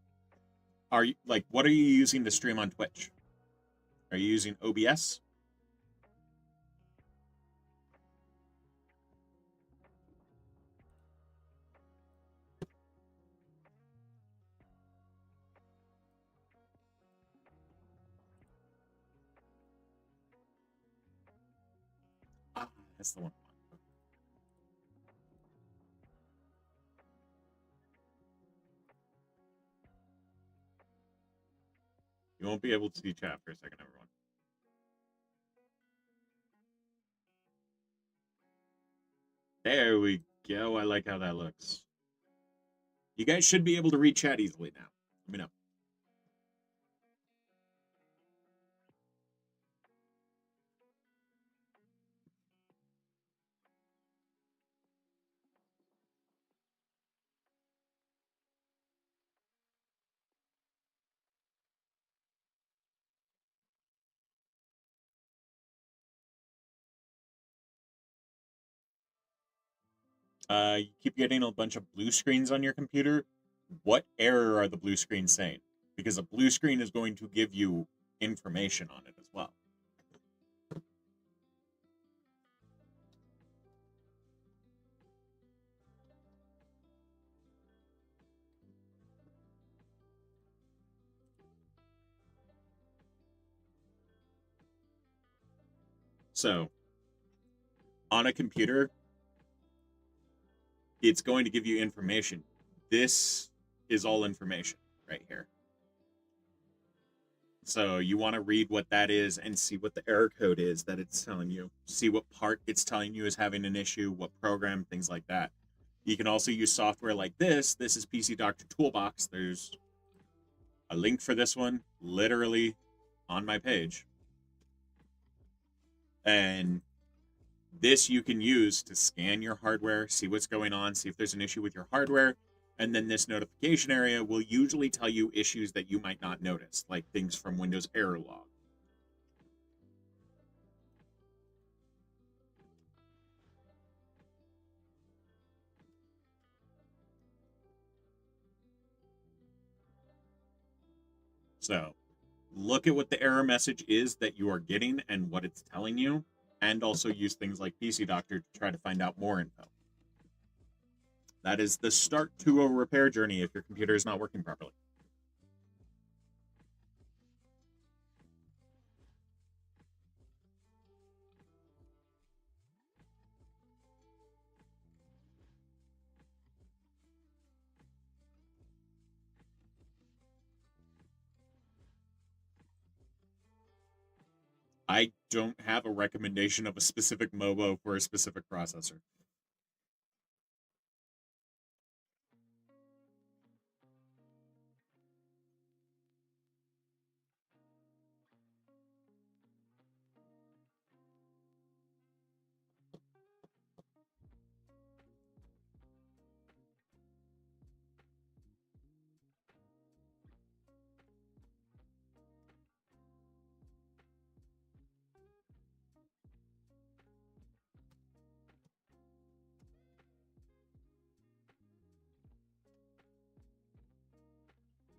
Are you like, what are you using to stream on Twitch? Are you using OBS? Ah, that's the one. You won't be able to see chat for a second, everyone. There we go. I like how that looks. You guys should be able to read chat easily now. Let me know. You keep getting a bunch of blue screens on your computer. What error are the blue screens saying? Because a blue screen is going to give you information on it as well. So, on a computer, it's going to give you information. This is all information right here. So you want to read what that is and see what the error code is that it's telling you. See what part it's telling you is having an issue, what program, things like that. You can also use software like this. This is PC Doctor Toolbox. There's a link for this one literally on my page. And this you can use to scan your hardware, see what's going on, see if there's an issue with your hardware. And then this notification area will usually tell you issues that you might not notice, like things from Windows Error Log. So look at what the error message is that you are getting and what it's telling you, and also use things like PC Doctor to try to find out more info. That is the start to a repair journey if your computer is not working properly. I don't have a recommendation of a specific MOBO for a specific processor.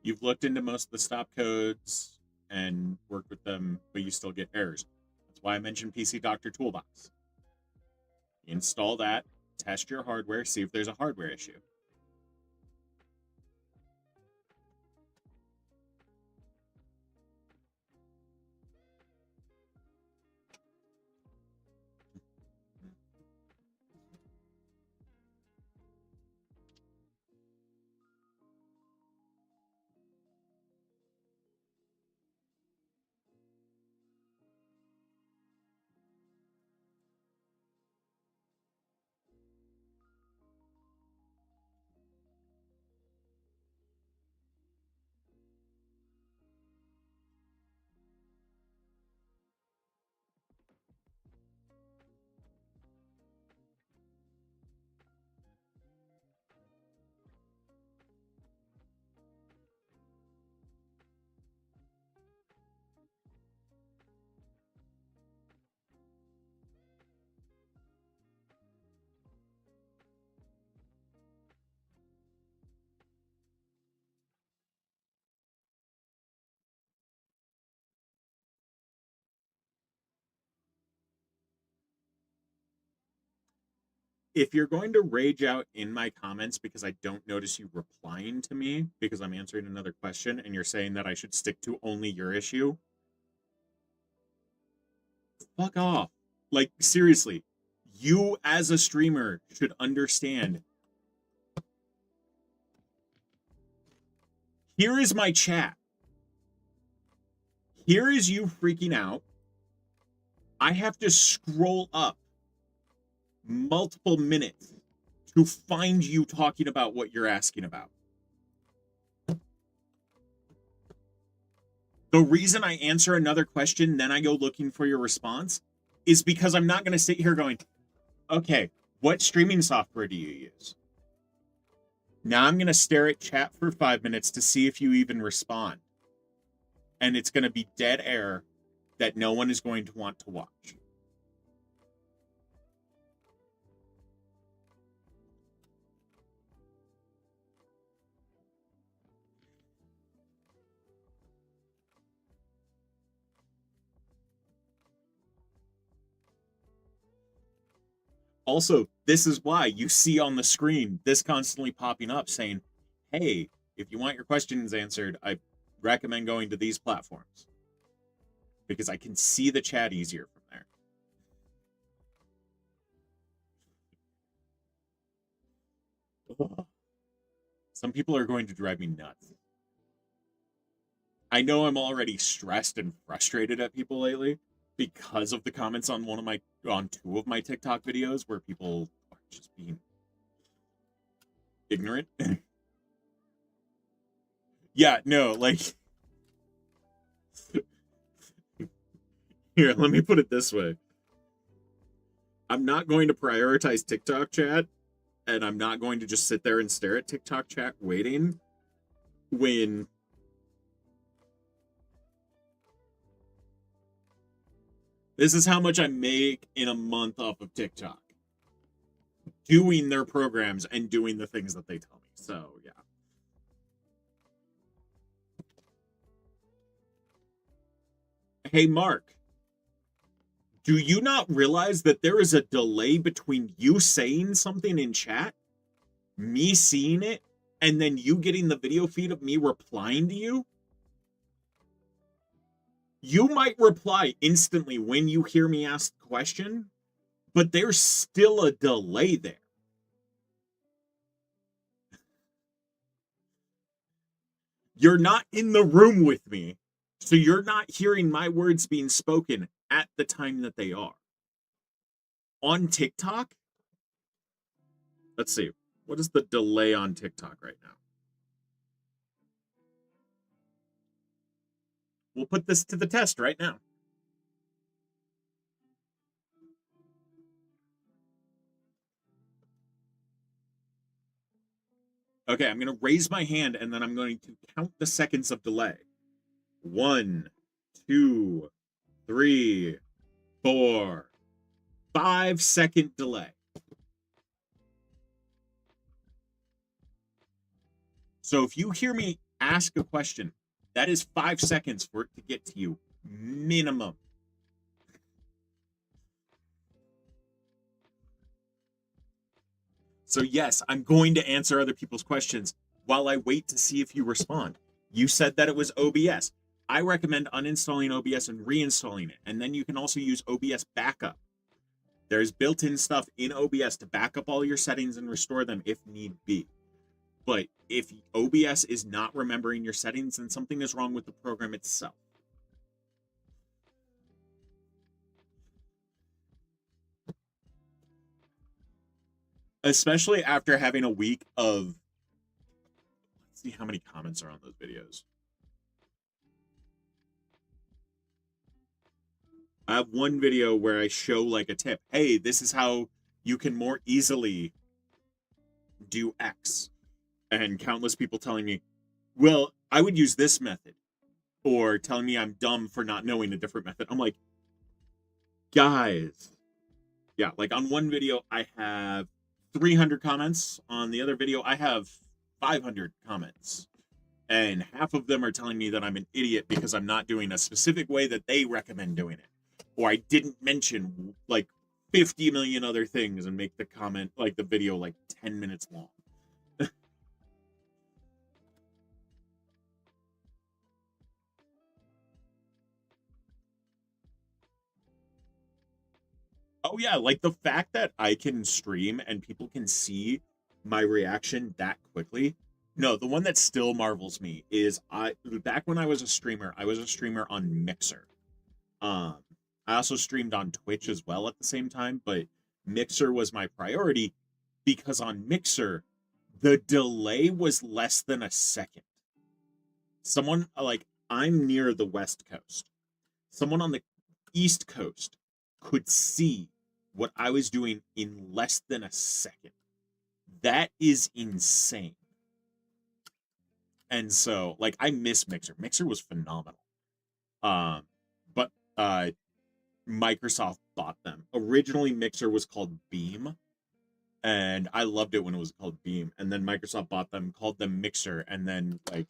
You've looked into most of the stop codes and worked with them, but you still get errors. That's why I mentioned PC Doctor Toolbox. Install that, test your hardware, see if there's a hardware issue. if you're going to rage out in my comments because I don't notice you replying to me because I'm answering another question and you're saying that I should stick to only your issue, fuck off. Like, seriously, you as a streamer should understand. Here is my chat. Here is you freaking out. I have to scroll up multiple minutes to find you talking about what you're asking about. The reason I answer another question, then I go looking for your response, is because I'm not going to sit here going, okay, what streaming software do you use? Now I'm going to stare at chat for 5 minutes to see if you even respond. And it's going to be dead air that no one is going to want to watch. Also, this is why you see on the screen this constantly popping up saying, hey, if you want your questions answered, I recommend going to these platforms. Because I can see the chat easier from there. Ugh. Some people are going to drive me nuts. I know I'm already stressed and frustrated at people lately because of the comments on two of my TikTok videos where people are just being ignorant. Yeah, no, like here, let me put it this way. I'm not going to prioritize TikTok chat, and I'm not going to just sit there and stare at TikTok chat waiting when this is how much I make in a month off of TikTok. Doing their programs and doing the things that they tell me. So, yeah. Hey, Mark. Do you not realize that there is a delay between you saying something in chat, me seeing it, and then you getting the video feed of me replying to you? You might reply instantly when you hear me ask the question, but there's still a delay there. You're not in the room with me, so you're not hearing my words being spoken at the time that they are. On TikTok, let's see, what is the delay on TikTok right now? We'll put this to the test right now. Okay, I'm going to raise my hand and then I'm going to count the seconds of delay. 1, 2, 3, 4, 5-second delay. So if you hear me ask a question, that is 5 seconds for it to get to you, minimum. So yes, I'm going to answer other people's questions while I wait to see if you respond. You said that it was OBS. I recommend uninstalling OBS and reinstalling it. And then you can also use OBS backup. There's built-in stuff in OBS to back up all your settings and restore them if need be. But if OBS is not remembering your settings, then something is wrong with the program itself. Especially after having a week of... Let's see how many comments are on those videos. I have one video where I show like a tip. Hey, this is how you can more easily do X. And countless people telling me, well, I would use this method. Or telling me I'm dumb for not knowing a different method. I'm like, guys. Yeah, like on one video, I have 300 comments. On the other video, I have 500 comments. And half of them are telling me that I'm an idiot because I'm not doing a specific way that they recommend doing it. Or I didn't mention like 50 million other things and make the comment, like the video, like 10 minutes long. Oh yeah, like the fact that I can stream and people can see my reaction that quickly. No, the one that still marvels me is I back when I was a streamer, I was a streamer on Mixer. Um, I also streamed on Twitch as well at the same time, but Mixer was my priority because on Mixer, the delay was less than a second. Someone like I'm near the West Coast. Someone on the East Coast could see what I was doing in less than a second. That is insane. And so, like, I miss Mixer. Mixer was phenomenal. But Microsoft bought them. Originally, Mixer was called Beam, and I loved it when it was called Beam. And then Microsoft bought them, called them Mixer, and then like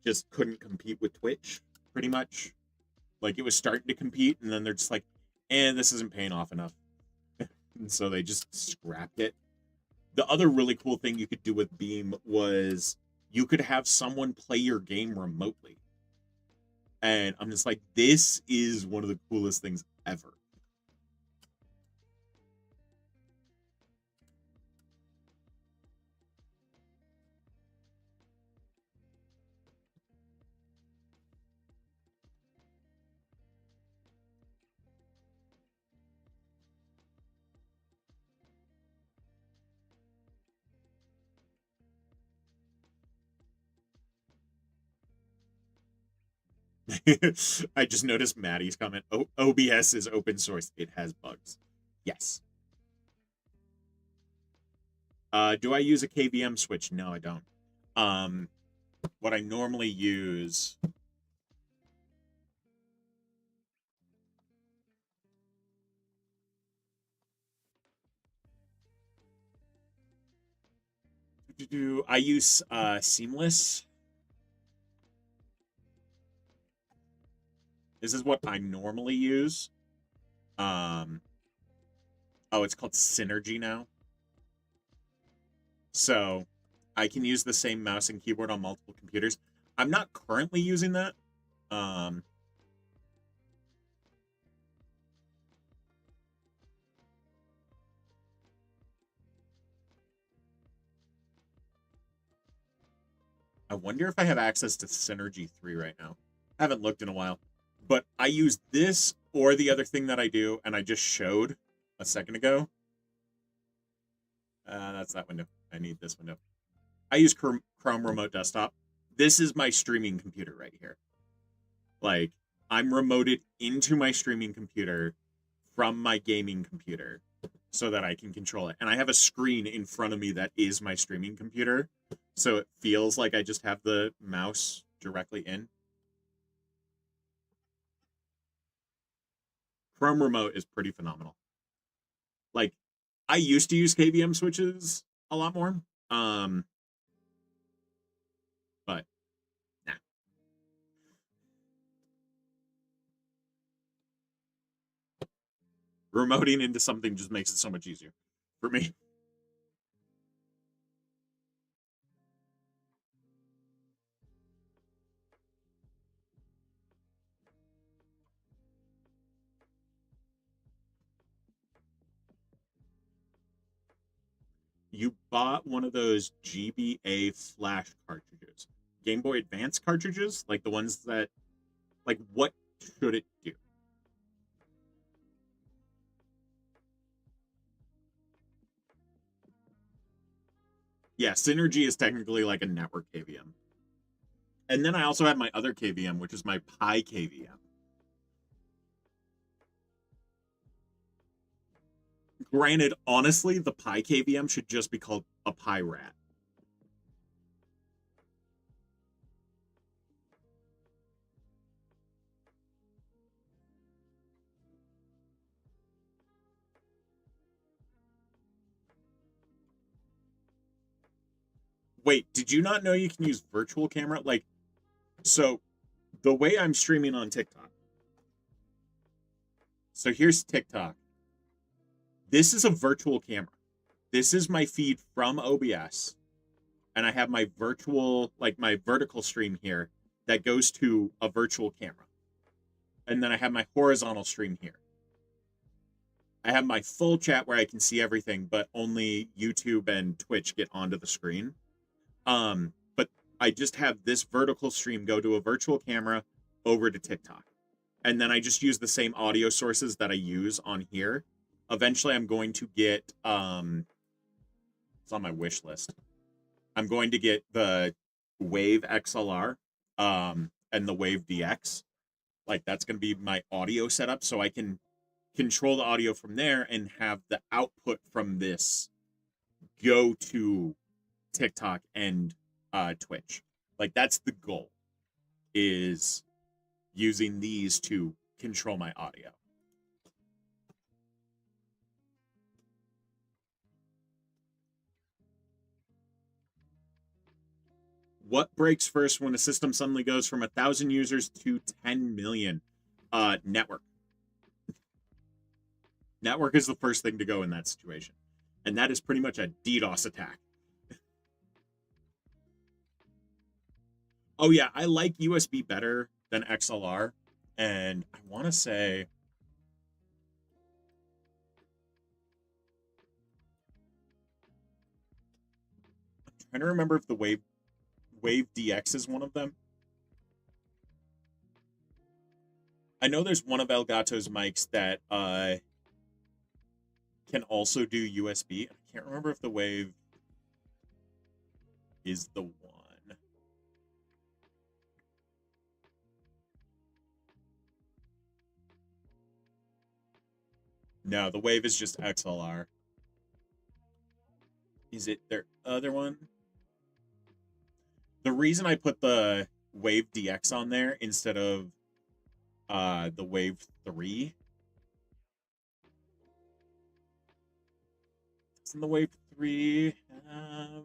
just couldn't compete with Twitch, pretty much. Like it was starting to compete, and then they're just like, "And this isn't paying off enough," and so they just scrapped it. The other really cool thing you could do with Beam was you could have someone play your game remotely. And I'm just like, this is one of the coolest things ever. I just noticed Maddie's comment. OBS is open source. It has bugs. Yes. Do I use a KVM switch? No, I don't. What I normally use. I use Seamless. This is what I normally use. Oh, it's called Synergy now. So I can use the same mouse and keyboard on multiple computers. I'm not currently using that. I wonder if I have access to Synergy 3 right now. I haven't looked in a while. But I use this or the other thing that I do, and I just showed a second ago. That's that window. I need this window. I use Chrome Remote Desktop. This is my streaming computer right here. Like, I'm remoted into my streaming computer from my gaming computer so that I can control it. And I have a screen in front of me that is my streaming computer. So it feels like I just have the mouse directly in. Chrome Remote is pretty phenomenal. Like, I used to use KVM switches a lot more. But nah. Remoting into something just makes it so much easier for me. You bought one of those GBA flash cartridges, Game Boy Advance cartridges, like the ones that, like, what should it do? Yeah, Synergy is technically like a network KVM. And then I also have my other KVM, which is my Pi KVM. Granted, honestly, the Pi KVM should just be called a Pi Rat. Wait, did you not know you can use virtual camera? Like, so the way I'm streaming on TikTok, So here's TikTok. This is a virtual camera. This is my feed from OBS, and I have my virtual, like my vertical stream here that goes to a virtual camera. And then I have my horizontal stream here. I have my full chat where I can see everything, but only YouTube and Twitch get onto the screen. But I just have this vertical stream go to a virtual camera over to TikTok. And then I just use the same audio sources that I use on here. Eventually I'm going to get it's on my wish list. I'm going to get the Wave XLR and the Wave DX. Like that's going to be my audio setup, so I can control the audio from there and have the output from this go to TikTok and Twitch. Like that's the goal, is using these to control my audio. What breaks first when a system suddenly goes from 1,000 users to 10 million? Network. Network is the first thing to go in that situation. And that is pretty much a DDoS attack. Oh yeah, I like USB better than XLR. And I want to say I'm trying to remember if the Wave DX is one of them. I know there's one of Elgato's mics that can also do USB. I can't remember if the Wave is the one. No, the Wave is just XLR. Is it their other one? The reason I put the Wave DX on there instead of the Wave 3. Doesn't the Wave 3 have...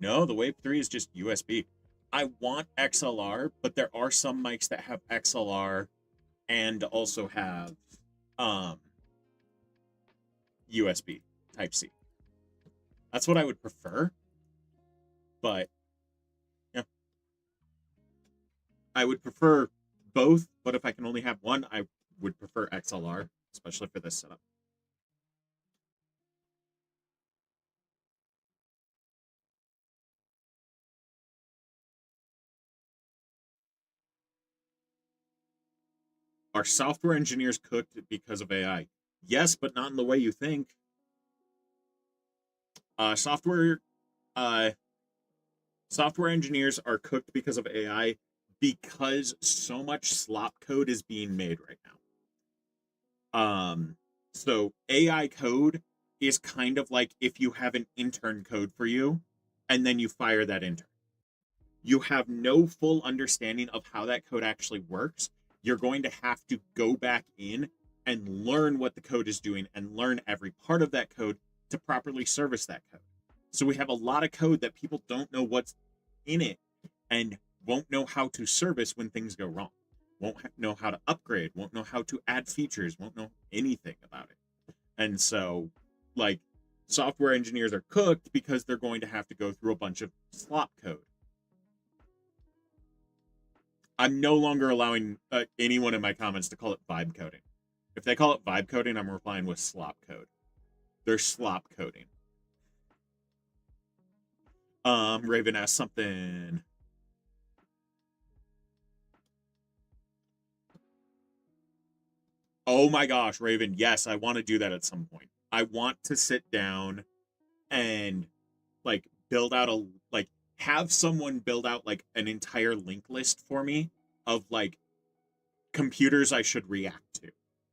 No, the Wave 3 is just USB. I want XLR, but there are some mics that have XLR and also have USB Type-C. That's what I would prefer. But yeah, I would prefer both, but if I can only have one, I would prefer XLR, especially for this setup. Are software engineers cooked because of AI? Yes, but not in the way you think. Software engineers are cooked because of AI because so much slop code is being made right now. So AI code is kind of like if you have an intern code for you and then you fire that intern. You have no full understanding of how that code actually works. You're going to have to go back in and learn what the code is doing and learn every part of that code to properly service that code. So we have a lot of code that people don't know what's in it and won't know how to service when things go wrong. Won't know how to upgrade, won't know how to add features, won't know anything about it. And so, like, software engineers are cooked because they're going to have to go through a bunch of slop code. I'm no longer allowing anyone in my comments to call it vibe coding. If they call it vibe coding, I'm replying with slop code. They're slop coding. Raven asked something. Oh my gosh, Raven. Yes, I want to do that at some point. I want to sit down and like build out a like have someone build out like an entire link list for me of like computers I should react to.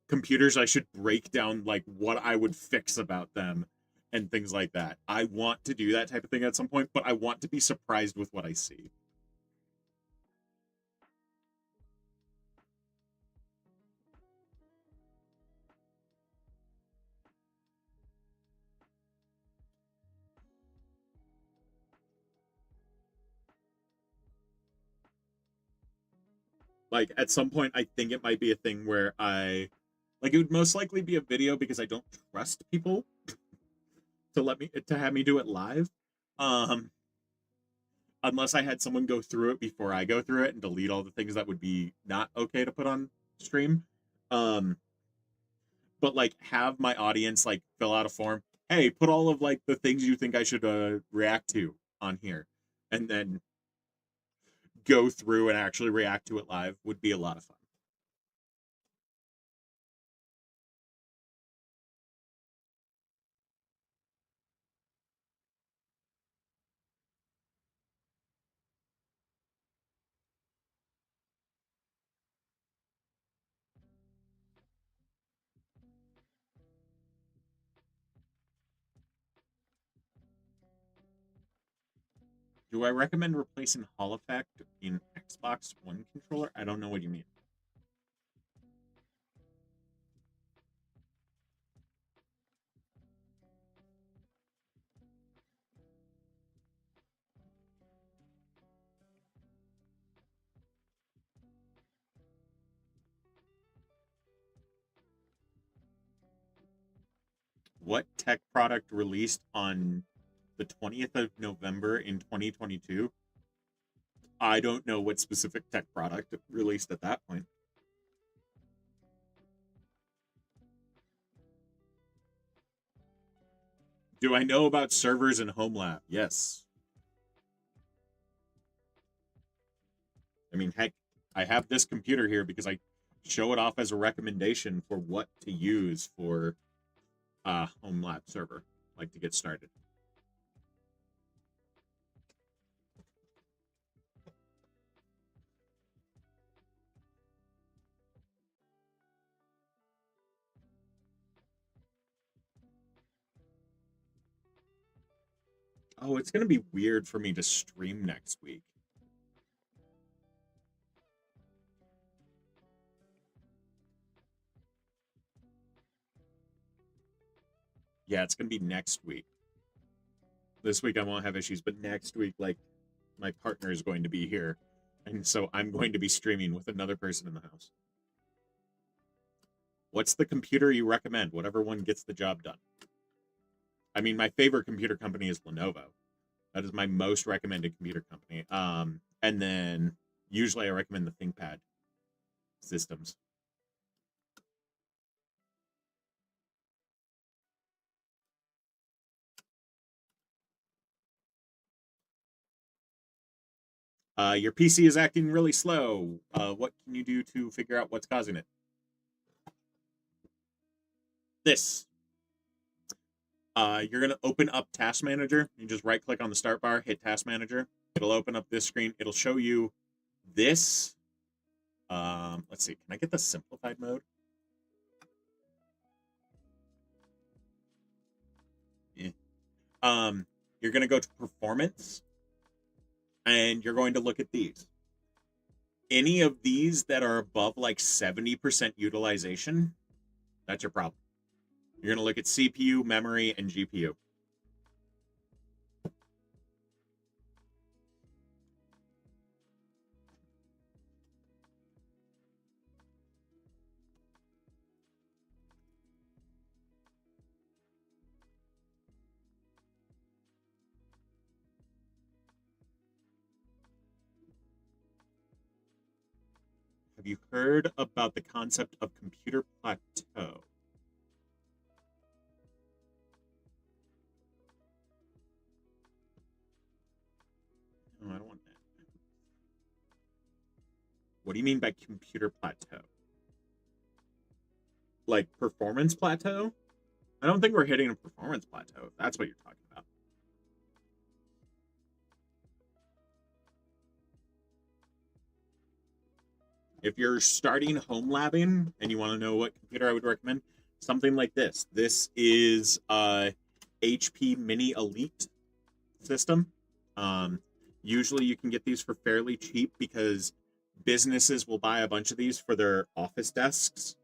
Computers I should break down like what I would fix about them and things like that. I want to do that type of thing at some point, but I want to be surprised with what I see. Like at some point, I think it might be a thing where it would most likely be a video because I don't trust people to have me do it live. Um, Unless I had someone go through it before I go through it and delete all the things that would be not okay to put on stream. Um, but like have my audience like fill out a form. Hey, put all of like the things you think I should react to on here, and then go through and actually react to it live would be a lot of fun. Do I recommend replacing Hall Effect in Xbox One controller? I don't know what you mean. What tech product released on the 20th of November in 2022? I don't know what specific tech product released at that point. Do I know about servers in HomeLab? Yes. I mean, heck, I have this computer here because I show it off as a recommendation for what to use for HomeLab server, like to get started. Oh, it's gonna be weird for me to stream next week. Yeah, it's gonna be next week. This week I won't have issues, but next week, like, my partner is going to be here, and so I'm going to be streaming with another person in the house. What's the computer you recommend? Whatever one gets the job done. I mean, my favorite computer company is Lenovo. That is my most recommended computer company. And then usually I recommend the ThinkPad systems. Your PC is acting really slow. What can you do to figure out what's causing it? This. You're going to open up Task Manager. You just right click on the start bar, hit Task Manager. It'll open up this screen. It'll show you this. Let's see. Can I get the simplified mode? Yeah. You're going to go to Performance, and you're going to look at these. Any of these that are above like 70% utilization, that's your problem. You're going to look at CPU, memory, and GPU. Have you heard about the concept of computer plateau? Oh, I don't want that. What do you mean by computer plateau? Like performance plateau? I don't think we're hitting a performance plateau, if that's what you're talking about. If you're starting home labbing and you want to know what computer I would recommend, something like this. This is a HP Mini Elite system. Usually you can get these for fairly cheap because businesses will buy a bunch of these for their office desks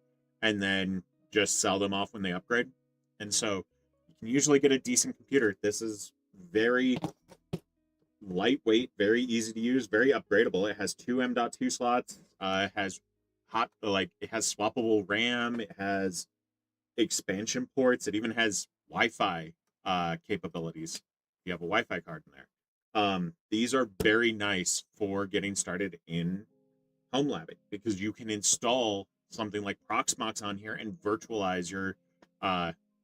and then just sell them off when they upgrade. And so you can usually get a decent computer. This is very lightweight, very easy to use, very upgradable. It has two M.2 slots. It has it has swappable RAM. It has expansion ports. It even has Wi-Fi capabilities. You have a Wi-Fi card in there. These are very nice for getting started in home labbing because you can install something like Proxmox on here and virtualize your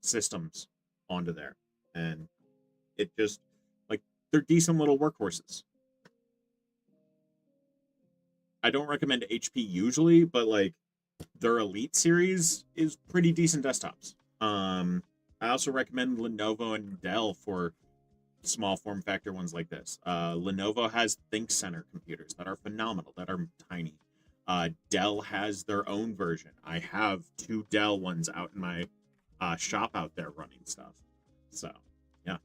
systems onto there, and it just like they're decent little workhorses. I don't recommend HP usually, but like their Elite series is pretty decent desktops. I also recommend Lenovo and Dell for small form factor ones like this. Lenovo has ThinkCenter computers that are phenomenal, that are tiny. Dell has their own version. I have two Dell ones out in my shop out there running stuff. So, yeah.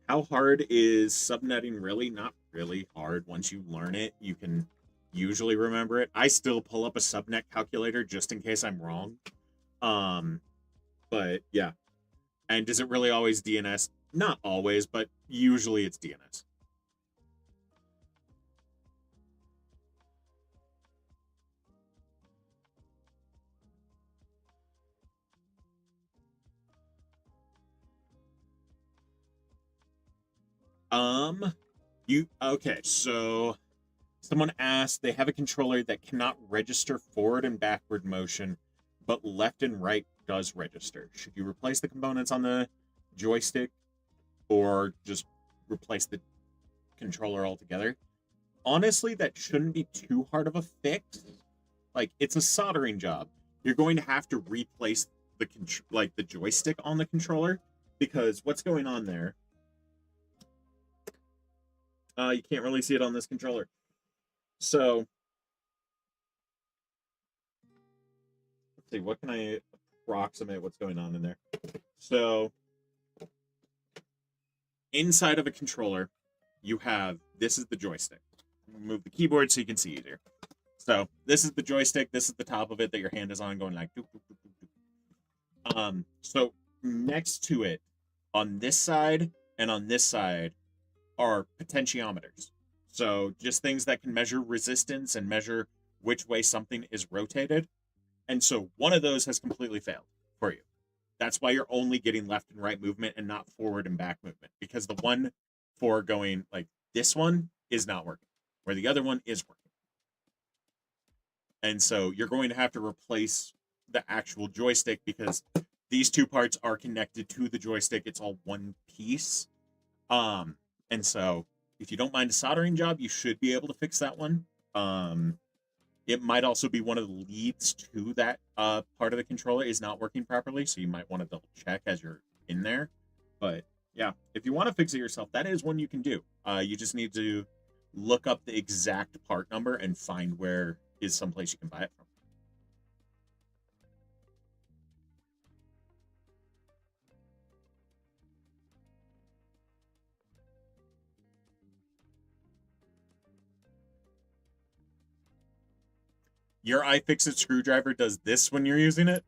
How hard is subnetting really? Not really hard. Once you learn it, you can usually remember it. I still pull up a subnet calculator just in case I'm wrong. But yeah. And does it really always DNS? Not always, but usually it's DNS. You okay, so someone asked, they have a controller that cannot register forward and backward motion, but left and right does register. Should you replace the components on the joystick or just replace the controller altogether? Honestly, that shouldn't be too hard of a fix. Like, it's a soldering job. You're going to have to replace the joystick on the controller because what's going on there? You can't really see it on this controller. So, let's see, what can I approximate what's going on in there? So, inside of a controller, you have, this is the joystick. Move the keyboard so you can see easier. So, this is the joystick, this is the top of it that your hand is on going like, doop, doop, doop, doop. So next to it, on this side and on this side, are potentiometers. So just things that can measure resistance and measure which way something is rotated. And so one of those has completely failed for you. That's why you're only getting left and right movement and not forward and back movement, because the one for going like this one is not working, where the other one is working. And so you're going to have to replace the actual joystick because these two parts are connected to the joystick. It's all one piece. And so if you don't mind a soldering job, you should be able to fix that one. It might also be one of the leads to that part of the controller is not working properly, so you might want to double check as you're in there. But yeah, if you want to fix it yourself, that is one you can do. You just need to look up the exact part number and find where is someplace you can buy it from. Your iFixit screwdriver does this when you're using it.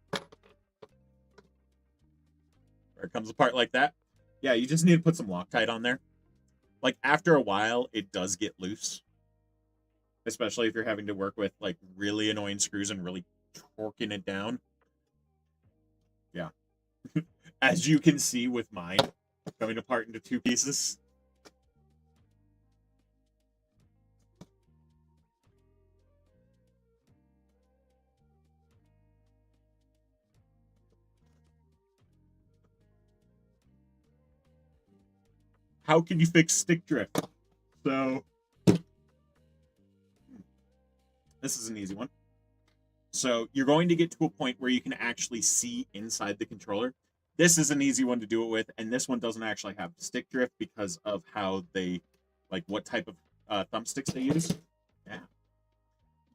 Where it comes apart like that. Yeah, you just need to put some Loctite on there. Like after a while, it does get loose. Especially if you're having to work with like really annoying screws and really torquing it down. Yeah. As you can see with mine coming apart into two pieces. How can you fix stick drift? So this is an easy one. So you're going to get to a point where you can actually see inside the controller. This is an easy one to do it with, and this one doesn't actually have stick drift because of how they, like what type of thumbsticks they use. Yeah.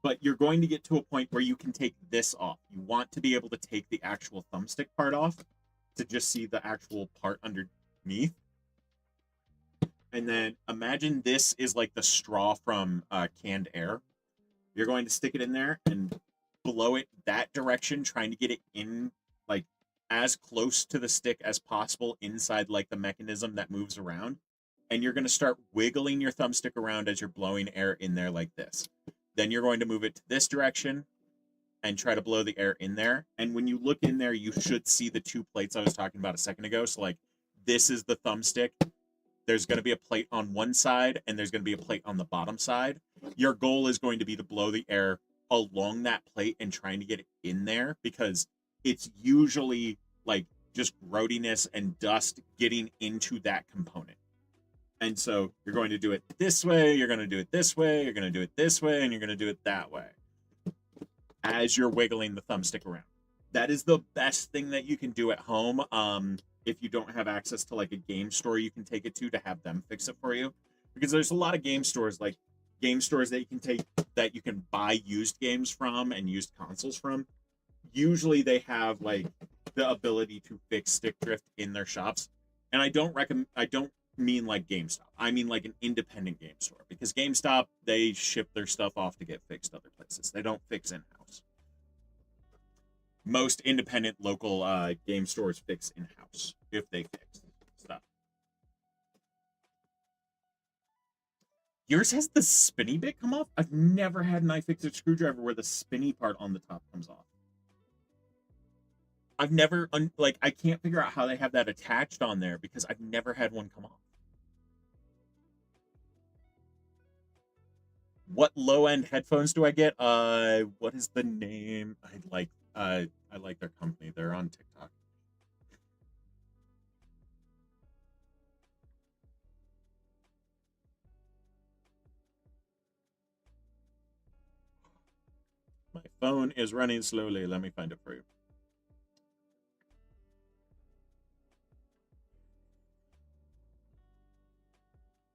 But you're going to get to a point where you can take this off. You want to be able to take the actual thumbstick part off to just see the actual part underneath. And then imagine this is like the straw from canned air. You're going to stick it in there and blow it that direction, trying to get it in like as close to the stick as possible inside like the mechanism that moves around. And you're going to start wiggling your thumbstick around as you're blowing air in there like this. Then you're going to move it to this direction and try to blow the air in there. And when you look in there, you should see the two plates I was talking about a second ago. So like this is the thumbstick. There's going to be a plate on one side and there's going to be a plate on the bottom side. Your goal is going to be to blow the air along that plate and trying to get it in there, because it's usually like just growtiness and dust getting into that component. And so you're going to do it this way, you're going to do it this way, you're going to do it this way, and you're going to do it that way as you're wiggling the thumbstick around. That is the best thing that you can do at home. If you don't have access to like a game store you can take it to have them fix it for you. Because there's a lot of game stores, like game stores that you can take, that you can buy used games from and used consoles from. Usually they have like the ability to fix stick drift in their shops. And I don't mean like GameStop. I mean like an independent game store, because GameStop, they ship their stuff off to get fixed other places. They don't fix in-house. Most independent local game stores fix in-house if they fix stuff. Yours has the spinny bit come off? I've never had an iFixit screwdriver where the spinny part on the top comes off. I've never, I can't figure out how they have that attached on there, because I've never had one come off. What low-end headphones do I get? What is the name? I like their company. They're on TikTok. My phone is running slowly. Let me find it for you.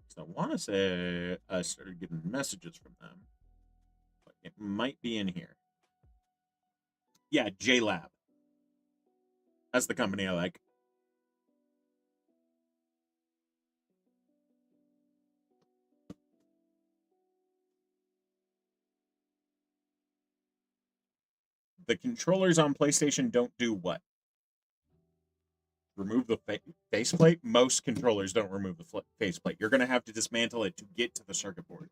So I want to say I started getting messages from them, but it might be in here. Yeah, JLab. That's the company I like. The controllers on PlayStation don't do what? Remove the faceplate? Most controllers don't remove the faceplate. You're going to have to dismantle it to get to the circuit board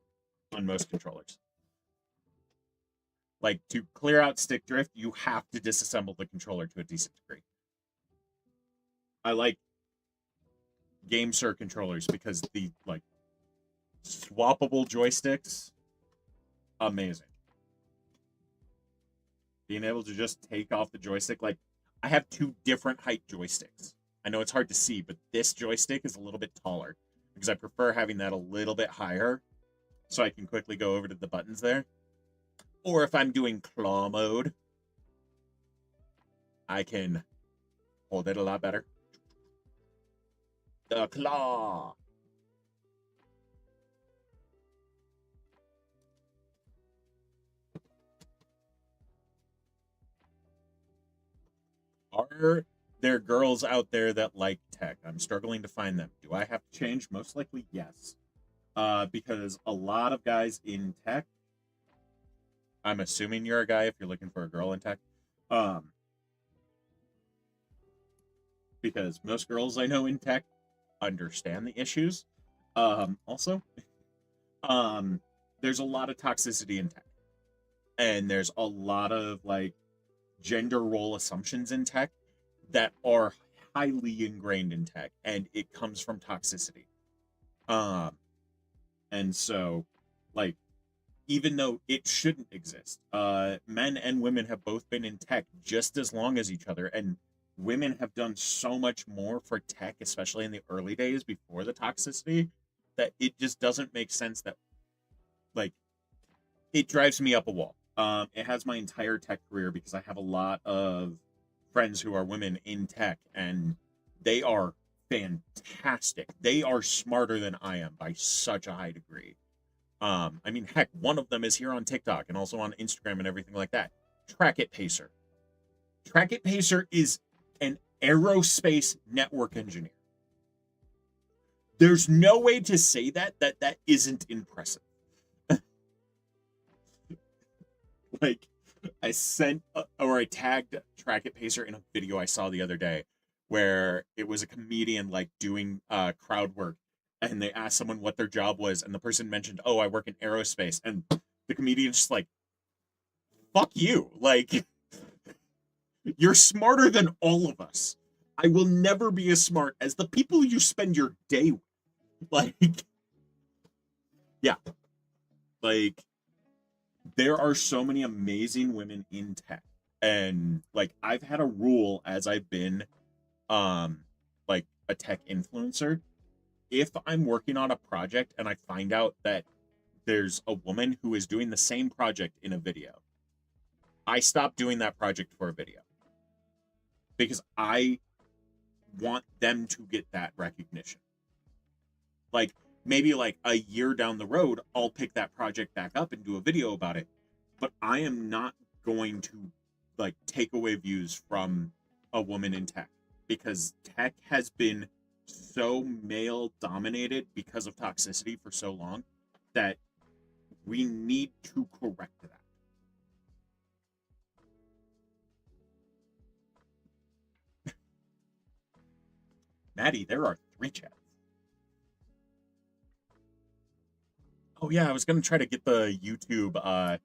on most controllers. Like, to clear out stick drift, you have to disassemble the controller to a decent degree. I like GameSir controllers because the, like, swappable joysticks, amazing. Being able to just take off the joystick, like, I have two different height joysticks. I know it's hard to see, but this joystick is a little bit taller because I prefer having that a little bit higher so I can quickly go over to the buttons there. Or if I'm doing claw mode, I can hold it a lot better. The claw. Are there girls out there that like tech? I'm struggling to find them. Do I have to change? Most likely, yes. Because a lot of guys in tech, I'm assuming you're a guy if you're looking for a girl in tech. Because most girls I know in tech understand the issues. Also, there's a lot of toxicity in tech. And there's a lot of like gender role assumptions in tech that are highly ingrained in tech, and it comes from toxicity. And so, like, even though it shouldn't exist, men and women have both been in tech just as long as each other, and women have done so much more for tech, especially in the early days before the toxicity, that it just doesn't make sense that, like, it drives me up a wall. It has my entire tech career because I have a lot of friends who are women in tech, and they are fantastic. They are smarter than I am by such a high degree. I mean, heck, one of them is here on TikTok and also on Instagram and everything like that. Track It Pacer. Track It Pacer is an aerospace network engineer. There's no way to say that isn't impressive. Like, I tagged Track It Pacer in a video I saw the other day where it was a comedian like doing crowd work, and they asked someone what their job was, and the person mentioned, "Oh, I work in aerospace," and the comedian's just like, "Fuck you! Like, you're smarter than all of us. I will never be as smart as the people you spend your day with." Like, yeah, like there are so many amazing women in tech, and like I've had a rule as I've been um like a tech influencer. If I'm working on a project and I find out that there's a woman who is doing the same project in a video, I stop doing that project for a video because I want them to get that recognition. Like maybe like a year down the road, I'll pick that project back up and do a video about it, but I am not going to like take away views from a woman in tech, because tech has been so male dominated because of toxicity for so long that we need to correct that. Maddie, there are 3 chats. Oh yeah, I was gonna try to get the YouTube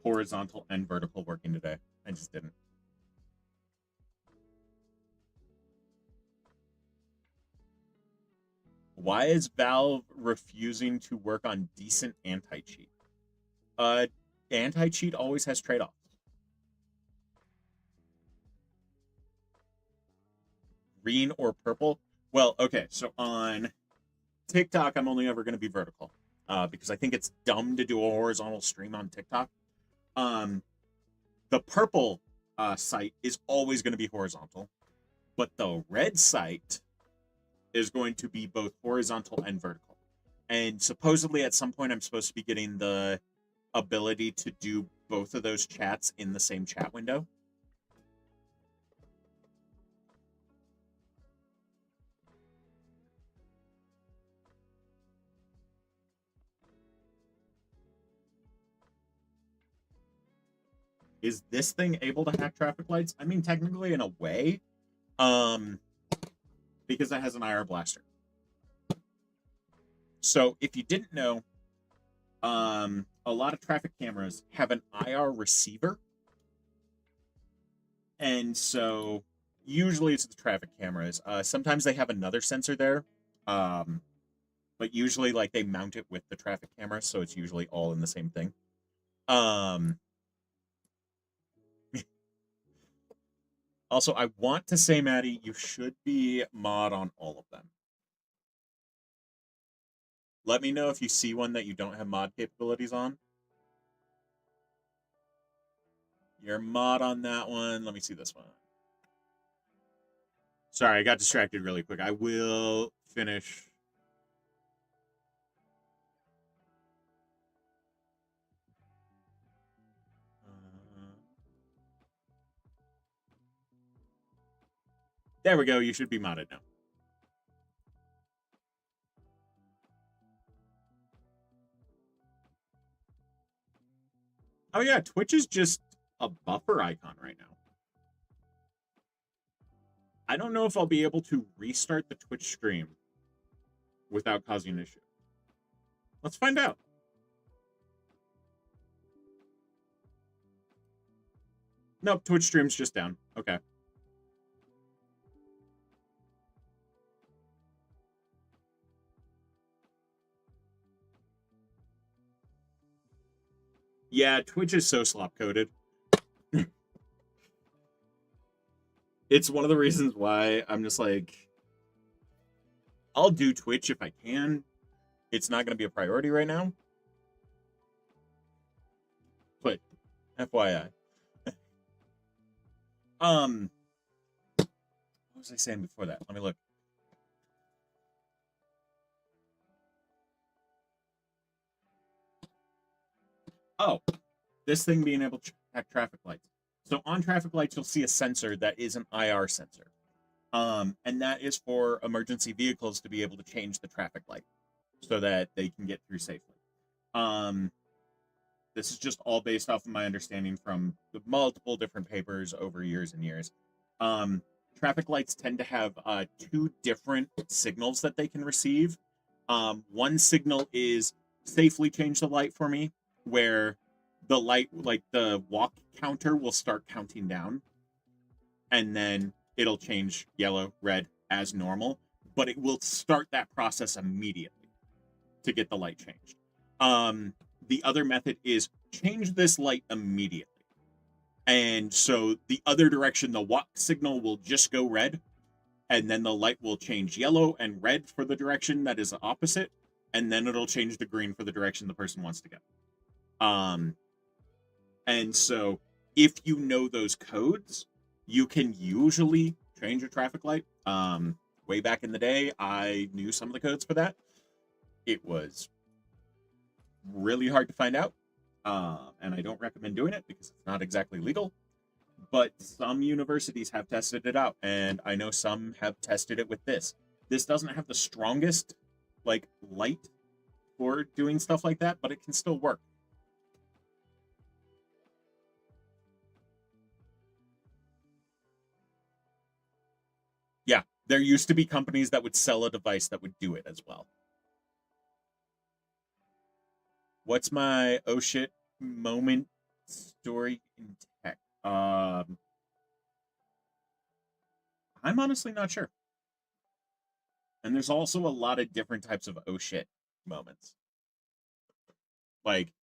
horizontal and vertical working today. I just didn't. Why is Valve refusing to work on decent anti-cheat? Uh, Anti-cheat always has trade-offs. Green or purple? Well, okay, so on TikTok, I'm only ever going to be vertical, because I think it's dumb to do a horizontal stream on TikTok. Um, the purple site is always going to be horizontal, but the red site is going to be both horizontal and vertical. And supposedly at some point, I'm supposed to be getting the ability to do both of those chats in the same chat window. Is this thing able to hack traffic lights? I mean, technically in a way, um, because it has an IR blaster. So if you didn't know, a lot of traffic cameras have an IR receiver, and so usually it's the traffic cameras. Sometimes they have another sensor there, um, but usually like they mount it with the traffic camera, so it's usually all in the same thing. Um, Also, I want to say, Maddie, you should be mod on all of them. Let me know if you see one that you don't have mod capabilities on. You're mod on that one. Let me see this one. Sorry, I got distracted really quick. I will finish. There we go. You should be modded now. Oh yeah, Twitch is just a buffer icon right now. I don't know if I'll be able to restart the Twitch stream without causing an issue. Let's find out. Nope, Twitch stream's just down. Okay. Yeah, Twitch is so slop coded. It's one of the reasons why I'm just like, I'll do Twitch if I can. It's not going to be a priority right now. But FYI. What was I saying before that? Let me look. Oh, this thing being able to track traffic lights. So on traffic lights, you'll see a sensor that is an IR sensor. And that is for emergency vehicles to be able to change the traffic light so that they can get through safely. Um, this is just all based off of my understanding from the multiple different papers over years and years. Traffic lights tend to have two different signals that they can receive. One signal is safely change the light for me, where the light, like the walk counter, will start counting down, and then it'll change yellow, red as normal, but it will start that process immediately to get the light changed. The other method is change this light immediately. And so the other direction, the walk signal will just go red, and then the light will change yellow and red for the direction that is the opposite, and then it'll change to green for the direction the person wants to go. And so if you know those codes, you can usually change your traffic light. Way back in the day, I knew some of the codes for that. It was really hard to find out, and I don't recommend doing it because it's not exactly legal. But some universities have tested it out, and I know some have tested it with this. This doesn't have the strongest like light for doing stuff like that, but it can still work. Yeah, there used to be companies that would sell a device that would do it as well. What's my oh shit moment story in tech? I'm honestly not sure. And there's also a lot of different types of oh shit moments. Like,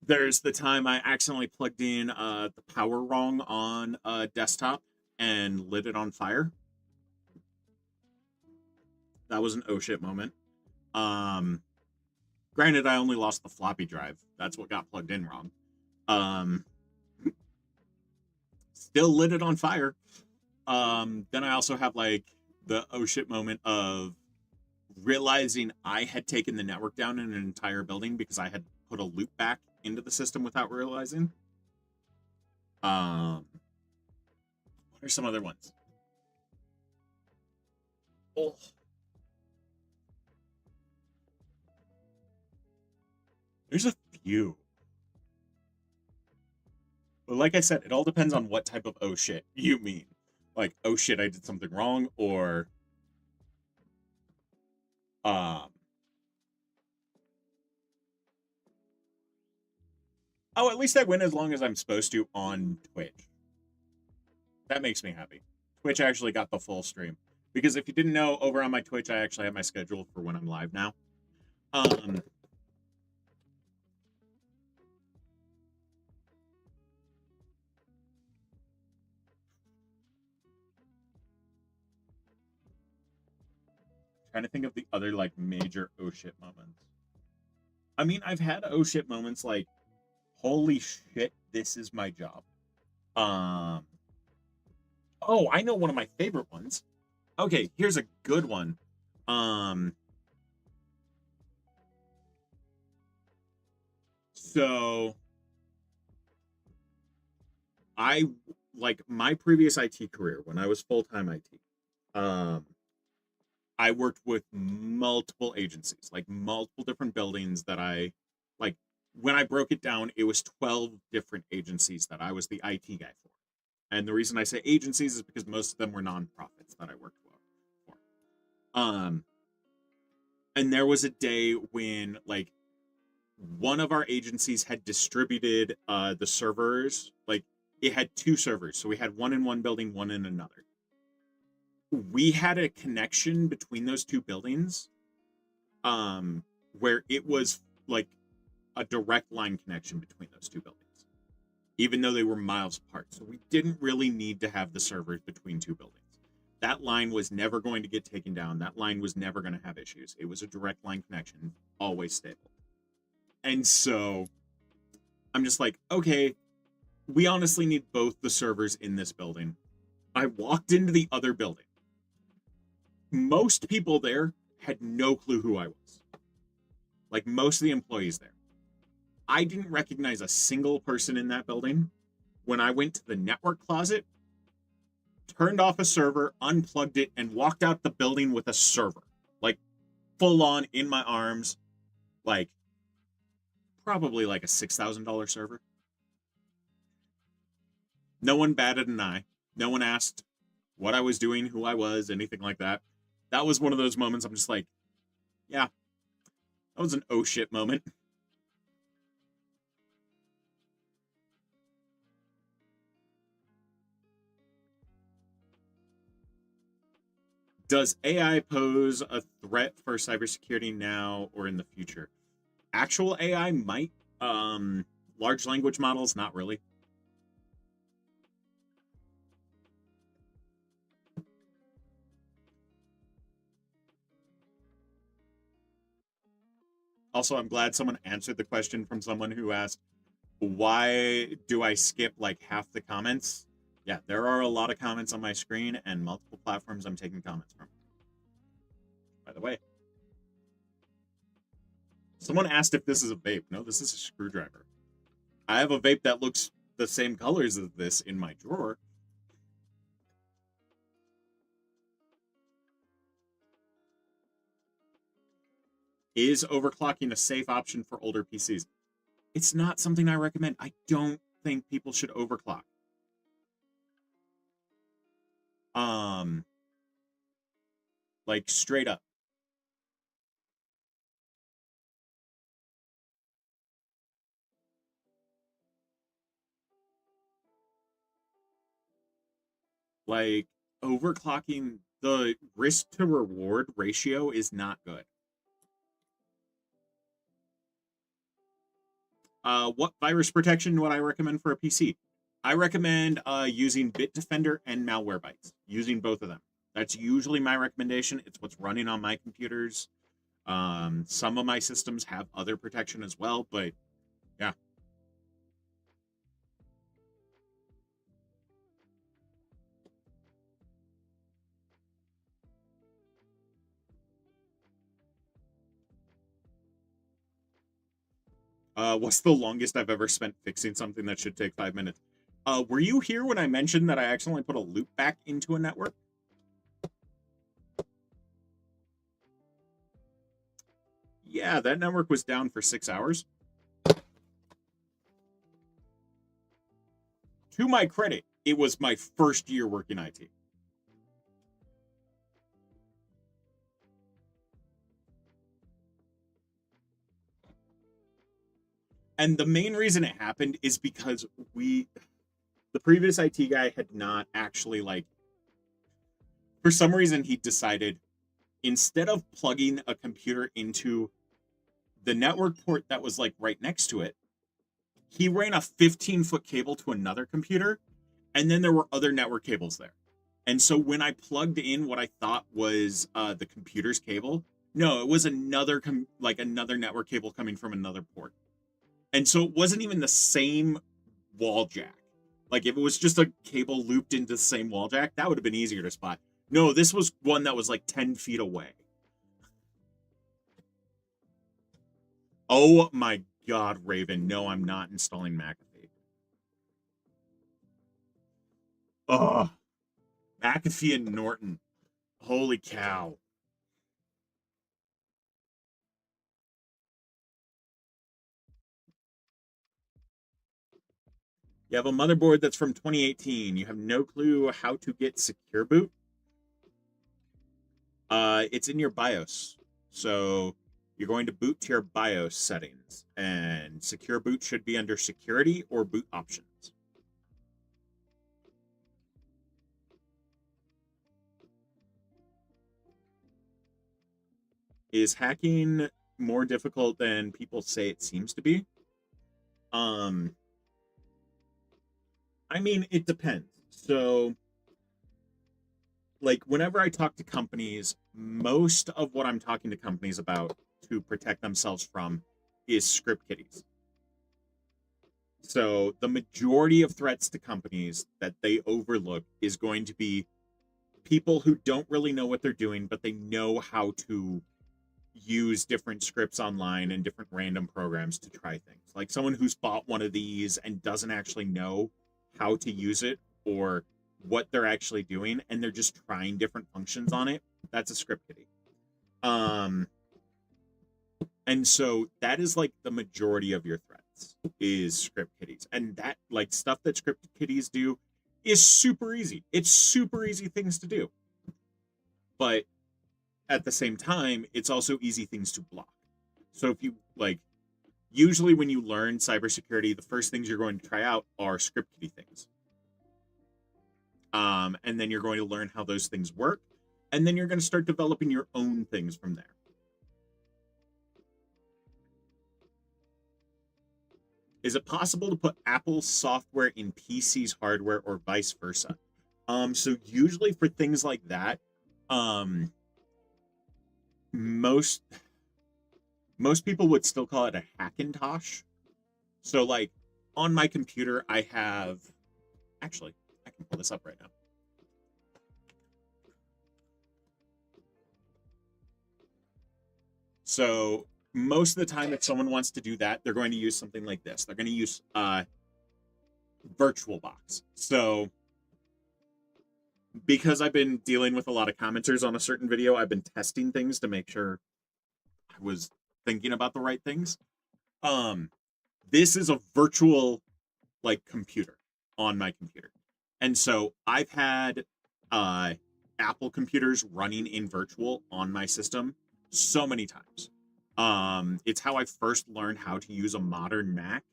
there's the time I accidentally plugged in the power wrong on a desktop and lit it on fire. That was an oh shit moment. Granted, I only lost the floppy drive. That's what got plugged in wrong. Still lit it on fire. Then I also have like the oh shit moment of realizing I had taken the network down in an entire building because I had put a loop back into the system without realizing. What are some other ones? Oh. There's a few. But like I said, it all depends on what type of oh shit you mean. Like, oh shit, I did something wrong, or oh, at least I win as long as I'm supposed to on Twitch. That makes me happy. Twitch actually got the full stream. Because if you didn't know, over on my Twitch, I actually have my schedule for when I'm live now. Trying to think of the other like major oh shit moments. I mean, I've had oh shit moments like, holy shit, this is my job. Oh, I know one of my favorite ones. Okay, here's a good one. So I like my previous IT career when I was full-time IT. I worked with multiple agencies, like multiple different buildings that I like. When I broke it down, it was 12 different agencies that I was the IT guy for. And the reason I say agencies is because most of them were nonprofits that I worked for. And there was a day when like one of our agencies had distributed the servers, like it had two servers. So we had one in one building, one in another. We had a connection between those two buildings where it was like a direct line connection between those two buildings, even though they were miles apart. So we didn't really need to have the servers between two buildings. That line was never going to get taken down. That line was never going to have issues. It was a direct line connection, always stable. And so I'm just like, okay, we honestly need both the servers in this building. I walked into the other building. Most people there had no clue who I was. Like most of the employees there. I didn't recognize a single person in that building. When I went to the network closet, turned off a server, unplugged it, and walked out the building with a server. Like full on in my arms. Like probably like a $6,000 server. No one batted an eye. No one asked what I was doing, who I was, anything like that. That was one of those moments I'm just like, yeah, that was an oh shit moment. Does AI pose a threat for cybersecurity now or in the future? Actual AI might. Large language models, not really. Also, I'm glad someone answered the question from someone who asked, why do I skip like half the comments? Yeah, there are a lot of comments on my screen and multiple platforms I'm taking comments from. By the way, someone asked if this is a vape. No, this is a screwdriver. I have a vape that looks the same colors as this in my drawer. Is overclocking a safe option for older PCs? It's not something I recommend. I don't think people should overclock. Like straight up. Like overclocking, the risk to reward ratio is not good. What virus protection would I recommend for a PC? I recommend using Bitdefender and Malwarebytes, using both of them. That's usually my recommendation. It's what's running on my computers. Some of my systems have other protection as well, but yeah. What's the longest I've ever spent fixing something that should take 5 minutes? Were you here when I mentioned that I accidentally put a loop back into a network? Yeah, that network was down for 6 hours. To my credit, it was my first year working IT. And the main reason it happened is because the previous IT guy had not actually, like, for some reason, he decided instead of plugging a computer into the network port that was like right next to it, he ran a 15-foot cable to another computer, and then there were other network cables there. And so when I plugged in what I thought was the computer's cable, no, it was another network cable coming from another port. And so it wasn't even the same wall jack. Like if it was just a cable looped into the same wall jack, that would have been easier to spot. No, this was one that was like 10 feet away. Oh my God, Raven. No, I'm not installing McAfee. Ugh. McAfee and Norton. Holy cow. You have a motherboard that's from 2018. You have no clue how to get secure boot. It's in your BIOS. So you're going to boot to your BIOS settings, and secure boot should be under security or boot options. Is hacking more difficult than people say it seems to be? Um, I mean, it depends. So, like, whenever I talk to companies, most of what I'm talking to companies about to protect themselves from is script kiddies. So, the majority of threats to companies that they overlook is going to be people who don't really know what they're doing, but they know how to use different scripts online and different random programs to try things. Like someone who's bought one of these and doesn't actually know how to use it or what they're actually doing, and they're just trying different functions on it. That's a script kiddie. Um, And so that is like the majority of your threats is script kiddies. And that like stuff that script kiddies do is super easy. It's super easy things to do. But at the same time, it's also easy things to block. So if you like, usually when you learn cybersecurity, the first things you're going to try out are script kiddie things. And then you're going to learn how those things work. And then you're going to start developing your own things from there. Is it possible to put Apple software in PC's hardware or vice versa? So usually for things like that, most people would still call it a Hackintosh. So like on my computer, I have, actually, I can pull this up right now. So most of the time, if someone wants to do that, they're going to use something like this. They're going to use VirtualBox. So because I've been dealing with a lot of commenters on a certain video, I've been testing things to make sure I was thinking about the right things. This is a virtual like computer on my computer. And so I've had Apple computers running in virtual on my system so many times. It's how I first learned how to use a modern Mac.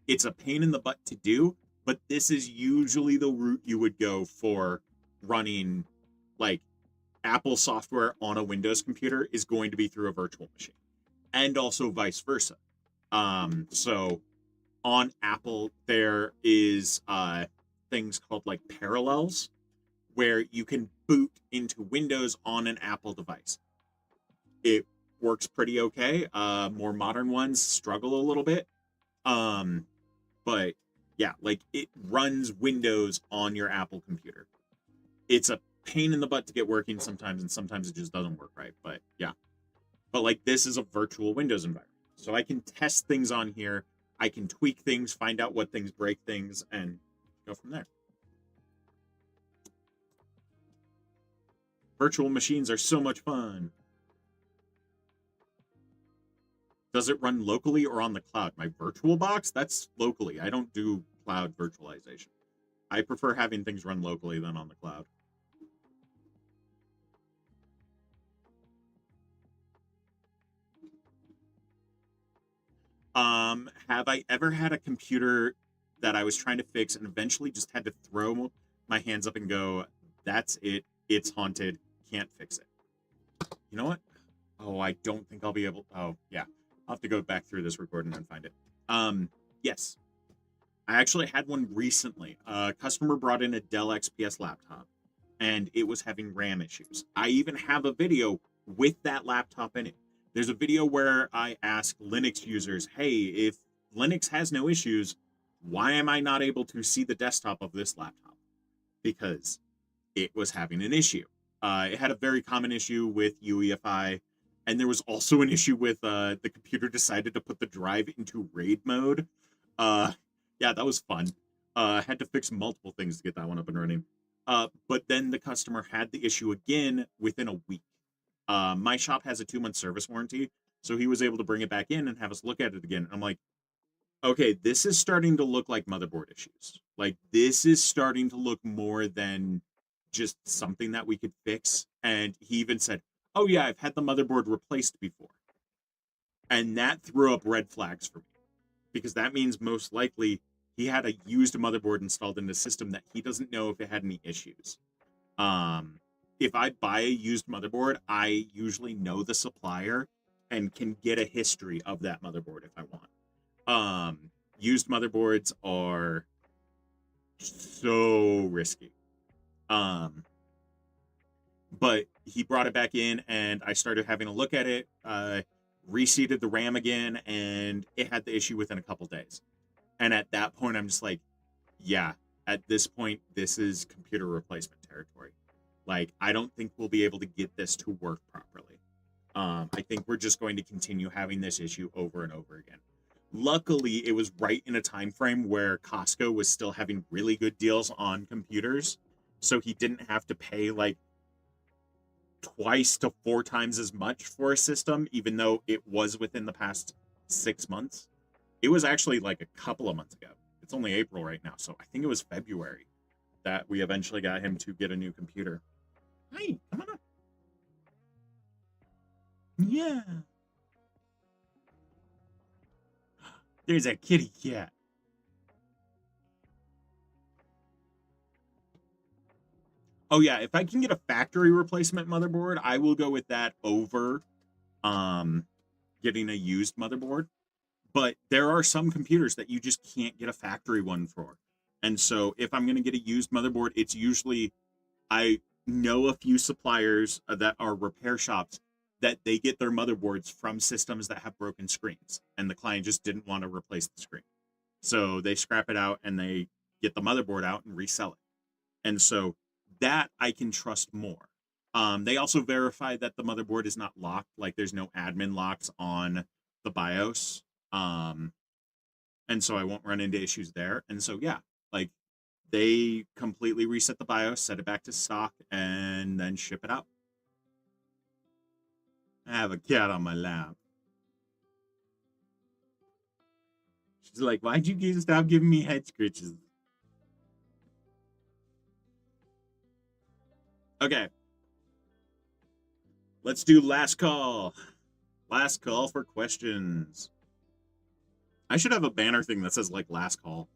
It's a pain in the butt to do, but this is usually the route you would go for running like Apple software on a Windows computer is going to be through a virtual machine, and also vice versa. So on Apple, there is things called like Parallels, where you can boot into Windows on an Apple device. It works pretty okay. More modern ones struggle a little bit. But yeah, like it runs Windows on your Apple computer. It's a pain in the butt to get working sometimes, and sometimes it just doesn't work right. But yeah. But like this is a virtual Windows environment. So I can test things on here. I can tweak things, find out what things break things, and go from there. Virtual machines are so much fun. Does it run locally or on the cloud? My VirtualBox, that's locally. I don't do cloud virtualization. I prefer having things run locally than on the cloud. Have I ever had a computer that I was trying to fix and eventually just had to throw my hands up and go, that's it. It's haunted. Can't fix it. You know what? Oh, I don't think I'll be able. Oh, yeah. I'll have to go back through this recording and find it. Yes. I actually had one recently. A customer brought in a Dell XPS laptop and it was having RAM issues. I even have a video with that laptop in it. There's a video where I ask Linux users, hey, if Linux has no issues, why am I not able to see the desktop of this laptop? Because it was having an issue. It had a very common issue with UEFI, and there was also an issue with the computer decided to put the drive into RAID mode. Yeah, that was fun. Had to fix multiple things to get that one up and running. But then the customer had the issue again within a week. My shop has a 2-month service warranty, so he was able to bring it back in and have us look at it again. I'm like, okay, this is starting to look like motherboard issues. Like, this is starting to look more than just something that we could fix. And he even said, oh yeah, I've had the motherboard replaced before. And that threw up red flags for me, because that means most likely he had a used motherboard installed in the system that he doesn't know if it had any issues. If I buy a used motherboard, I usually know the supplier and can get a history of that motherboard if I want. Used motherboards are so risky. But he brought it back in and I started having a look at it, reseated the RAM again, and it had the issue within a couple days. And at that point, I'm just like, yeah, at this point, this is computer replacement territory. Like, I don't think we'll be able to get this to work properly. I think we're just going to continue having this issue over and over again. Luckily, it was right in a time frame where Costco was still having really good deals on computers, so he didn't have to pay like twice to 4 times as much for a system, even though it was within the past 6 months. It was actually like a couple of months ago. It's only April right now, so I think it was February that we eventually got him to get a new computer. Hey, come on up. Yeah. There's a kitty cat. Oh yeah, if I can get a factory replacement motherboard, I will go with that over getting a used motherboard. But there are some computers that you just can't get a factory one for. And so if I'm going to get a used motherboard, it's usually I know a few suppliers that are repair shops that they get their motherboards from systems that have broken screens and the client just didn't want to replace the screen. So they scrap it out and they get the motherboard out and resell it. And so that I can trust more. They also verify that the motherboard is not locked, like there's no admin locks on the BIOS. And so I won't run into issues there. And so yeah, like they completely reset the BIOS, set it back to stock, and then ship it out. I have a cat on my lap. She's like, why'd you stop giving me head scratches? Okay. Let's do last call. Last call for questions. I should have a banner thing that says like last call.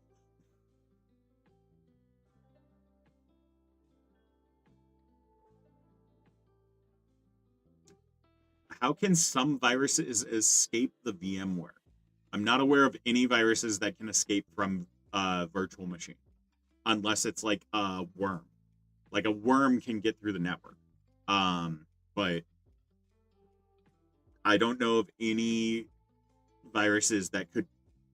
How can some viruses escape the VMware? I'm not aware of any viruses that can escape from a virtual machine, unless it's like a worm. Like a worm can get through the network, but I don't know of any viruses that could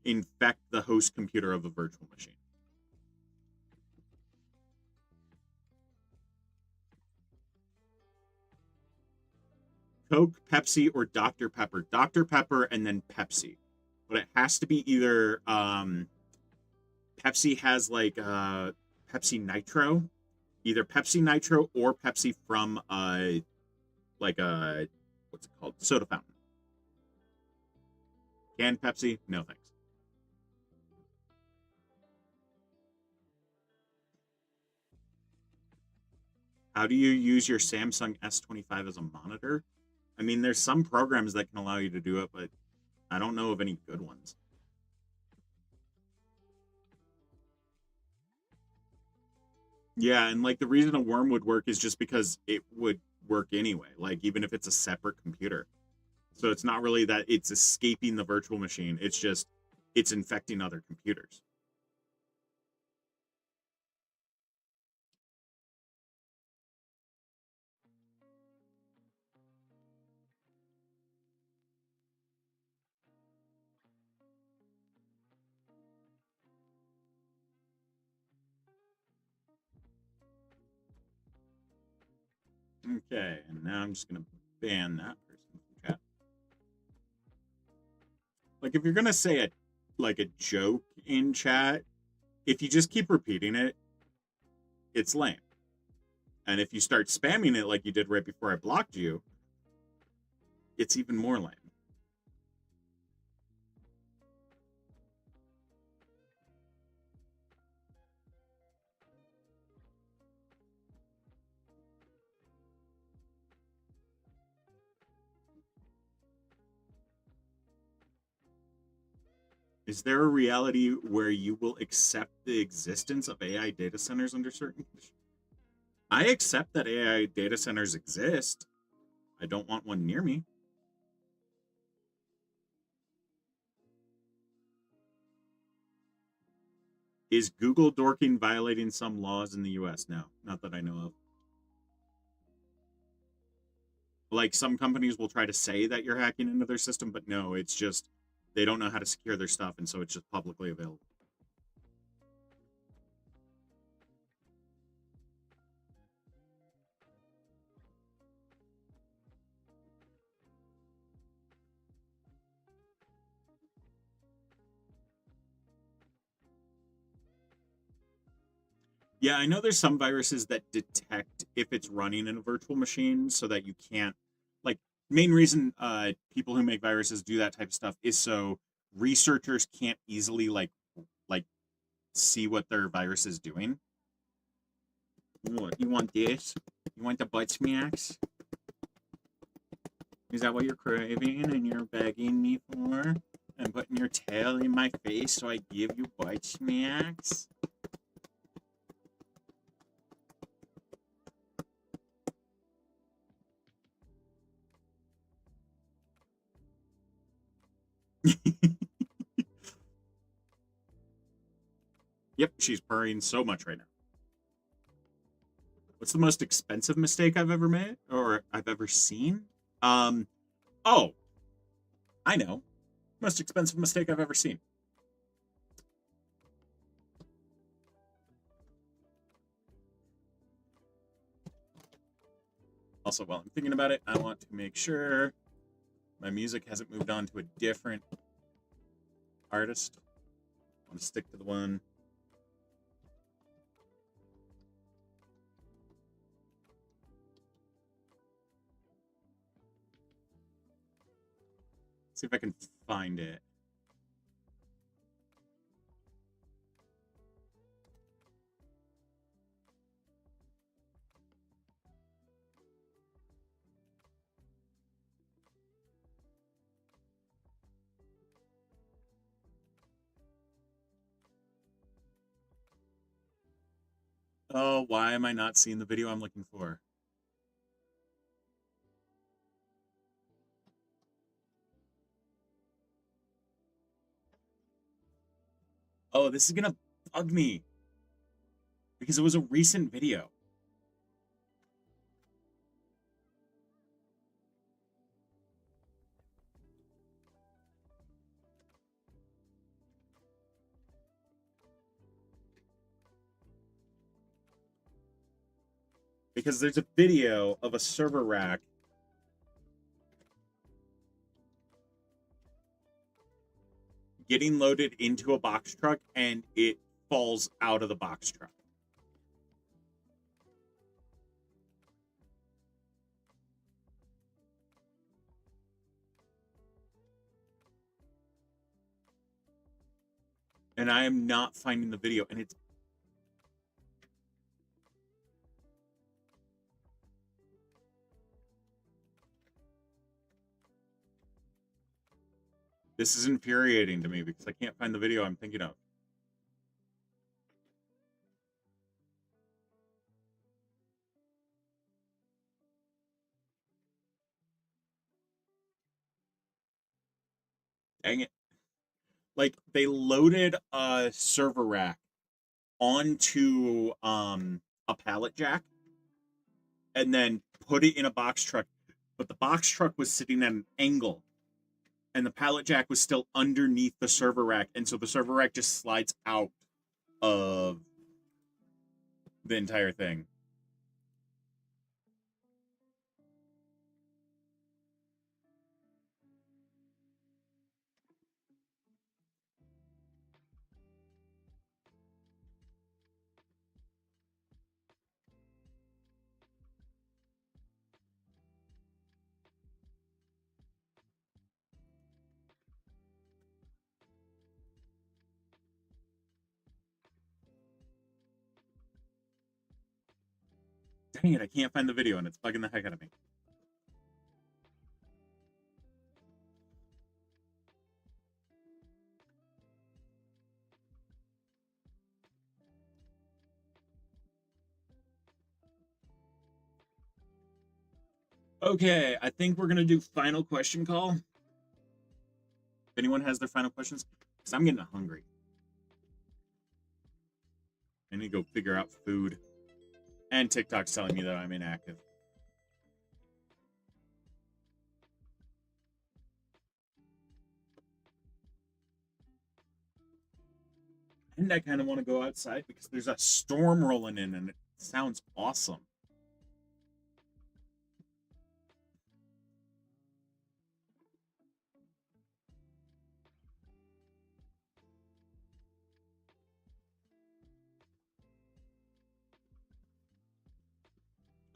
infect the host computer of a virtual machine. Coke, Pepsi, or Dr. Pepper. Dr. Pepper and then Pepsi. But it has to be either Pepsi has like Pepsi Nitro, either Pepsi Nitro or Pepsi from like a what's it called? Soda fountain. Canned Pepsi? No thanks. How do you use your Samsung S25 as a monitor? I mean, there's some programs that can allow you to do it, but I don't know of any good ones. Yeah, and like the reason a worm would work is just because it would work anyway, like even if it's a separate computer. So it's not really that it's escaping the virtual machine, it's just it's infecting other computers. Okay, and now I'm just gonna ban that person from chat. Like if you're gonna say a joke in chat, if you just keep repeating it, it's lame. And if you start spamming it like you did right before I blocked you, it's even more lame. Is there a reality where you will accept the existence of AI data centers under certain conditions? I accept that AI data centers exist. I don't want one near me. Is Google dorking violating some laws in the US? No, not that I know of. Like some companies will try to say that you're hacking into their system, but no, it's just they don't know how to secure their stuff, and so it's just publicly available. Yeah, I know there's some viruses that detect if it's running in a virtual machine so that you can't like main reason people who make viruses do that type of stuff is so researchers can't easily like see what their virus is doing. What, you want this? You want the butt smacks? Is that what you're craving and you're begging me for? And putting your tail in my face so I give you butt smacks? Yep, she's purring so much right now. What's the most expensive mistake I've ever made or I've ever seen? Um, oh, I know. Most expensive mistake I've ever seen. Also, while I'm thinking about it, I want to make sure my music hasn't moved on to a different artist. I want to stick to the one. See if I can find it. Oh, why am I not seeing the video I'm looking for? Oh, this is gonna bug me because it was a recent video. Because there's a video of a server rack getting loaded into a box truck and it falls out of the box truck. And I am not finding the video, and it's this is infuriating to me because I can't find the video I'm thinking of. Dang it. Like they loaded a server rack onto a pallet jack and then put it in a box truck, but the box truck was sitting at an angle and the pallet jack was still underneath the server rack, and so the server rack just slides out of the entire thing. Dang it, I can't find the video and it's bugging the heck out of me. Okay, I think we're gonna do final question call. If anyone has their final questions, because I'm getting hungry. I need to go figure out food. And TikTok's telling me that I'm inactive. And I kind of want to go outside because there's a storm rolling in and it sounds awesome.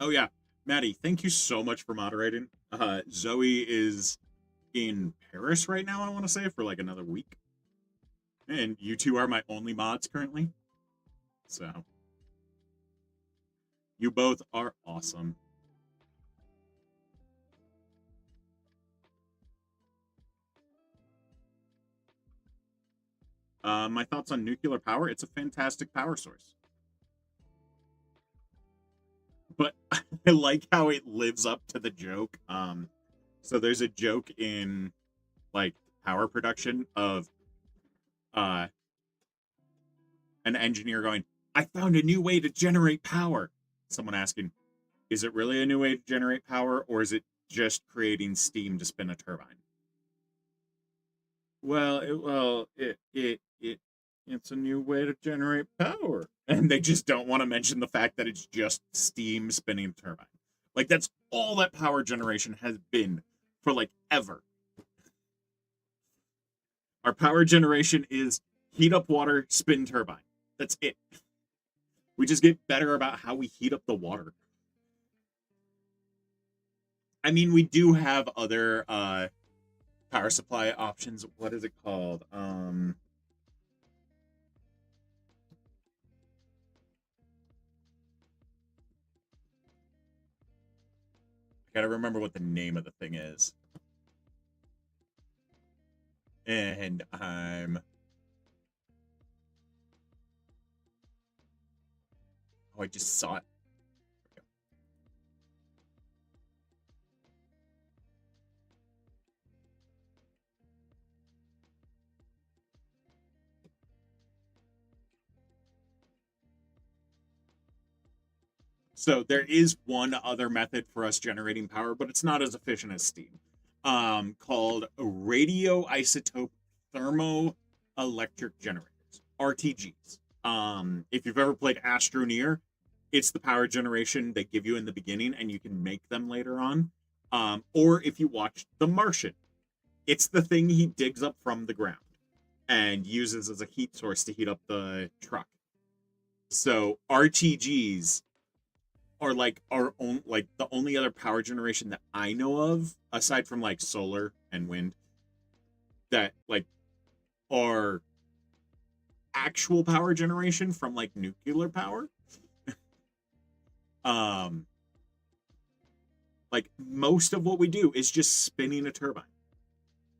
Oh yeah, Maddie, thank you so much for moderating. Zoe is in Paris right now, I want to say, for like another week. And you two are my only mods currently. So you both are awesome. My thoughts on nuclear power: it's a fantastic power source. But I like how it lives up to the joke. So there's a joke in like power production of uh an engineer going, I found a new way to generate power. Someone asking, is it really a new way to generate power, or is it just creating steam to spin a turbine? It's a new way to generate power. And they just don't want to mention the fact that it's just steam spinning a turbine. Like, that's all that power generation has been for like ever. Our power generation is heat up water, spin turbine. That's it. We just get better about how we heat up the water. I mean, we do have other power supply options. What is it called? I gotta remember what the name of the thing is. And I just saw it. So there is one other method for us generating power, but it's not as efficient as steam. Called radioisotope thermoelectric generators, RTGs. If you've ever played Astroneer, it's the power generation they give you in the beginning, and you can make them later on. Or if you watch The Martian, it's the thing he digs up from the ground and uses as a heat source to heat up the truck. So RTGs are like our own, like the only other power generation that I know of, aside from like solar and wind, that like are actual power generation from like nuclear power. um like most of what we do is just spinning a turbine.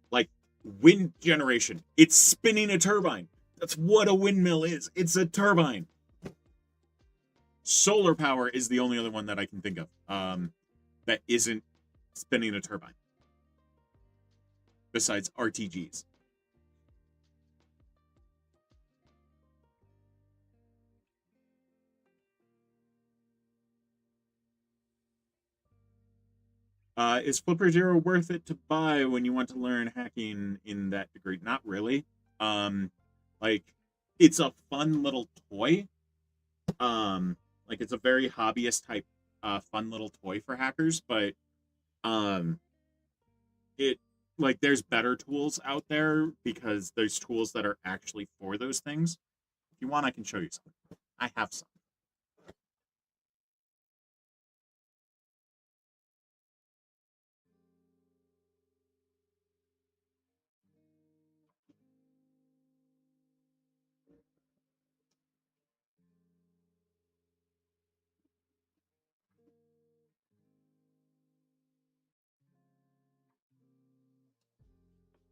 Like wind generation, it's spinning a turbine. That's what a windmill is. It's a turbine. Solar power is the only other one that I can think of that isn't spinning a turbine, besides RTGs. Is Flipper Zero worth it to buy when you want to learn hacking in that degree? Not really. Like, it's a fun little toy. Like it's a very hobbyist type, fun little toy for hackers, but um, it like there's better tools out there because there's tools that are actually for those things. If you want, I can show you some. I have some.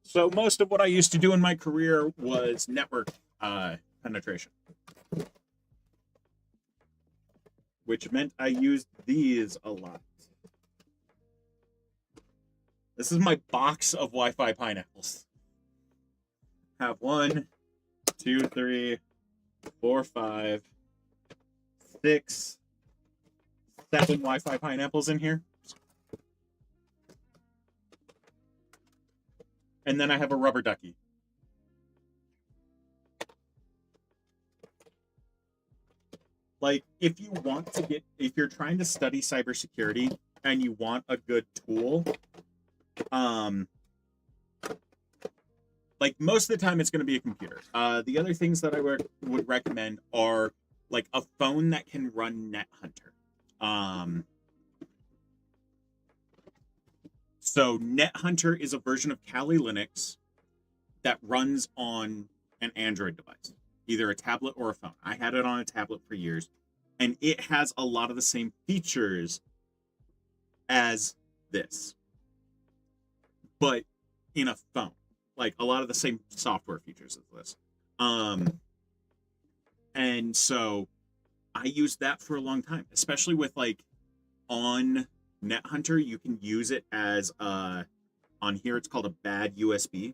So most of what I used to do in my career was network penetration, which meant I used these a lot. This is my box of Wi-Fi pineapples. Have 1, 2, 3, 4, 5, 6, 7 Wi-Fi pineapples in here. And then I have a rubber ducky. Like, if you're trying to study cybersecurity and you want a good tool, like most of the time it's going to be a computer. The other things that I would recommend are like a phone that can run NetHunter. So NetHunter is a version of Kali Linux that runs on an Android device, either a tablet or a phone. I had it on a tablet for years, and it has a lot of the same features as this, but in a phone. Like a lot of the same software features as this. And so I used that for a long time, especially with like on NetHunter, you can use it as on here it's called a bad USB,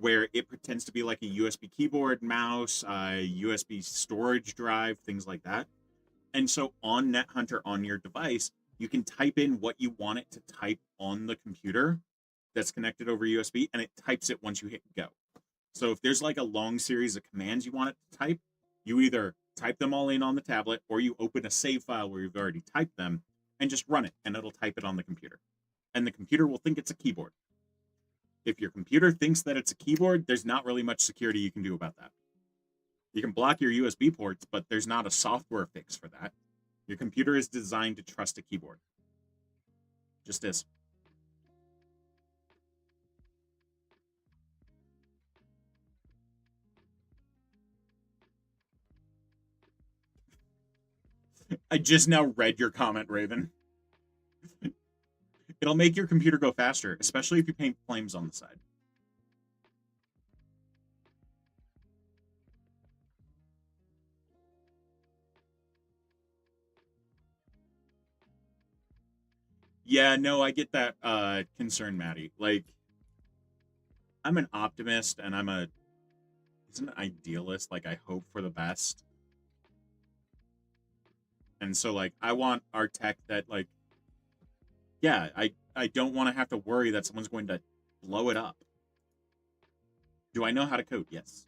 where it pretends to be like a USB keyboard, mouse, USB storage drive, things like that. And so on NetHunter on your device, you can type in what you want it to type on the computer that's connected over USB, and it types it once you hit go. So if there's like a long series of commands you want it to type, you either type them all in on the tablet or you open a save file where you've already typed them and just run it, and it'll type it on the computer. And the computer will think it's a keyboard. If your computer thinks that it's a keyboard, there's not really much security you can do about that. You can block your USB ports, but there's not a software fix for that. Your computer is designed to trust a keyboard. Just is. I just now read your comment, Raven. It'll make your computer go faster, especially if you paint flames on the side. Yeah, no, I get that concern, Maddie. Like, I'm an optimist and I'm a an idealist. Like, I hope for the best. And so like I want our tech that like yeah, I don't want to have to worry that someone's going to blow it up. Do I know how to code? Yes.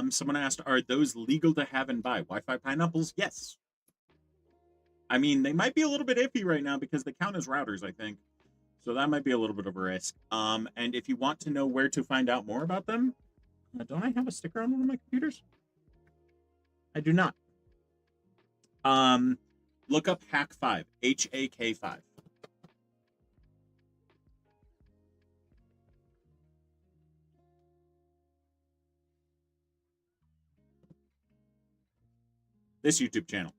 Someone asked, are those legal to have and buy? Wi-Fi pineapples? Yes. I mean, they might be a little bit iffy right now because they count as routers, I think. So that might be a little bit of a risk. And if you want to know where to find out more about them, don't I have a sticker on one of my computers? I do not. Look up Hak5, HAK5. This YouTube channel.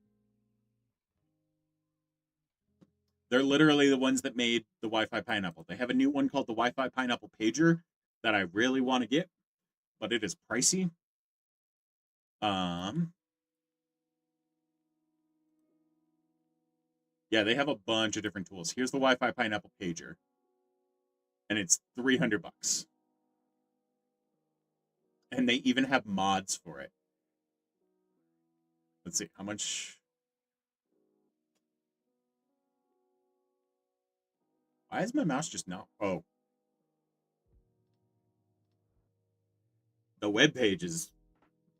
They're literally the ones that made the Wi-Fi Pineapple. They have a new one called the Wi-Fi Pineapple Pager that I really want to get, but it is pricey. Yeah, they have a bunch of different tools. Here's the Wi-Fi Pineapple Pager, and it's $300. And they even have mods for it. Let's see how much. Why is my mouse just not? Oh, the web page is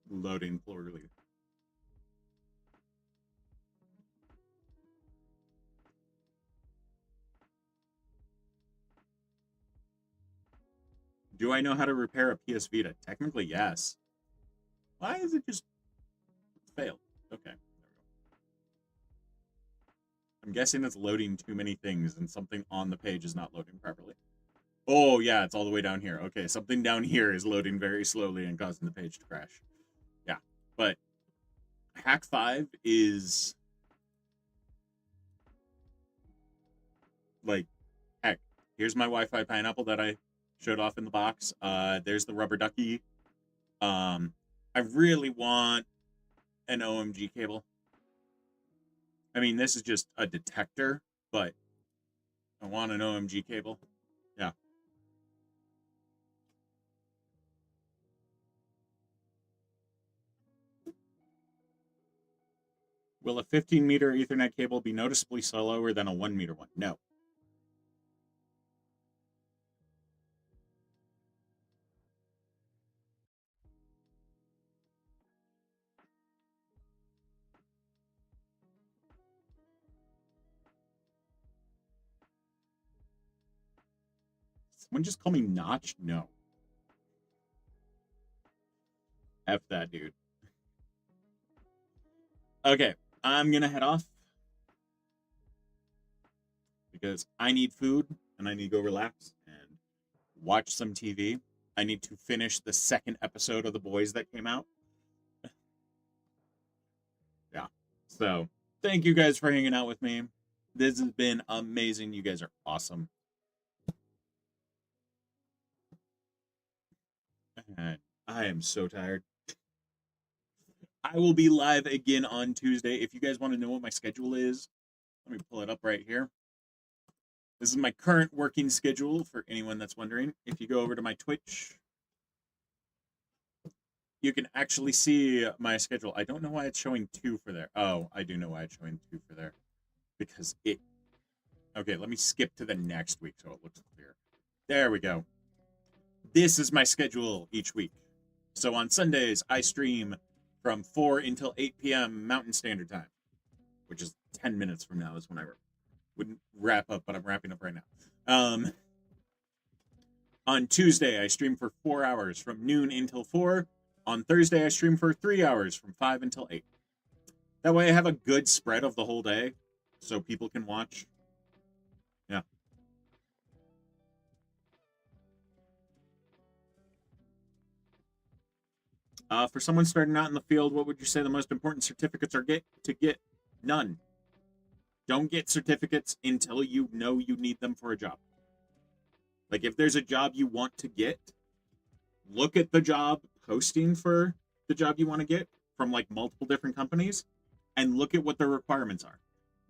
loading poorly. Do I know how to repair a PS Vita? Technically, yes. Why is it just failed? Okay. I'm guessing it's loading too many things and something on the page is not loading properly. Oh, yeah, it's all the way down here. Okay, something down here is loading very slowly and causing the page to crash. Yeah, but Hak5 is like, heck, here's my Wi-Fi pineapple that I showed off in the box. There's the rubber ducky. I really want an OMG cable. I mean, this is just a detector, but I want an OMG cable. Yeah. Will a 15-meter Ethernet cable be noticeably slower than a 1-meter one? No. Someone just call me Notch? No. F that, dude. Okay, I'm gonna head off because I need food and I need to go relax and watch some TV. I need to finish the second episode of The Boys that came out. Yeah. So, thank you guys for hanging out with me. This has been amazing. You guys are awesome. And I am so tired. I will be live again on Tuesday. If you guys want to know what my schedule is, let me pull it up right here. This is my current working schedule for anyone that's wondering. If you go over to my Twitch, you can actually see my schedule. I don't know why it's showing 2 for there. Oh, I do know why it's showing 2 for there. Because it... Okay, let me skip to the next week so it looks clear. There we go. This is my schedule each week. So on Sundays, I stream from 4 until 8 p.m. Mountain Standard Time, which is 10 minutes from now is when I would wrap up, but I'm wrapping up right now. On Tuesday, I stream for 4 hours from noon until 4. On Thursday, I stream for 3 hours from 5 until 8. That way I have a good spread of the whole day so people can watch. Yeah. For someone starting out in the field, what would you say the most important certificates are to get? None. Don't get certificates until you know you need them for a job. Like, if there's a job you want to get, look at the job posting for the job you want to get from, like, multiple different companies and look at what their requirements are.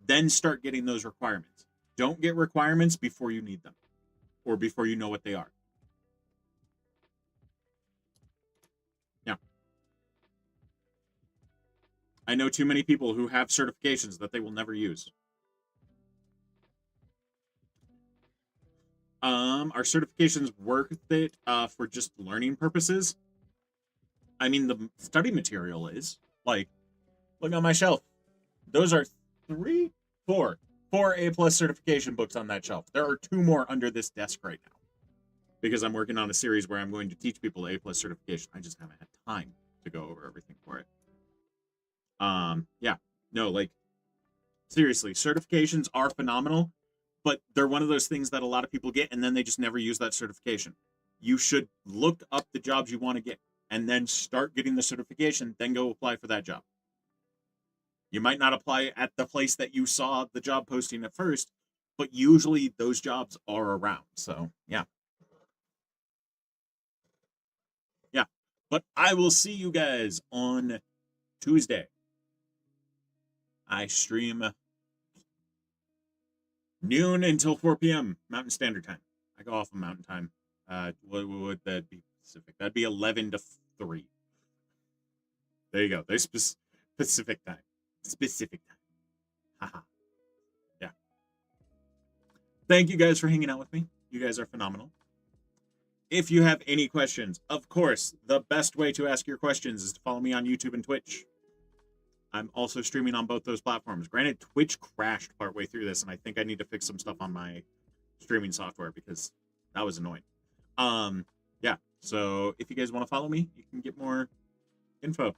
Then start getting those requirements. Don't get requirements before you need them or before you know what they are. Yeah. I know too many people who have certifications that they will never use. Are certifications worth it for just learning purposes? I mean, the study material is. Like, look on my shelf. Those are 4 A+ certification books on that shelf. There are 2 more under this desk right now because I'm working on a series where I'm going to teach people A+ certification. I just haven't had time to go over everything for it. Yeah, no, like, seriously, certifications are phenomenal, but they're one of those things that a lot of people get and then they just never use that certification. You should look up the jobs you want to get and then start getting the certification, then go apply for that job. You might not apply at the place that you saw the job posting at first, but usually those jobs are around. So, yeah. Yeah. But I will see you guys on Tuesday. I stream noon until 4 p.m. Mountain Standard Time. I go off of Mountain Time. What would that be Pacific? That'd be 11 to 3. There you go. There's Pacific time. Specific time. Haha. Yeah. Thank you guys for hanging out with me. You guys are phenomenal. If you have any questions, of course, the best way to ask your questions is to follow me on YouTube and Twitch. I'm also streaming on both those platforms. Granted, Twitch crashed partway through this, and I think I need to fix some stuff on my streaming software because that was annoying. Yeah. So if you guys want to follow me, you can get more info. If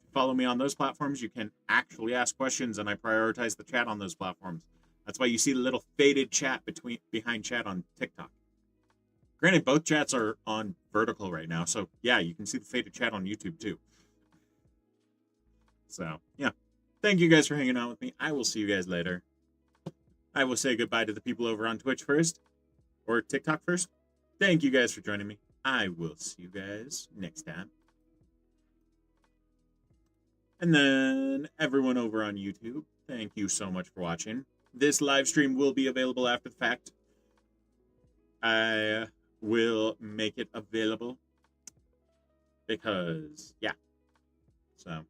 you follow me on those platforms, you can actually ask questions, and I prioritize the chat on those platforms. That's why you see the little faded chat behind chat on TikTok. Granted, both chats are on vertical right now, so yeah, you can see the faded chat on YouTube too. So, yeah. Thank you guys for hanging out with me. I will see you guys later. I will say goodbye to the people over on Twitch first, or TikTok first. Thank you guys for joining me. I will see you guys next time. And then everyone over on YouTube, thank you so much for watching. This live stream will be available after the fact. I will make it available because, yeah. So...